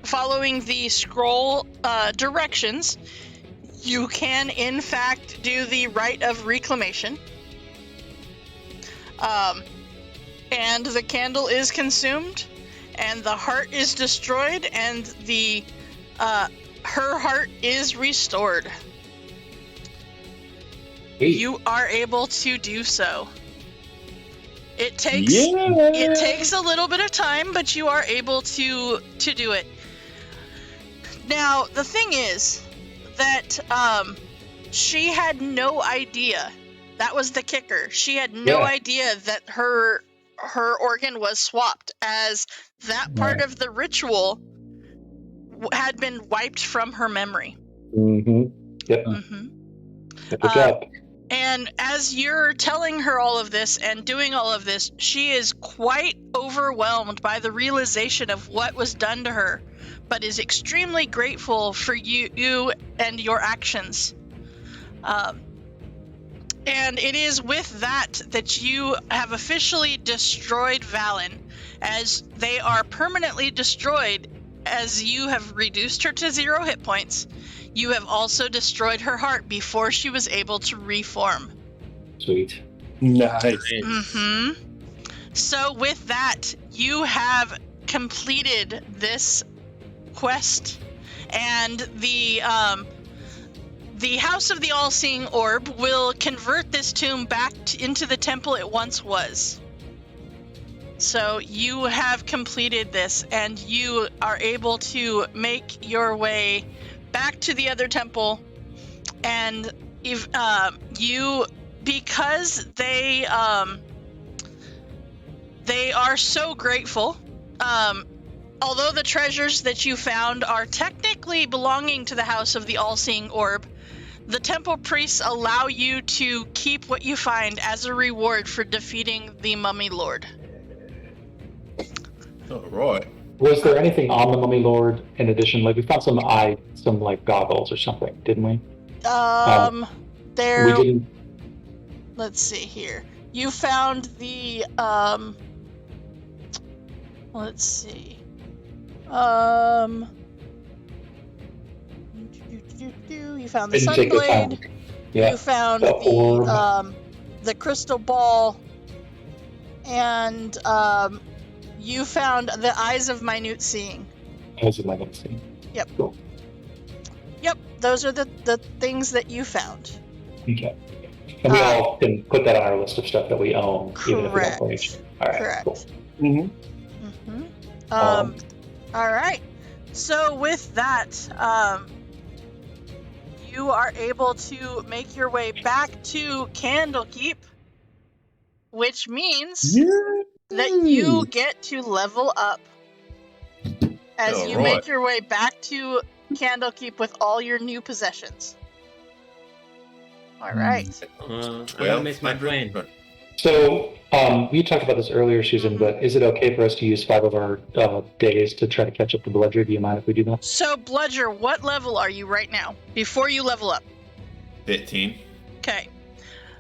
following the scroll directions, you can in fact do the rite of reclamation. And the candle is consumed, and the heart is destroyed, and her heart is restored. You are able to do so. It takes a little bit of time, but you are able to do it. Now, the thing is that she had no idea. That was the kicker. She had no idea that her organ was swapped, as that part of the ritual had been wiped from her memory. Mm-hmm. Yep. Mm-hmm. Good job. And as you're telling her all of this and doing all of this, she is quite overwhelmed by the realization of what was done to her, but is extremely grateful for you and your actions. And it is with that you have officially destroyed Valen, as they are permanently destroyed, as you have reduced her to 0 hit points. You have also destroyed her heart before she was able to reform. Sweet. Nice. Mm-hmm. So with that, you have completed this quest, and the House of the All-Seeing Orb will convert this tomb back into the temple it once was. So you have completed this, and you are able to make your way back to the other temple, and if you, because they are so grateful. Although the treasures that you found are technically belonging to the House of the All-Seeing Orb, the temple priests allow you to keep what you find as a reward for defeating the Mummy Lord. All right. Was there anything on the Mummy Lord in addition? Like we found some like goggles or something, didn't we? There. We didn't. Let's see here. You found the let's see. You found the Didn't take the time. Sunblade. Yeah. You found The orb. the crystal ball, and you found the eyes of minute seeing. Eyes of minute seeing. Yep. Cool. Yep. Those are the things that you found. Okay. And we all can put that on our list of stuff that we own, even if we don't Correct. play each. All right. Correct. Cool. Mm-hmm. All right. So with that, you are able to make your way back to Candlekeep, which means that you get to level up as you make your way back to Candlekeep with all your new possessions. All right. I'm gonna miss my friend. So we talked about this earlier, Susan, but is it okay for us to use 5 of our days to try to catch up to Bludger? Do you mind if we do that? So, Bludger, what level are you right now before you level up? 15. Okay.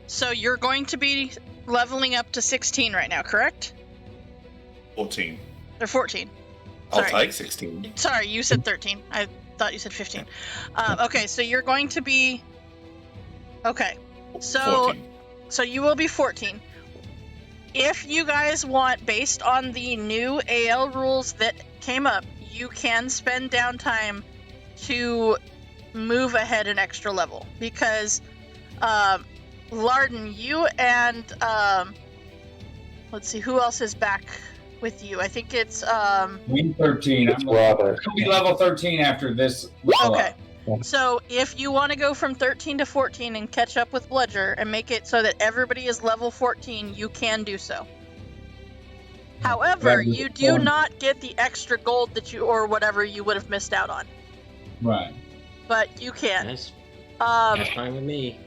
So you're going to be leveling up to 16 right now, correct? 14. Or 14. I'll Sorry. take 16. Sorry, you said 13. I thought you said 15. Okay, so you're going to be... Okay. So 14. So you will be 14. If you guys want, based on the new AL rules that came up, you can spend downtime to move ahead an extra level. Because, Larden, you and, let's see, who else is back with you? I think it's, Me 13. It's Robert. I'll be level 13 after this level okay. up. So if you want to go from 13 to 14 and catch up with Bludger and make it so that everybody is level 14, you can do so. However, you do not get the extra gold that you, or whatever you would have missed out on. Right. But you can. That's That's fine with me.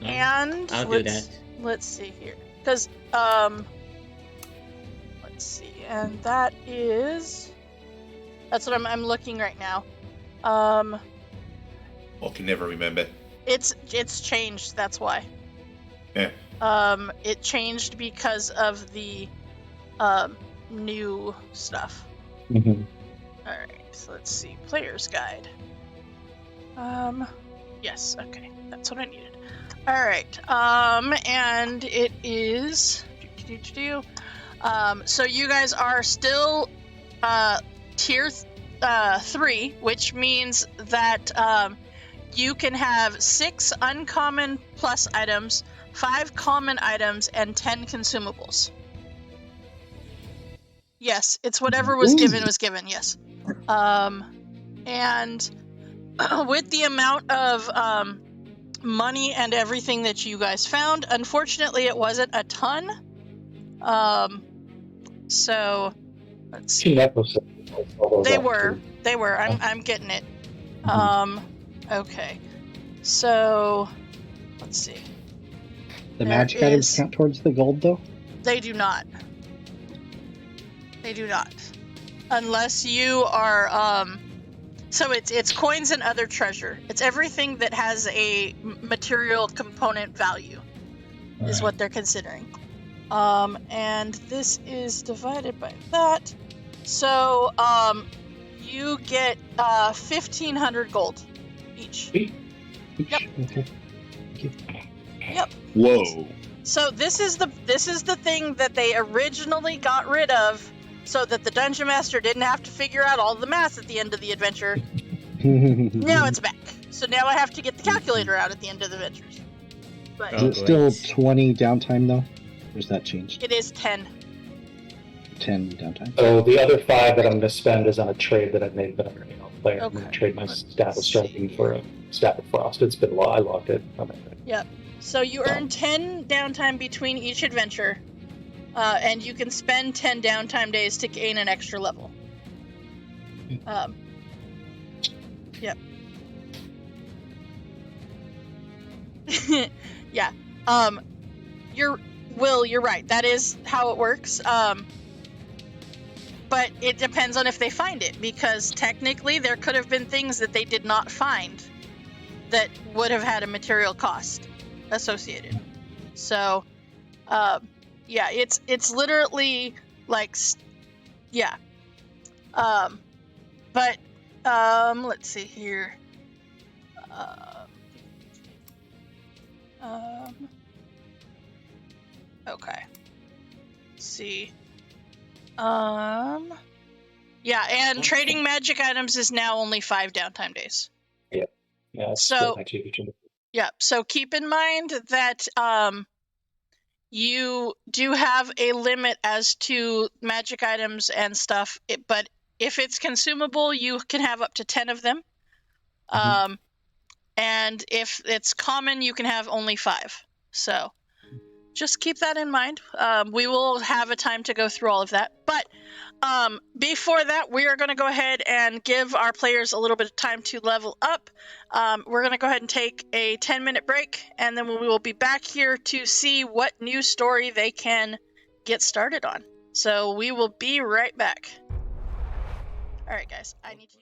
And I'll do that. Let's see here. Because, let's see. And that is... That's what I'm looking right now. I can never remember. It's changed, that's why. Yeah. It changed because of the new stuff. Mm-hmm. Alright, so let's see. Player's guide. Yes, okay. That's what I needed. Alright, and it is... So you guys are still tier 3, which means that you can have 6 uncommon plus items, 5 common items, and 10 consumables. Yes, it's whatever was given, yes. And with the amount of money and everything that you guys found, unfortunately it wasn't a ton. So, let's see. They were. I'm getting it. Okay. So, let's see. The magic items count towards the gold, though? They do not. They do not. Unless you are, so it's coins and other treasure. It's everything that has a material component value is what they're considering. And this is divided by that. So, you get 1,500 gold each. Yep. Okay. Yep. Whoa. So this is the thing that they originally got rid of, so that the dungeon master didn't have to figure out all the math at the end of the adventure. Now it's back. So now I have to get the calculator out at the end of the adventures. But Is it still 20 downtime though? Or is that changed? it is 10. 10 downtime. So the other 5 that I'm going to spend is on a trade that I've made that I'm going to play. I'm going Okay. to trade my staff of striking for a Static Frost. It's been I logged it. Yep. So you earn 10 downtime between each adventure, and you can spend 10 downtime days to gain an extra level. Yep. Yeah. You're right. That is how it works. But it depends on if they find it, because technically there could have been things that they did not find that would have had a material cost associated. So, yeah, it's literally like, yeah. But let's see here. Okay. Let's see. Yeah, and trading magic items is now only 5 downtime days. Yeah. Yeah. So, my GP. yeah, so keep in mind that you do have a limit as to magic items and stuff, but if it's consumable, you can have up to 10 of them. And if it's common, you can have only 5. So just keep that in mind. We will have a time to go through all of that. But before that, we are going to go ahead and give our players a little bit of time to level up. We're going to go ahead and take a 10-minute break, and then we will be back here to see what new story they can get started on. So we will be right back. All right, guys. I need you.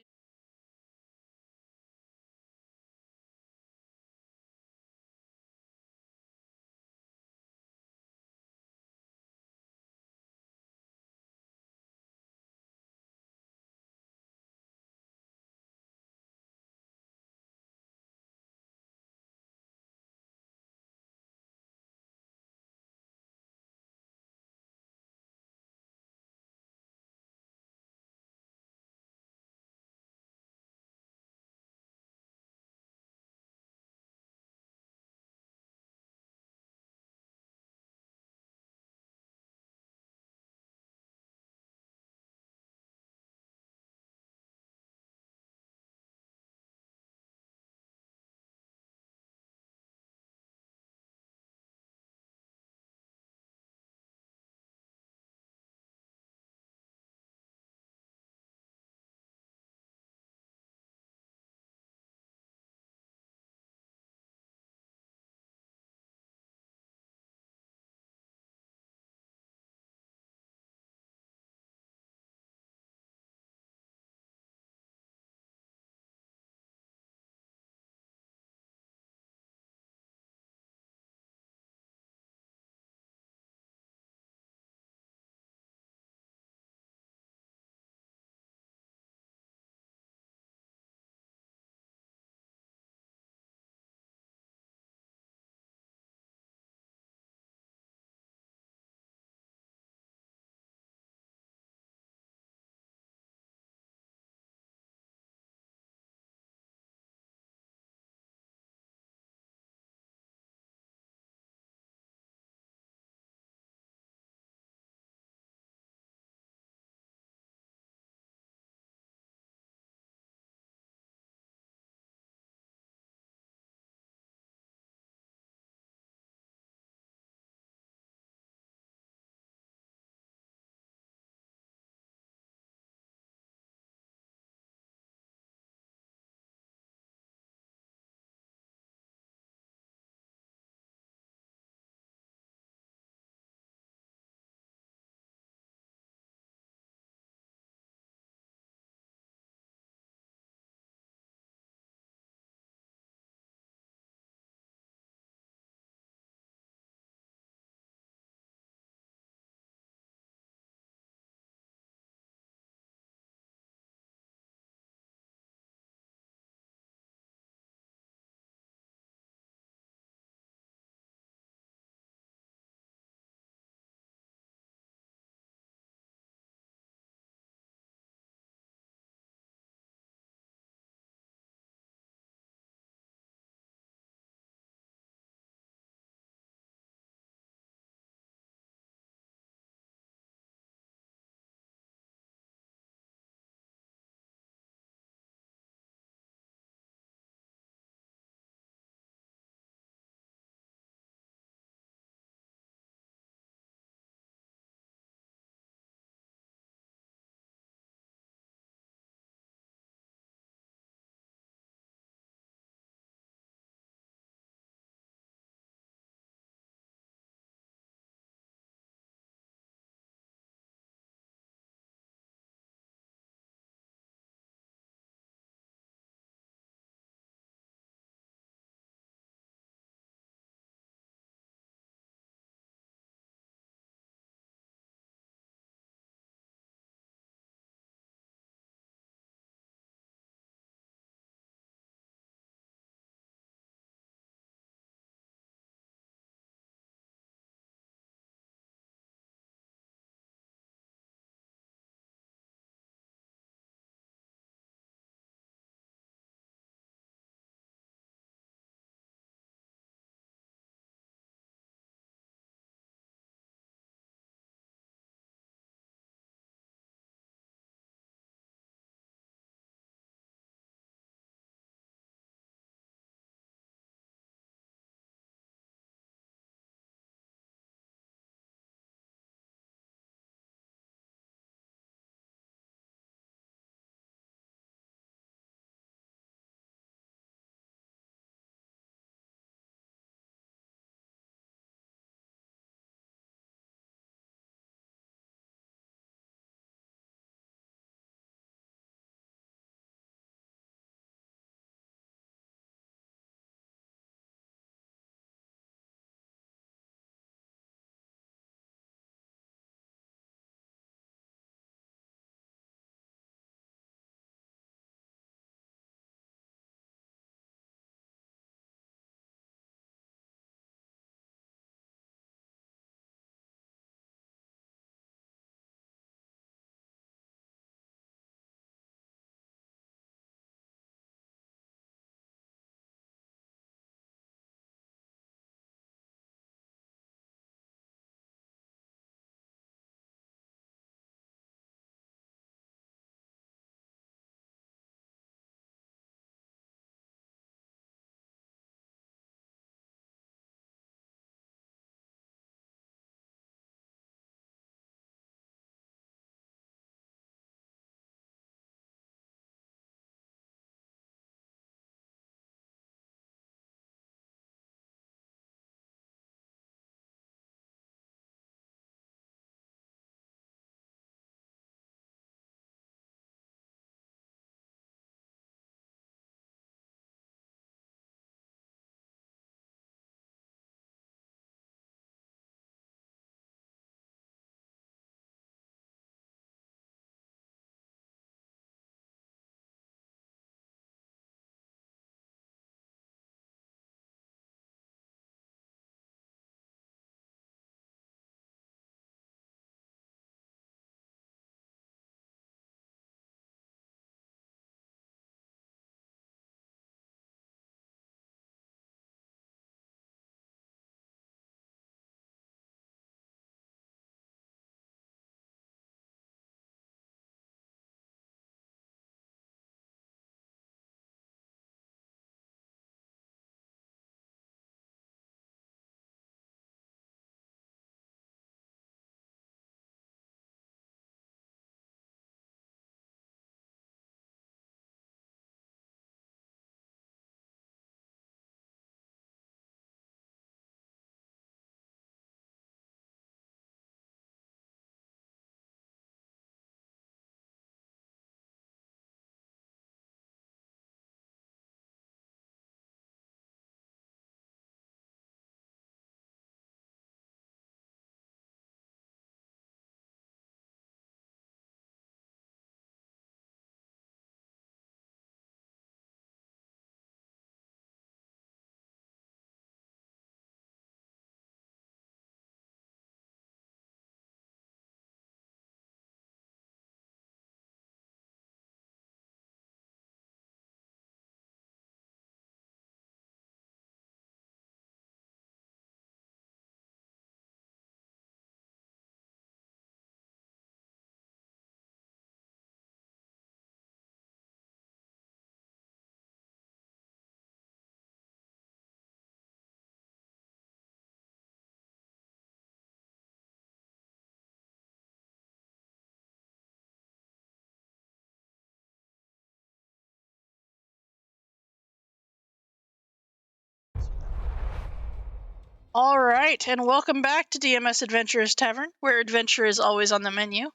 All right, and welcome back to DMS Adventurers Tavern, where adventure is always on the menu.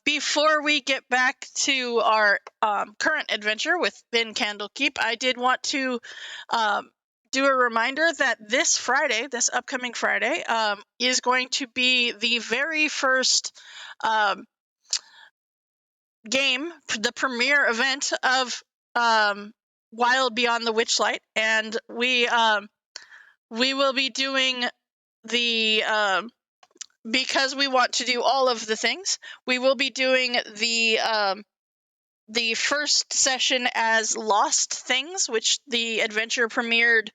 Before we get back to our current adventure within Candlekeep, I did want to do a reminder that this Friday, this upcoming Friday, is going to be the very first game, the premiere event of Wild Beyond the Witchlight, and we will be doing the because we want to do all of the things, we will be doing the first session as Lost Things, which the adventure premiered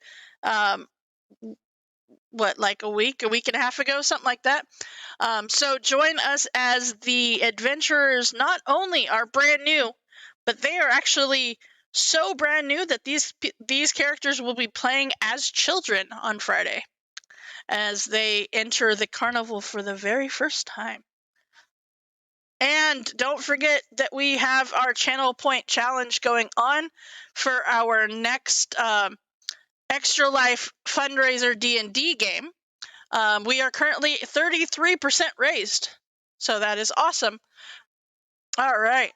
like a week and a half ago, something like that. So join us as the adventurers not only are brand new, but they are actually so brand new that these characters will be playing as children on Friday as they enter the carnival for the very first time. And don't forget that we have our Channel Point Challenge going on for our next Extra Life fundraiser D&D game. We are currently 33% raised, so that is awesome. All right.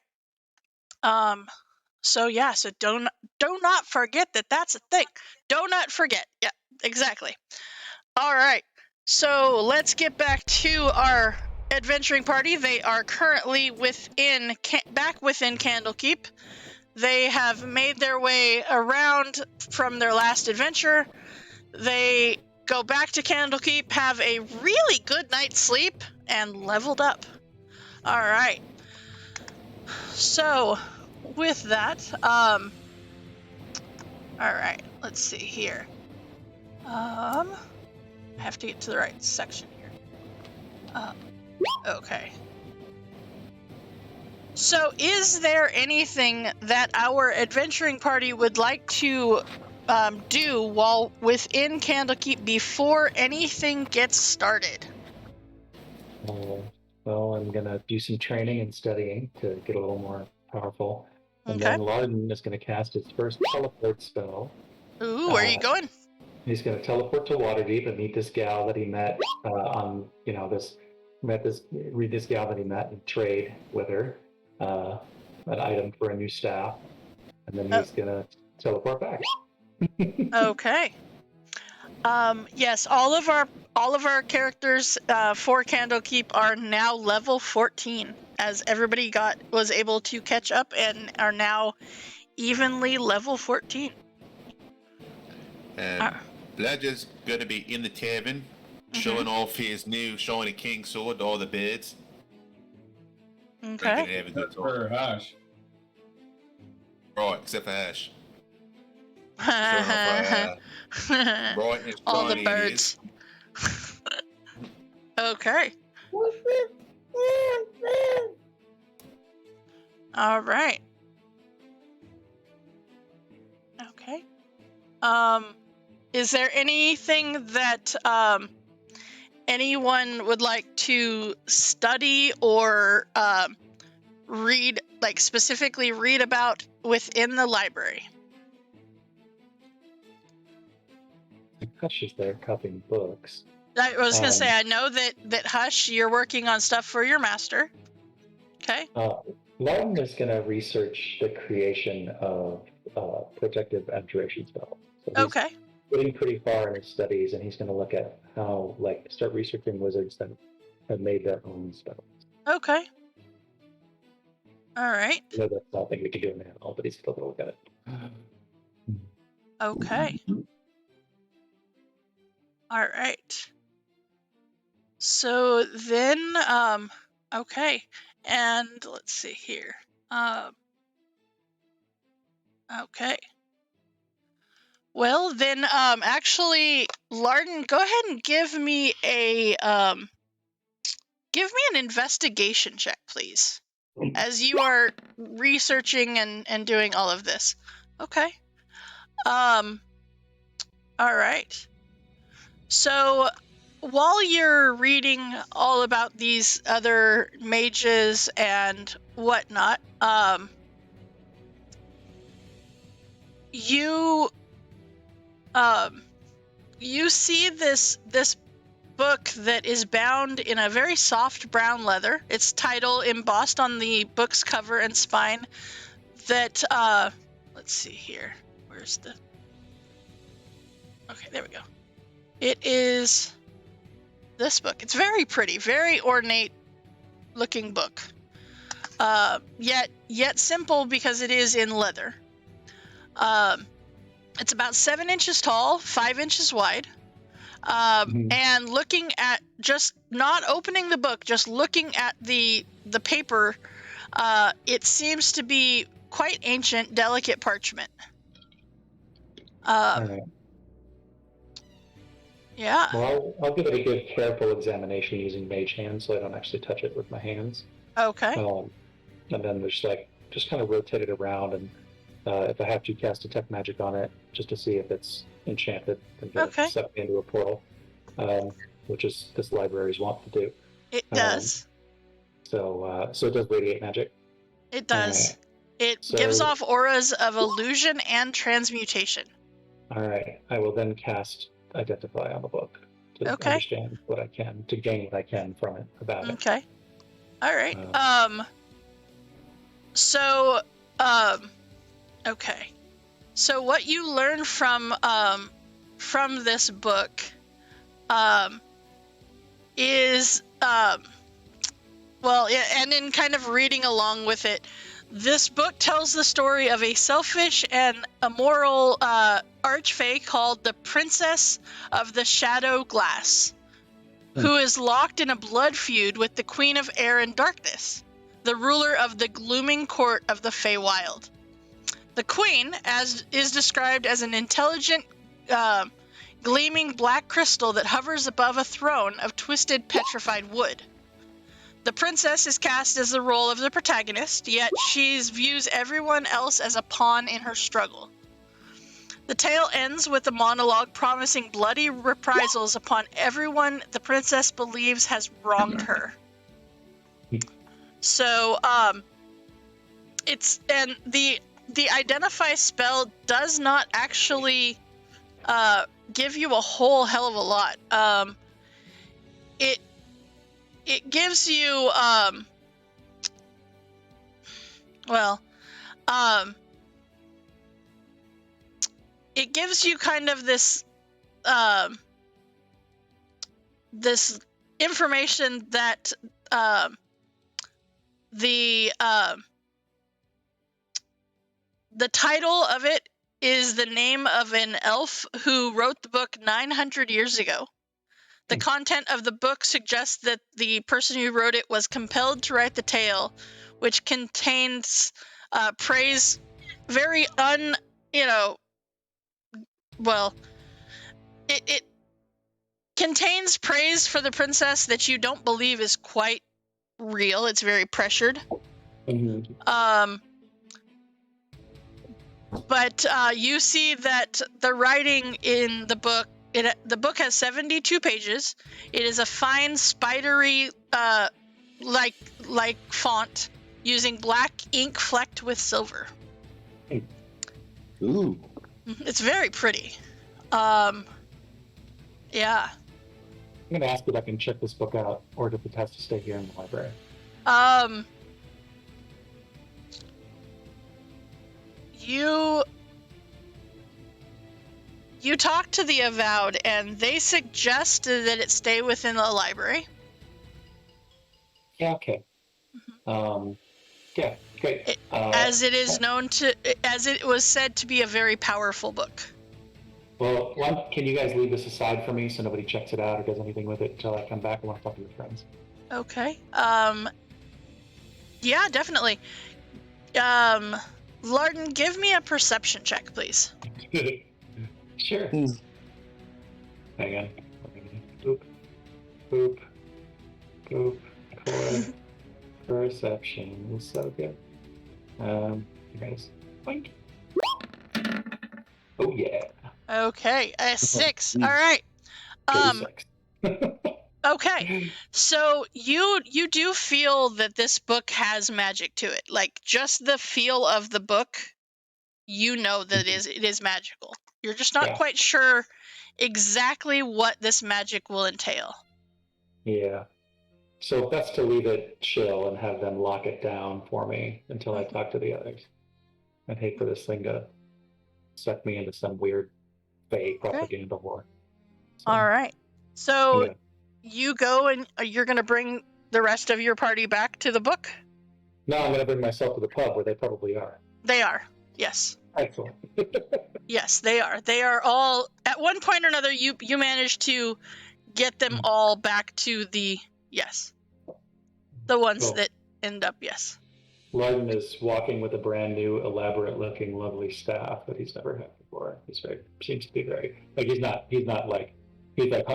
So yeah, so do not forget that that's a thing. Do not forget. Yeah, exactly. All right. So let's get back to our adventuring party. They are currently back within Candlekeep. They have made their way around from their last adventure. They go back to Candlekeep, have a really good night's sleep, and leveled up. All right. So with that, all right, let's see here. I have to get to the right section here. Okay. So is there anything that our adventuring party would like to do while within Candlekeep before anything gets started? Well, I'm going to do some training and studying to get a little more powerful. And Okay. then Larden is going to cast his first teleport spell. Ooh, where are you going? He's going to teleport to Waterdeep and meet this gal that he met read this gal that he met and trade with her an item for a new staff. And then he's going to teleport back. Okay. Yes, all of our characters for Candlekeep are now level 14, as everybody was able to catch up and are now evenly level 14. Bludger's gonna be in the tavern, showing off his new Shiny King sword to all the birds. Okay. Except for Hush. Right, except for Ash. Bright and all the shiny birds. Okay. All right. Okay. Is there anything that anyone would like to study or read, like specifically read about within the library? Hush is there copying books. I was going to say, I know that Hush, you're working on stuff for your master. Okay. Larden is going to research the creation of protective abjuration spells. So he's getting pretty far in his studies, and he's going to look at how, start researching wizards that have made their own spells. Okay. All right. I know that's not something we can do in Animal, but he's still going to look at it. Okay. All right. So then, okay, and let's see here. Okay. Well, then, actually, Larden, go ahead and give me an investigation check, please, as you are researching and doing all of this. Okay. All right. So, while you're reading all about these other mages and whatnot, you you see this book that is bound in a very soft brown leather. Its title embossed on the book's cover and spine. That let's see here. Where's the? Okay, there we go. It is this book. It's very pretty, very ornate looking book. Yet simple because it is in leather. It's about 7 inches tall, 5 inches wide. And looking at, just not opening the book, just looking at the paper, it seems to be quite ancient, delicate parchment. All right. Yeah. Well, I'll give it a good, careful examination using Mage Hand, so I don't actually touch it with my hands. Okay. And then just kind of rotate it around, and if I have to, cast Detect Magic on it just to see if it's enchanted and get it sucked into a portal, which is this library's want to do. It does. So it does radiate magic. It does. It gives off auras of illusion and transmutation. All right. I will then cast Identify on the book to understand what I can, to gain what I can from it about it. Okay. All right. Okay. So what you learn from this book is and in kind of reading along with it, this book tells the story of a selfish and immoral archfey called the Princess of the Shadow Glass, who is locked in a blood feud with the Queen of Air and Darkness, the ruler of the glooming court of the Feywild. The Queen, as is described as an intelligent, gleaming black crystal that hovers above a throne of twisted, petrified wood. The princess is cast as the role of the protagonist, yet she views everyone else as a pawn in her struggle. The tale ends with a monologue promising bloody reprisals upon everyone the princess believes has wronged her. So, the Identify spell does not actually give you a whole hell of a lot. It gives you it gives you kind of this this information that the title of it is the name of an elf who wrote the book 900 years ago. The content of the book suggests that the person who wrote it was compelled to write the tale, which contains praise, very it contains praise for the princess that you don't believe is quite real. It's very pressured. But you see that the writing in the book, the book has 72 pages. It is a fine, spidery, like font, using black ink flecked with silver. Ooh. It's very pretty. Yeah. I'm going to ask if I can check this book out, or if it has to stay here in the library. You talk to the Avowed, and they suggest that it stay within the library. Yeah, okay. Yeah, great. As it is known to, as it was said to be a very powerful book. Well, can you guys leave this aside for me so nobody checks it out or does anything with it until I come back? I want to talk to your friends. Okay. Yeah, definitely. Larden, give me a perception check, please. Sure. Hang on. Boop. Boop. Boop. Core. Perception is so good. You guys. Boink. Oh, yeah. Okay. A 6. All right. 36. Okay. So you do feel that this book has magic to it. Like, just the feel of the book, you know that it is magical. You're just not Yeah. quite sure exactly what this magic will entail. Yeah. So best to leave it chill and have them lock it down for me until I talk to the others. I'd hate for this thing to suck me into some weird fake propaganda war. So, All right. I'm So gonna- you go and you're going to bring the rest of your party back to the book? No, I'm going to bring myself to the pub where they probably are. They are. Yes. Excellent. Yes, they are. They are all at one point or another you managed to get them all back to the ones Cool. that end up Larden is walking with a brand new, elaborate-looking, lovely staff that he's never had before. Seems to be very like he's not like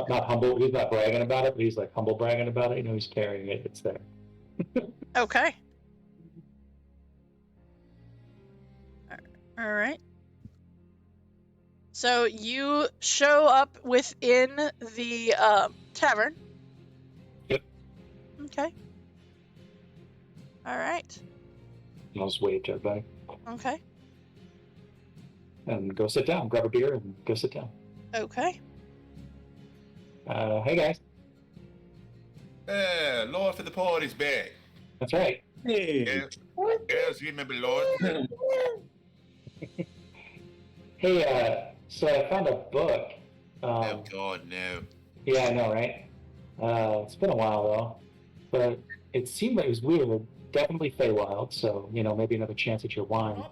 not humble. He's not bragging about it, but he's like humble bragging about it. You know, he's carrying it. It's there. Okay. All right. So you show up within the tavern. Yep. Okay. All right. I'll just wave to everybody Okay. and go sit down, grab a beer, and go sit down. Okay. Hey guys. Lord for the party's back. That's right. Hey. Yes, you remember Lord? Hey, so I found a book. Oh God, no. Yeah, I know, right? It's been a while though, but it seemed like it was weird. Definitely Feywild, so maybe another chance at your wine.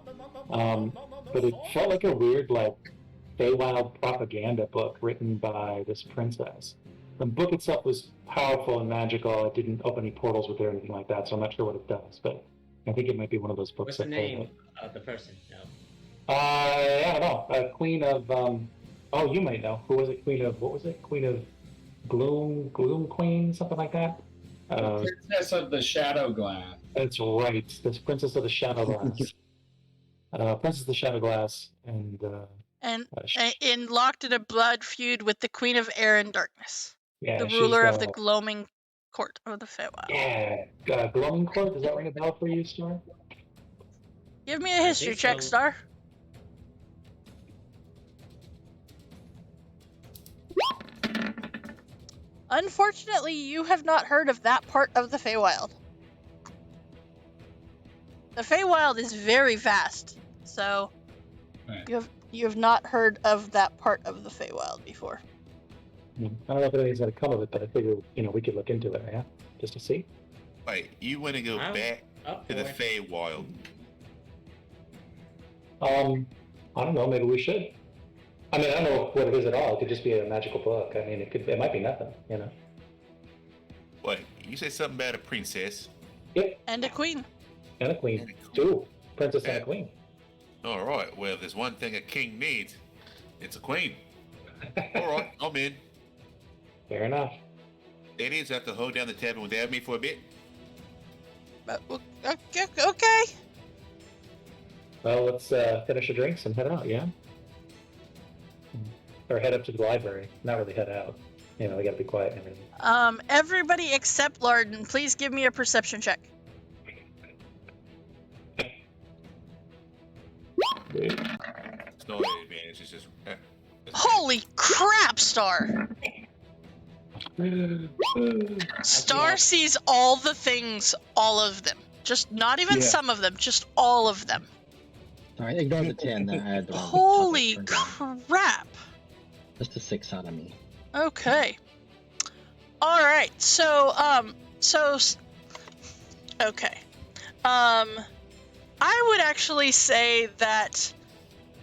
But it felt like a weird, like Feywild propaganda book written by this princess. The book itself was powerful and magical. It didn't open any portals with it or anything like that, so I'm not sure what it does. But I think it might be one of those books. What's the name of the person? No. I don't know. Queen of. Oh, you might know. Who was it? What was it? Queen of Gloom Queen, something like that. Princess of the Shadow Glass. That's right. This Princess of the Shadow Glass. Princess of the Shadow Glass, and locked in a blood feud with the Queen of Air and Darkness, yeah, the she's, ruler of the gloaming court of the Feywild. Yeah, gloaming court. Does that ring a bell for you, Star? Give me a history check, so. Star. Unfortunately, you have not heard of that part of the Feywild. The Feywild is very vast, so Right. you have not heard of that part of the Feywild before. I don't know if anything's going to come of it, but I figured we could look into it, yeah, just to see. Wait, you want to go back to the Feywild? I don't know. Maybe we should. I mean, I don't know what it is at all. It could just be a magical book. I mean, it might be nothing, Wait, you said something about a princess? Yep. And a queen. And a queen. Two. Princess and a queen. All right. Well, if there's one thing a king needs, it's a queen. All right, I'm in. Fair enough. Ladies, have to hold down the tavern without me for a bit. Okay. Well, let's finish our drinks and head out, yeah? Or head up to the library. Not really head out. We gotta be quiet and everything. Everybody except Larden, please give me a perception check. It's not an advantage, it's just... Holy crap, Star! Star sees all the things, all of them. Just not even some of them, just all of them. Sorry, ignore the 10 that I had. Holy crap! Just a 6 out of me. Okay. Alright, so, okay. I would actually say that,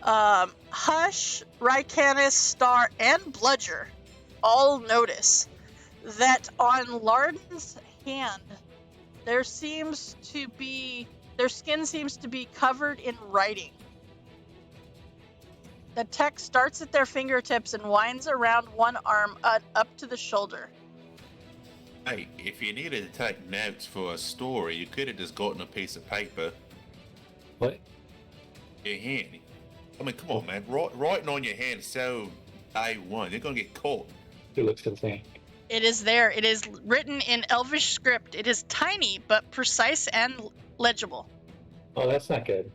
Hush, Rycanis, Star, and Bludger all notice that on Larden's hand, their skin seems to be covered in writing. The text starts at their fingertips and winds around one arm up to the shoulder. Hey, if you needed to take notes for a story, you could have just gotten a piece of paper. What? Your hand. I mean, come on, man. Writing on your hand is so A1. You're going to get caught. He looks insane. It is there. It is written in Elvish script. It is tiny, but precise and legible. Oh, that's not good.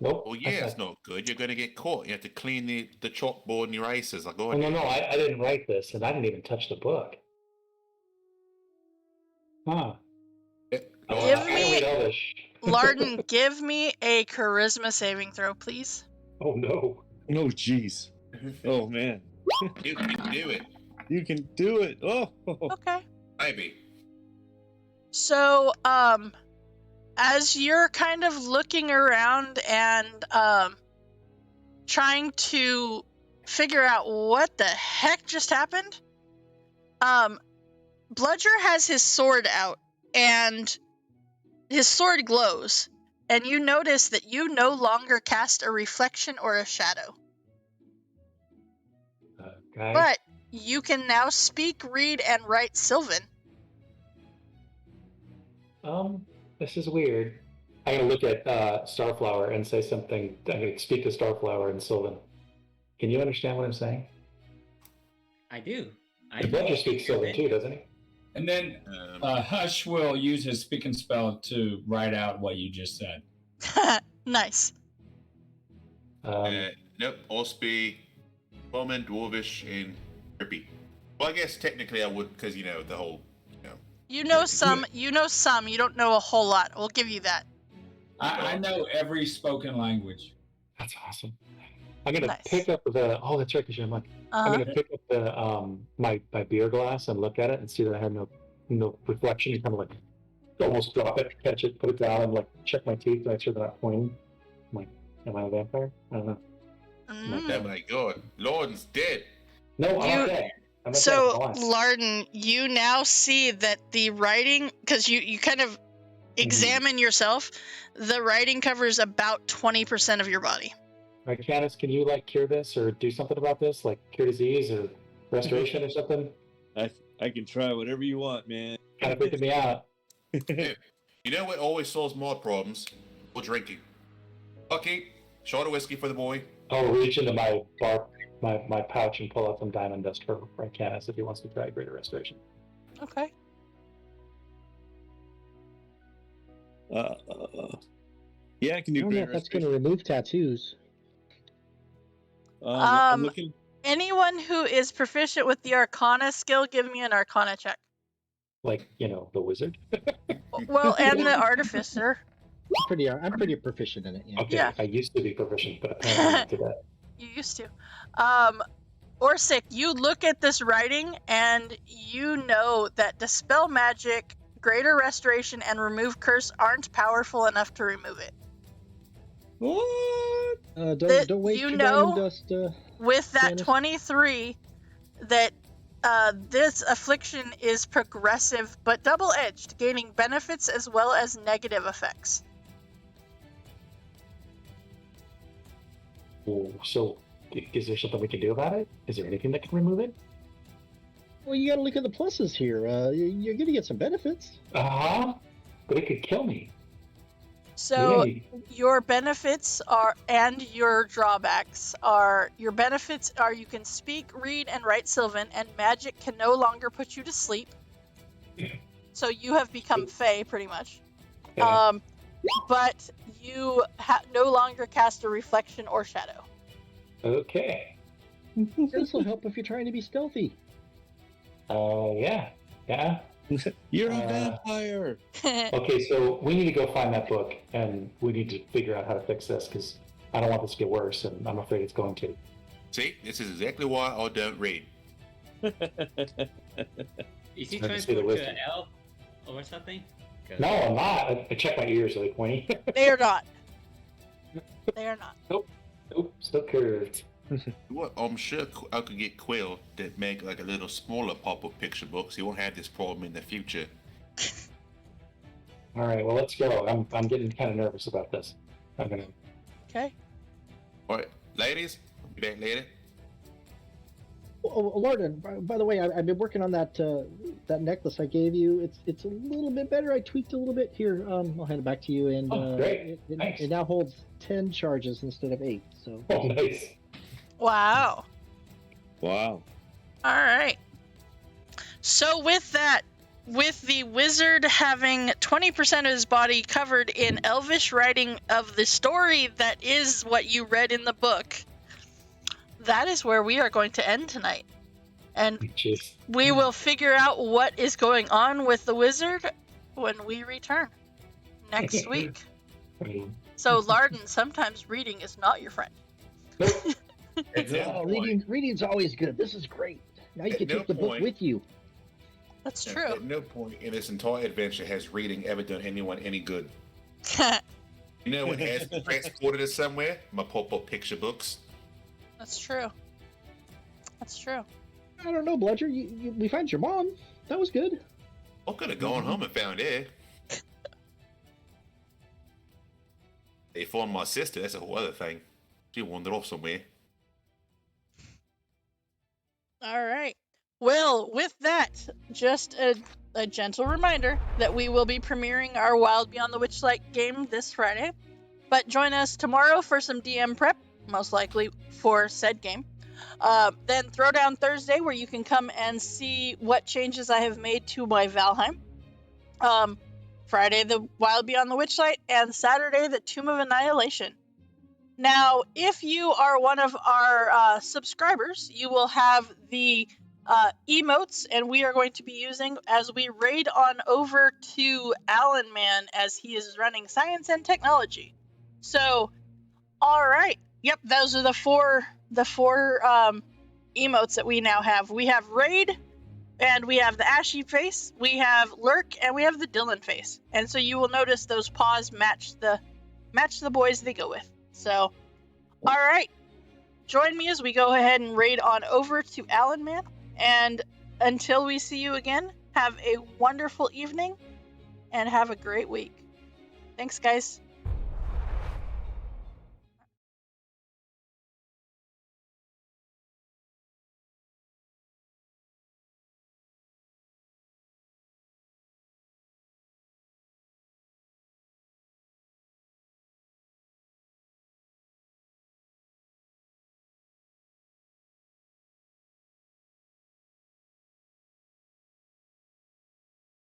Nope. Well, yeah, it's not good. You're going to get caught. You have to clean the chalkboard and your aces. Like, Oh, no, I didn't write this, and I didn't even touch the book. Huh. Give I me- read all this. Larden, give me a charisma saving throw, please. Oh, no. Oh, jeez. Oh, man. You can do it. You can do it. Oh. Okay. Maybe. So, as you're kind of looking around and trying to figure out what the heck just happened, Bludger has his sword out, and his sword glows, and you notice that you no longer cast a reflection or a shadow. Okay. But you can now speak, read, and write Sylvan. This is weird. I'm gonna look at Starflower and say something. I'm gonna speak to Starflower and Sylvan. Can you understand what I'm saying? I do. The Bludger speaks Sylvan too, doesn't he? And then Hush will use his speaking spell to write out what you just said. Nice. Nope. I'll speak Common, Dwarvish, and Drippy. Well, I guess technically I would, because, you know, the whole, You know some, you don't know a whole lot. We'll give you that. I know every spoken language. That's awesome. I'm gonna pick up the. Oh, that's right, because I'm like. I'm gonna pick up the my beer glass and look at it and see that I have no reflection. You kind of like almost drop it, catch it, put it down, and like check my teeth to make sure they're not pointing. I'm like, am I a vampire? I don't know. Oh my god, Lorden's dead. No, I'm not dead. I'm not So, dead. Larden, you now see that the writing, because you kind of examine yourself, the writing covers about 20% of your body. All right, Candace, can you like cure this or do something about this, like cure disease or restoration or something? I can try whatever you want, man. Kind of freaking me out. You know what always solves more problems? Well, drinking. Okay, shot of whiskey for the boy. I'll reach into my my pouch and pull out some diamond dust for Candace if he wants to try greater restoration. Okay. Yeah, I can do I don't know greater if that's going restoration. to remove tattoos. I'm looking. Anyone who is proficient with the Arcana skill, give me an Arcana check. Like, the wizard? Well, and the Artificer. I'm pretty proficient in it. Yeah. Okay, Yeah. I used to be proficient, but apparently not today. You used to. Orsic, you look at this writing, and you know that Dispel Magic, Greater Restoration, and Remove Curse aren't powerful enough to remove it. What? Don't wait you for know, diamond dust. With that Janice. 23, that this affliction is progressive but double-edged, gaining benefits as well as negative effects. So, is there something we can do about it? Is there anything that can remove it? Well, you got to look at the pluses here. You're going to get some benefits. But it could kill me. So Really? your benefits are, and your drawbacks are, your benefits are you can speak, read, and write Sylvan, and magic can no longer put you to sleep. So you have become Fae, pretty much. Yeah. But you no longer cast a reflection or shadow. Okay. This will help if you're trying to be stealthy. Yeah. You're a vampire. Okay, so we need to go find that book, and we need to figure out how to fix this, because I don't want this to get worse, and I'm afraid it's going to. See, this is exactly why I don't read. Is he I just see the transformed to wisdom. an elf or something? 'Cause- No, I'm not. I checked my ears, are they pointy? They are not. They are not. Nope, still curved. What? I'm sure I could get Quill to make like a little smaller pop-up picture book, so you won't have this problem in the future. All right, well, let's go. I'm getting kind of nervous about this. I'm gonna. Okay. All right, ladies, I'll be back later. Oh, Lorden, by the way, I've been working on that that necklace I gave you. It's a little bit better. I tweaked a little bit here. I'll hand it back to you, and Great. Nice. it now holds 10 charges instead of 8. So Oh, nice. Wow. All right. So with that, with the wizard having 20% of his body covered in elvish writing of the story that is what you read in the book, that is where we are going to end tonight. And Jeez. we will figure out what is going on with the wizard when we return next week. So, Larden, sometimes reading is not your friend. Oh, reading's always good. This is great. Now you can take the book with you. That's true. At no point in this entire adventure has reading ever done anyone any good. You know what has transported us somewhere? My pop-up picture books. That's true. That's true. I don't know, Bludger. We found your mom. That was good. I could have gone home and found her. They found my sister. That's a whole other thing. She wandered off somewhere. All right. Well, with that, just a gentle reminder that we will be premiering our Wild Beyond the Witchlight game this Friday. But join us tomorrow for some DM prep, most likely for said game. Then Throwdown Thursday, where you can come and see what changes I have made to my Valheim. Friday, the Wild Beyond the Witchlight, and Saturday, the Tomb of Annihilation. Now, if you are one of our subscribers, you will have the emotes, and we are going to be using as we raid on over to Alan Man as he is running Science and Technology. So, all right. Yep, those are the four emotes that we now have. We have Raid, and we have the Ashy face, we have Lurk, and we have the Dylan face. And so you will notice those paws match the boys they go with. So, all right. Join me as we go ahead and raid on over to Alan Man. And until we see you again, have a wonderful evening and have a great week. Thanks, guys.